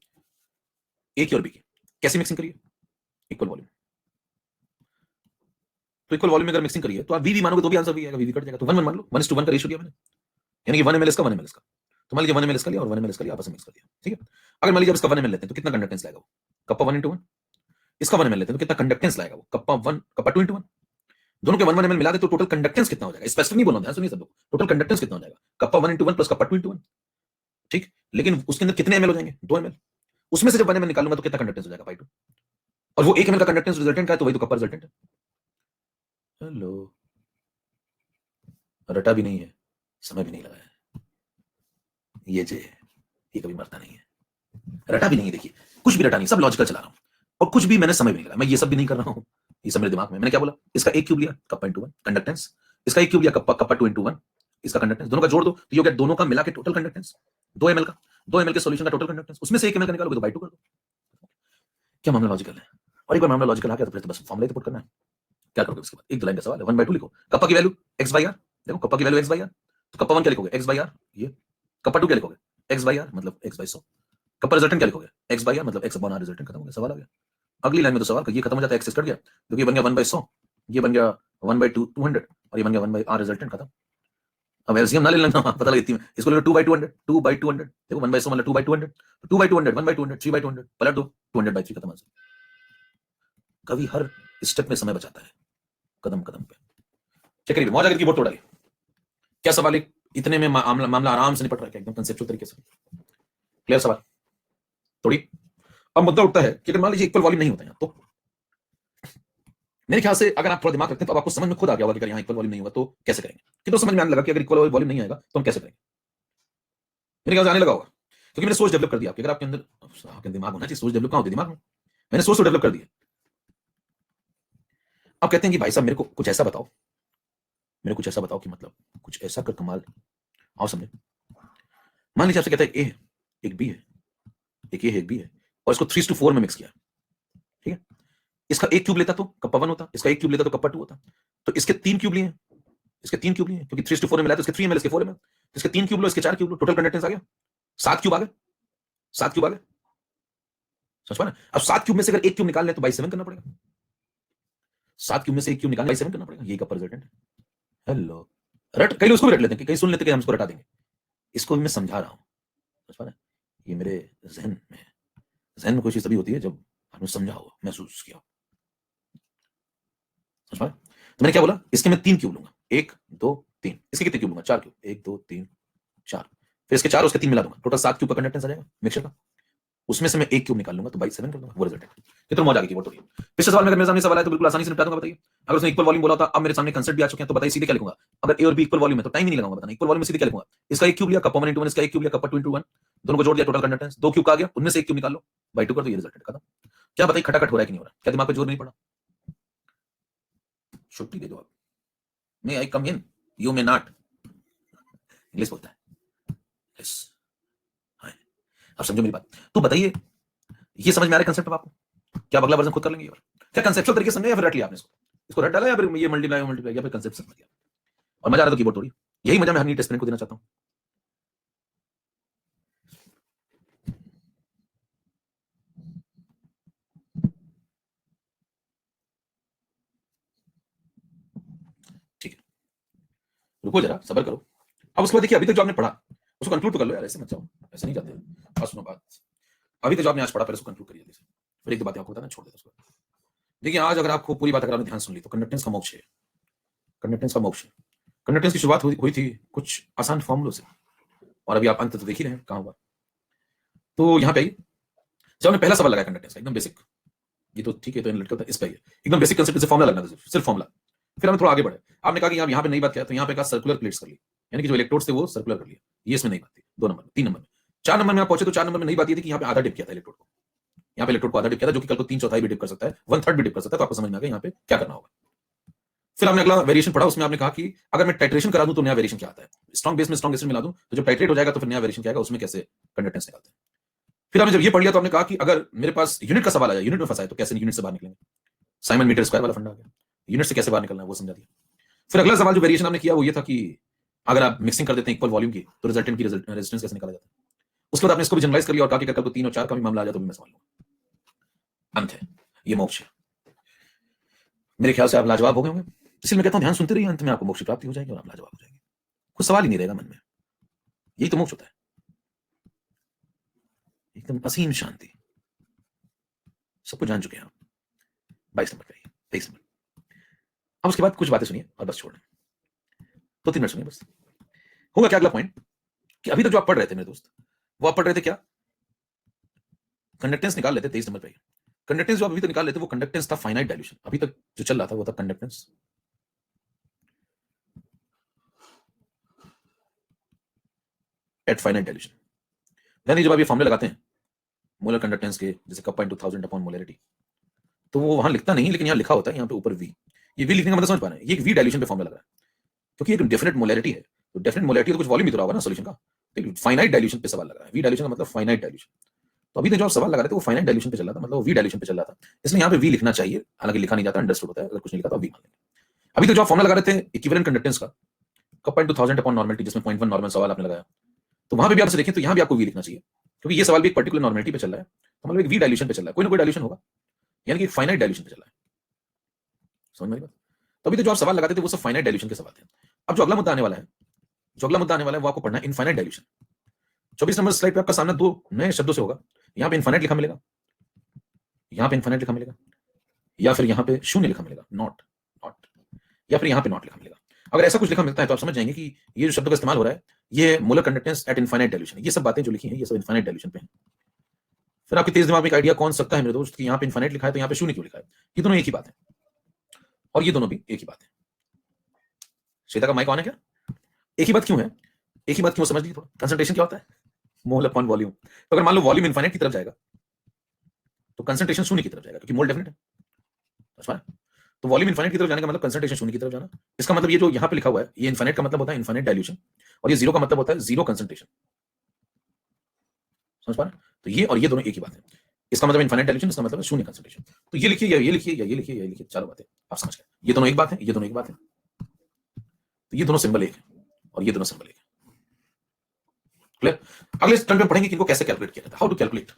ए की और बी की, कैसी मिक्सिंग करिए, इक्वल वॉल्यूम। तो इक्वल वॉल्यूम में अगर मिक्सिंग करिए तो आप वी मानोगे तो भी आंसर भी आएगा, वी कट जाएगा, तो 1 1 मान लो, 1:1 का रेशियो दिया मैंने, यानी कि 1 ml इसका 1 ml इसका, तो मान लीजिए 1 ml इसका लिया और 1 ml इसका लिया, आपस में मिक्स कर दिया, ठीक है। अगर मान लीजिए इसका 1 ml लेते हैं तो कितना कंडक्टेंस लाएगा वो, कप्पा 1:1। इसका 1 ml लेते हैं तो कितना कंडक्टेंस लाएगा वो, कप्पा 1 कप्पा 2:1। दोनों के 1 ml मिला दे तो टोटल कंडक्टेंस कितना हो जाएगा, स्पेसिफिक नहीं बोलना, ध्यान सुनिए सब लोग, टोटल कंडक्टेंस कितना हो जाएगा, कप्पा 1:1 प्लस कप्पा 2:1, ठीक। लेकिन उसके अंदर कितने ml हो जाएंगे, 2 ml। उसमें से जब 1 ml निकालूंगा तो कितना कंडक्टेंस हो जाएगा, पाई 2, और वो 1 ml का कंडक्टेंस रिजल्टेंट का है, तो वही तो कप्पा रिजल्टेंट है। हेलो, रटा भी नहीं है, समय भी नहीं लगा है, ये जे ये कभी मरता नहीं है, रटा भी नहीं है, देखिए कुछ भी रटा नहीं, सब लॉजिकल चला रहा हूं, और कुछ भी मैंने समय भी नहीं लगा, मैं ये सब भी नहीं कर रहा हूं, ये सब मेरे दिमाग में। मैंने क्या बोला, इसका एक क्यूब लिया कप्पा इंटू 1 कंडक्टेंस, इसका एक क्यूब लिया कप्पा कप्पा 2:1 इसका कंडक्टेंस, दोनों का जोड़ दो तो ये हो गया दोनों का मिला के टोटल कंडक्टेंस 2 ml का, 2 ml के सॉल्यूशन का टोटल कंडक्टेंस, उसमें से 1 ml का निकालोगे तो बाई 2 कर दो। क्या मामला लॉजिकल है? और एक बार मामला लॉजिकल आ गया तो फिर तो बस फॉर्मूला ही तो पुट करना है। क्या करोगे उसके बाद, एक दो लाइन का सवाल है, 1/2 लिखो, कप्पा की वैल्यू x/r, देखो कप्पा की वैल्यू x/r, तो कप्पा 1 क्या लिखोगे, x/r, ये कप्पा 2 क्या लिखोगे, x/r मतलब x/100, कप्पा रिजल्टेंट क्या लिखोगे, x/r मतलब x/r, रिजल्टेंट खत्म हो गया, सवाल आ गया। अगली लाइन में तो सवाल ये खत्म हो जाता है, एक्सेस कट गया, क्योंकि ये बन गया 1/100, ये बन गया 1/2 200 और ये बन गया 1/r, रिजल्टेंट खत्म। अब एलसीएम ना ले लेना, पता लगा इतनी में, इसको ले लो 2/200, 2/200, देखो 1/100 मतलब 2/200, 2/200, 1/200, 3/200 पलट दो, 200/3 खत्म आंसर। कवि हर स्टेप में समय बचाता है, कदम कदम पे। चेक करिए, मौज अगर कीबोर्ड तोड़ाइए, क्या सवाल है, इतने में मामला आराम से निपट रहा है एकदम कंसेप्चुअल तरीके से, क्लियर सवाल थोड़ी। अब मुद्दा उठता है कि अगर मान लीजिए इक्वल वॉल्यूम नहीं होता यहाँ, तो मेरे ख्याल से अगर आप थोड़ा दिमाग रखते हैं तो आपको समझ में खुद आ गया होगा कि अगर यहाँ इक्वल वॉल्यूम नहीं होगा तो कैसे करेंगे, कि तो समझ में आने लगा कि अगर इक्वल वॉल्यूम नहीं आएगा तो हम कैसे करेंगे, मेरे ख्याल से आने लगा होगा, क्योंकि मैंने सोच डेवलप कर दी आपके, अगर आपके अंदर आपके दिमाग होना चाहिए, सोच डेवलप कहाँ होती है, दिमाग में, मैंने सोच तो डेवलप कर दी है। अब कहते हैं कि भाई साहब मेरे को कुछ ऐसा बताओ, मेरे कुछ ऐसा बताओ कि मतलब कुछ ऐसा कर कमाल, आओ समझे मान लीजिए आपसे कहता है ए है, एक बी है, एक ए है, एक बी है, और इसको 3:4 में मिक्स किया, ठीक है। इसका एक क्यूब लेता तो कप्पा 1 होता, इसका एक क्यूब लेता तो कप्पा 2 होता। तो इसके 3 क्यूब लिए, इसके 3 क्यूब लिए, क्योंकि 3:4 में मिलाया तो इसके 3 ml, इसके 4 ml, इसके 3 क्यूब लो, इसके 4 क्यूब लो, टोटल कंडक्टेंस आ गया 7 क्यूब आ गए, 7 क्यूब आ गए, समझ पा रहे हैं? अब 7 क्यूब में से अगर एक क्यूब निकाल ले तो बाई 7 करना पड़ेगा, 7 क्यूब में से एक क्यूब निकालने बाई 7 करना पड़ेगा, यही कप्पा रिजल्टेंट है। हेलो, रट, कई लोग इसको भी रट लेते हैं, कई सुन लेते हैं कि हम इसको रटा देंगे, इसको भी मैं समझा रहा हूं, समझ पा रहे हैं? ये मेरे जहन में है, जहन में कोई चीज तभी होती है जब आपने समझा हो, महसूस किया, समझ पा रहे हैं? तो मैंने क्या बोला, इसके मैं 3 क्यूब लूंगा, 1 2 3, इसके कितने क्यूब लूंगा, 4 क्यूब, 1 2 3 4, फिर इसके 4 उसके 3 मिला दूंगा, टोटल 7 क्यूब का कंडक्टेंस आ जाएगा मिक्सचर का, उसमें से मैं एक क्यूब निकाल लूंगा तो बाई 7 कर दूंगा, वो रिजल्ट है। कितना मौज आ गई कीबोर्ड तो। पिछले सवाल में अगर मेरे सामने सवाल है तो बिल्कुल आसानी से निपटा दूंगा, बताइए। अगर उसने इक्वल वॉल्यूम बोला था, अब मेरे सामने कंसेप्ट भी आ चुके हैं, तो बताइए सीधे क्या लिखूंगा। अगर ए और बी इक्वल वॉल्यूम है तो टाइम ही नहीं लगाऊंगा बताना, इक्वल वॉल्यूम में सीधे क्या लिखूंगा, इसका एक क्यूब लिया कप्पा 1 × 1, इसका एक क्यूब लिया कप्पा 2 × 1, दोनों को जोड़ दिया, टोटल कंडक्टेंस 2 क्यूब का आ गया, उनमें से एक क्यूब निकाल लो, बाई 2 कर दो, ये रिजल्ट है, खत्म। क्या बताइए खटाखट हो रहा है कि नहीं हो रहा, क्या दिमाग पे जोर नहीं पड़ा? छुट्टी दे दो आप, मे आई कम इन, यू मे नॉट, इंग्लिश बोलता है, यस, आप समझो मेरी बात। तो बताइए ये समझ में आ रहा है कंसेप्ट आपको? क्या अगला वर्जन खुद कर लेंगे, क्या कंसेप्चुअल तरीके से समझे या फिर रट लिया आपने इसको रट डाला या फिर ये मल्टीप्लाई या फिर कंसेप्ट समझ गया और मजा आ रहा तो कीबोर्ड तोड़ी। यही मजा मैं हर नीट एस्पिरेंट को देना चाहता हूं। ठीक है, रुको जरा, सब्र करो। अब उसके बाद देखिए, अभी तक जो आपने पढ़ा उसको कंक्लूड तो कर लो यार, ऐसे मत जाओ, ऐसे नहीं जाते। बस सुनो बात, अभी तक जो आपने आज पढ़ा, फिर उसको कंक्लूड करिए, फिर एक दो बातें आपको बताना, छोड़ देता उसको। देखिए, आज अगर आपको पूरी बात अगर आपने ध्यान सुन ली तो कंडक्टेंस का मोक्ष है, कंडक्टेंस का मोक्ष है। कंडक्टेंस की शुरुआत हुई थी कुछ आसान फॉर्मूलों से, और अभी आप अंत तो देख ही रहे हैं कहां हुआ। तो यहाँ पे आइए, जब हमने पहला सवाल लगाया कंडक्टेंस का, एकदम बेसिक, ये तो ठीक है, तो इन लड़के होता है, इस पे एकदम बेसिक कंसेप्ट से फॉर्मुला लगना था, सिर्फ फॉर्मुला। फिर हमें थोड़ा आगे बढ़े, आपने कहा कि यहाँ पे नई बात क्या है, तो यहाँ पे कहा सर्कुलर प्लेट्स कर ली, यानी कि जो इलेक्ट्रोड्स थे वो सर्कुलर कर लिया, ये इसमें नई बात थी। 2 नंबर, 3 नंबर में, 4 नंबर में आप पहुंचे तो 4 नंबर में नई बात ये थी कि यहाँ पे आधा डिप किया था इलेक्ट्रोड को, यहाँ पे इलेक्ट्रोड को आधा डिप किया था, जो कि कल को 3/4 भी डिप कर सकता है, 1/3 भी डिप कर सकता है, तो आपको समझ में आ गया यहाँ पे क्या करना होगा। फिर आपने अगला वेरिएशन पढ़ा, उसमें आपने कहा कि अगर मैं टाइट्रेशन करा दूं तो नया वेरिएशन क्या आता है, स्ट्रॉन्ग बेस में स्ट्रॉन्ग एसिड मिला दूं तो जब टाइट्रेट हो जाएगा तो फिर नया वेरिएशन क्या आएगा, उसमें कैसे कंडक्टेंस निकालते हैं। फिर आपने जब ये पढ़ लिया तो आपने कहा कि अगर मेरे पास यूनिट का सवाल आया, यूनिट में फंसा है तो कैसे यूनिट से बाहर निकलेंगे, साइमन मीटर स्क्वायर वाला फंडा आ गया, यूनिट से कैसे बाहर निकलना है वो समझा दिया। फिर अगला सवाल जो वेरिएशन आपने किया वो ये था कि अगर आप मिक्सिंग कर देते हैं इक्वल वॉल्यूम की तो रिजल्टेंट की रेजिस्टेंस कैसे निकाला जाता है। उसके बाद आपने इसको भी जनरलाइज कर लिया और कहा कि अगर कल को 3 और 4 का भी मामला आ जाए तो भी मैं समझ लूंगा। अंत है, ये मोक्ष है। मेरे ख्याल से आप लाजवाब हो गए होंगे, इसलिए मैं कहता हूं ध्यान सुनते रहिए, अंत में आपको मोक्ष की प्राप्ति हो जाएगी और आप लाजवाब हो जाएंगे, कुछ सवाल ही नहीं रहेगा मन में। यही तो मोक्ष होता है, एकदम असीम शांति, सब कुछ जान चुके हैं आप। 22 नंबर करिए, 23 नंबर। अब उसके बाद कुछ बातें सुनिए और बस छोड़ दें, 2-3 मिनट सुनिए बस। होगा क्या अगला पॉइंट कि अभी तक जो आप पढ़ रहे थे मेरे दोस्त, वो आप पढ़ रहे थे क्या, कंडक्टेंस निकाल लेते 23 नंबर पे। कंडक्टेंस जो आप अभी तक निकाल लेते वो कंडक्टेंस था फाइनाइट डाइल्यूशन, अभी तक जो चल रहा था वो था कंडक्टेंस एट फाइनाइट डाइल्यूशन। यानी जब आप ये फॉर्मूले लगाते हैं मोलर कंडक्टेंस के, जैसे कप्पा × 1000 अपॉन मोलरिटी, तो वो वहां लिखता नहीं, लेकिन यहाँ लिखा होता है यहाँ पे ऊपर वी। ये वी लिखने का मतलब समझ पा रहे हैं, ये वी डाइल्यूशन पे फॉर्मूला लग रहा है, क्योंकि एक डेफिनेट मोलरिटी है, तो डेफिनेट मोलरिटी तो कुछ वॉल्यूम भी तो रहा होगा ना सॉल्यूशन का, तो फाइनाइट डाइल्यूशन पे सवाल लग रहा है। वी डाइल्यूशन का मतलब फाइनाइट डाइल्यूशन, तो अभी तक जो आप सवाल लगा रहे थे वो फाइनाइट डाइल्यूशन पे चल रहा था, मतलब वी डाइल्यूशन पे चल रहा था, इसलिए यहाँ पे वी लिखना चाहिए, हालांकि लिखा नहीं जाता, अंडरस्टूड होता है, अगर कुछ नहीं लिखा तो वी मान लेंगे। अभी तक जो आप फॉर्मूला लगा रहे थे इक्विवेलेंट कंडक्टेंस का, कप्पा × 1000 अपॉन नॉर्मलिटी, जिसमें 0.1 नॉर्मल सवाल आपने लगाया, तो वहां पे भी आप देखें तो यहाँ भी आपको वी लिखना चाहिए, क्योंकि ये सवाल भी एक पर्टिकुलर नॉर्मलिटी पे चल रहा है, तो मतलब एक वी डाइल्यूशन पे चल रहा है, कोई ना कोई डाइल्यूशन होगा, यानी कि फाइनाइट डाइल्यूशन पे चल रहा है, समझ में आई बात। तो अभी तो जो आप सवाल लगाते थे वो सब फाइनाइट डाइल्यूशन के सवाल थे। अब जो अगला मुद्दा आने वाला है, वो आपको पढ़ना है इनफाइनाइट डाइल्यूशन। 24 नंबर स्लाइड पे आपका सामना 2 नए शब्दों से होगा, यहाँ पे इनफाइनाइट लिखा मिलेगा, यहाँ पे इनफाइनाइट लिखा मिलेगा, या फिर यहाँ पे शून्य लिखा मिलेगा, नॉट, या फिर यहाँ पे नॉट लिखा मिलेगा। अगर ऐसा कुछ लिखा मिलता है तो आप समझ जाएंगे कि ये जो शब्दों का इस्तेमाल हो रहा है ये molar conductance eight infinite dilution, ये सब बातें जो लिखी हैं ये सब इनफाइनाइट डाइल्यूशन पे हैं। फिर आपके तेज दिमाग में एक आइडिया कौन सकता है मेरे दोस्त कि यहाँ पे इनफाइनाइट लिखा है तो यहाँ पे शून्य क्यों लिखा है, ये दोनों एक ही बात है, और ये दोनों भी एक ही बात है। श्वेता का माइक ऑन है क्या? एक ही बात क्यों है, एक ही बात क्यों, समझ लीजिए थोड़ा। कंसंट्रेशन क्या होता है, मोल अपॉन वॉल्यूम, तो अगर मान लो वॉल्यूम इनफाइनाइट की तरफ जाएगा तो कंसंट्रेशन शून्य की तरफ जाएगा, क्योंकि मोल डेफिनेट है, समझ पा, तो वॉल्यूम इनफाइनाइट की तरफ जाने का मतलब कंसंट्रेशन शून्य की तरफ जाना। इसका मतलब ये जो यहाँ पे लिखा हुआ है ये इनफाइनाइट का मतलब होता है इनफाइनाइट डाइल्यूशन, और ये जीरो का मतलब होता है जीरो कंसंट्रेशन, समझ पा रहे हैं? तो ये और ये दोनों एक ही बात है। इसका मतलब इनफाइनाइट डायलेशन, इसका मतलब है शून्य कंसंट्रेशन। तो ये लिखिए या ये लिखिए या ये लिखिए या ये लिखिए, चारों बातें आप समझ गए। ये दोनों एक बात है, ये दोनों एक बात है। तो ये दोनों सिंबल एक है और ये दोनों सिंबल एक है। क्लियर? अगले टर्म में पढ़ेंगे कि इनको कैसे कैलकुलेट किया जाता है, हाउ टू कैलकुलेट।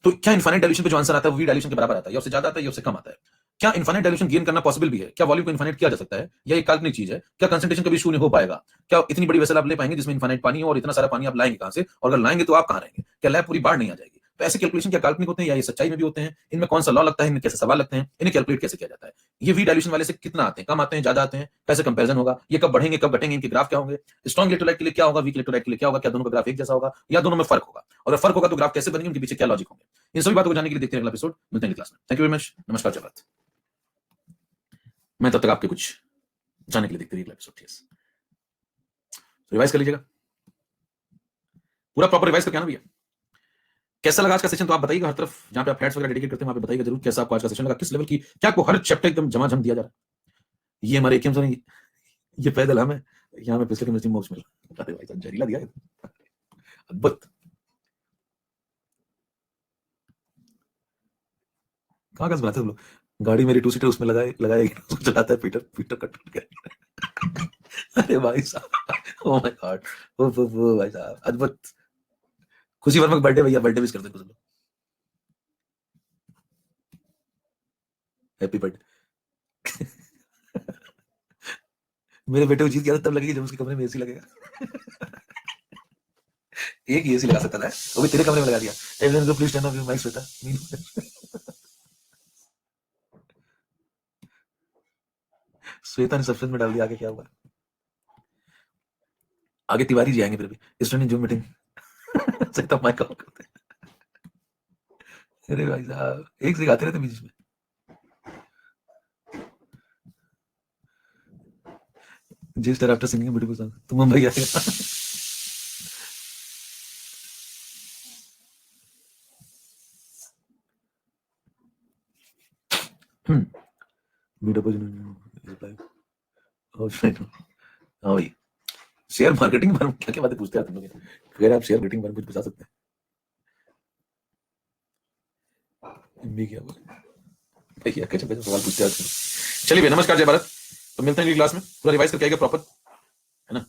तो क्या इनफाइनाइट डायलेशन पे जो आंसर आता है वो वी डायलेशन के बराबर आता है, या उससे ज्यादा आता है या उससे कम आता है? क्या इनफाइनाइट डायलेशन गेन करना पॉसिबल भी है? क्या वॉल्यूम को इनफाइनाइट किया जा सकता है, या एक काल्पनिक चीज है? क्या कंसंट्रेशन कभी शून्य हो पाएगा? क्या इतनी बड़ी वेसल आप ले पाएंगे जिसमें इनफाइनाइट पानी हो, और इतना सारा पानी आप लाएंगे कहां से, और अगर लाएंगे तो आप कहां रहेंगे? क्या लैब पूरी बाढ़ नहीं आ जाएगी? तो ऐसे कैलकुलेशन क्या काल्पनिक होते हैं या ये सच्चाई में भी होते हैं? इनमें कौन सा लॉ लगता है, इनमें कैसे सवाल लगते हैं, इन्हें कैलकुलेट कैसे किया जाता है? ये वी डायल्यूशन वाले से कितना आते हैं, कम आते हैं, ज्यादा आते हैं, कैसे कंपैरिजन होगा, ये कब बढ़ेंगे कब घटेंगे, इनके ग्राफ क्या होंगे, स्ट्रॉन्ग इलेक्ट्रोलाइट के लिए क्या होगा, वीक इलेक्ट्रोलाइट के लिए क्या होगा, क्या दोनों का ग्राफ एक जैसा होगा या दोनों में फर्क होगा, और अगर फर्क होगा तो ग्राफ कैसे बनेंगे, उनके पीछे क्या लॉजिक होंगे? इन सभी बातों को जानने के लिए देखते हैं अगला एपिसोड। मिलते हैं क्लास में। Thank you very much. नमस्कार, जय भारत। मैं तब तक आपके कुछ जानने के लिए देखते रहिए अगला एपिसोड। यस, रिवाइज कर लीजिएगा, पूरा प्रॉपर रिवाइज करके आना भैया। कैसा लगा आज का सेशन तो आप बताइएगा, हर तरफ जहां पे आप हैट्स वगैरह डेडिकेट करते हैं वहां पे बताइएगा जरूर कैसा आपको आज का सेशन लगा, किस लेवल की, क्या आपको हर चैप्टर एकदम झमाझम दिया जा रहा है। ये हमारे एकेएम सर, ये पैदल हम है, यहाँ में पिछले केमिस्ट्री मोक्ष मिला। अरे भाई साहब जहरीला दिया, अद्भुत। कहाँ कहाँ बनाते हैं लोग, गाड़ी मेरी 2 सीटर उसमें लगाए चलाता है पीटर, पीटर कट के। अरे भाई साहब, ओह माय गॉड, ओ भाई साहब अद्भुत। खुशी वर्मा का बर्थडे, भैया बर्थडे विश करते हैं कुछ लोग, हैप्पी बर्थडे। मेरे बेटे को जीत गया तब लगेगी जब उसके कमरे में एसी लगेगा। एक ही एसी लगा सकता था, वो भी तेरे कमरे में लगा दिया। एवरीवन को please turn off your mics बेटा। श्वेता ने सब्सक्राइब में डाल दिया, आगे क्या हुआ? आगे तिवारी जी आएंगे फिर भी student zoom meeting. Shweta mic on करते हैं। अरे भाई साहब एक से गाते रहते बीच में। जिस तरह आफ्टर सिंगिंग ब्यूटीफुल सॉन्ग तो मुंबई आएगा। वीडियो पर रिप्लाई। हाँ भाई, शेयर मार्केटिंग पर क्या क्या बातें पूछते हैं तुम लोग, अगर आप शेयर मार्केटिंग पर कुछ पूछा सकते हैं। एमबी क्या बोले भैया, कैसे कैसे सवाल पूछते हैं। चलिए भैया, नमस्कार, जय भारत। तो मिलते हैं अगली क्लास में, पूरा रिवाइज करके आएगा प्रॉपर, है ना।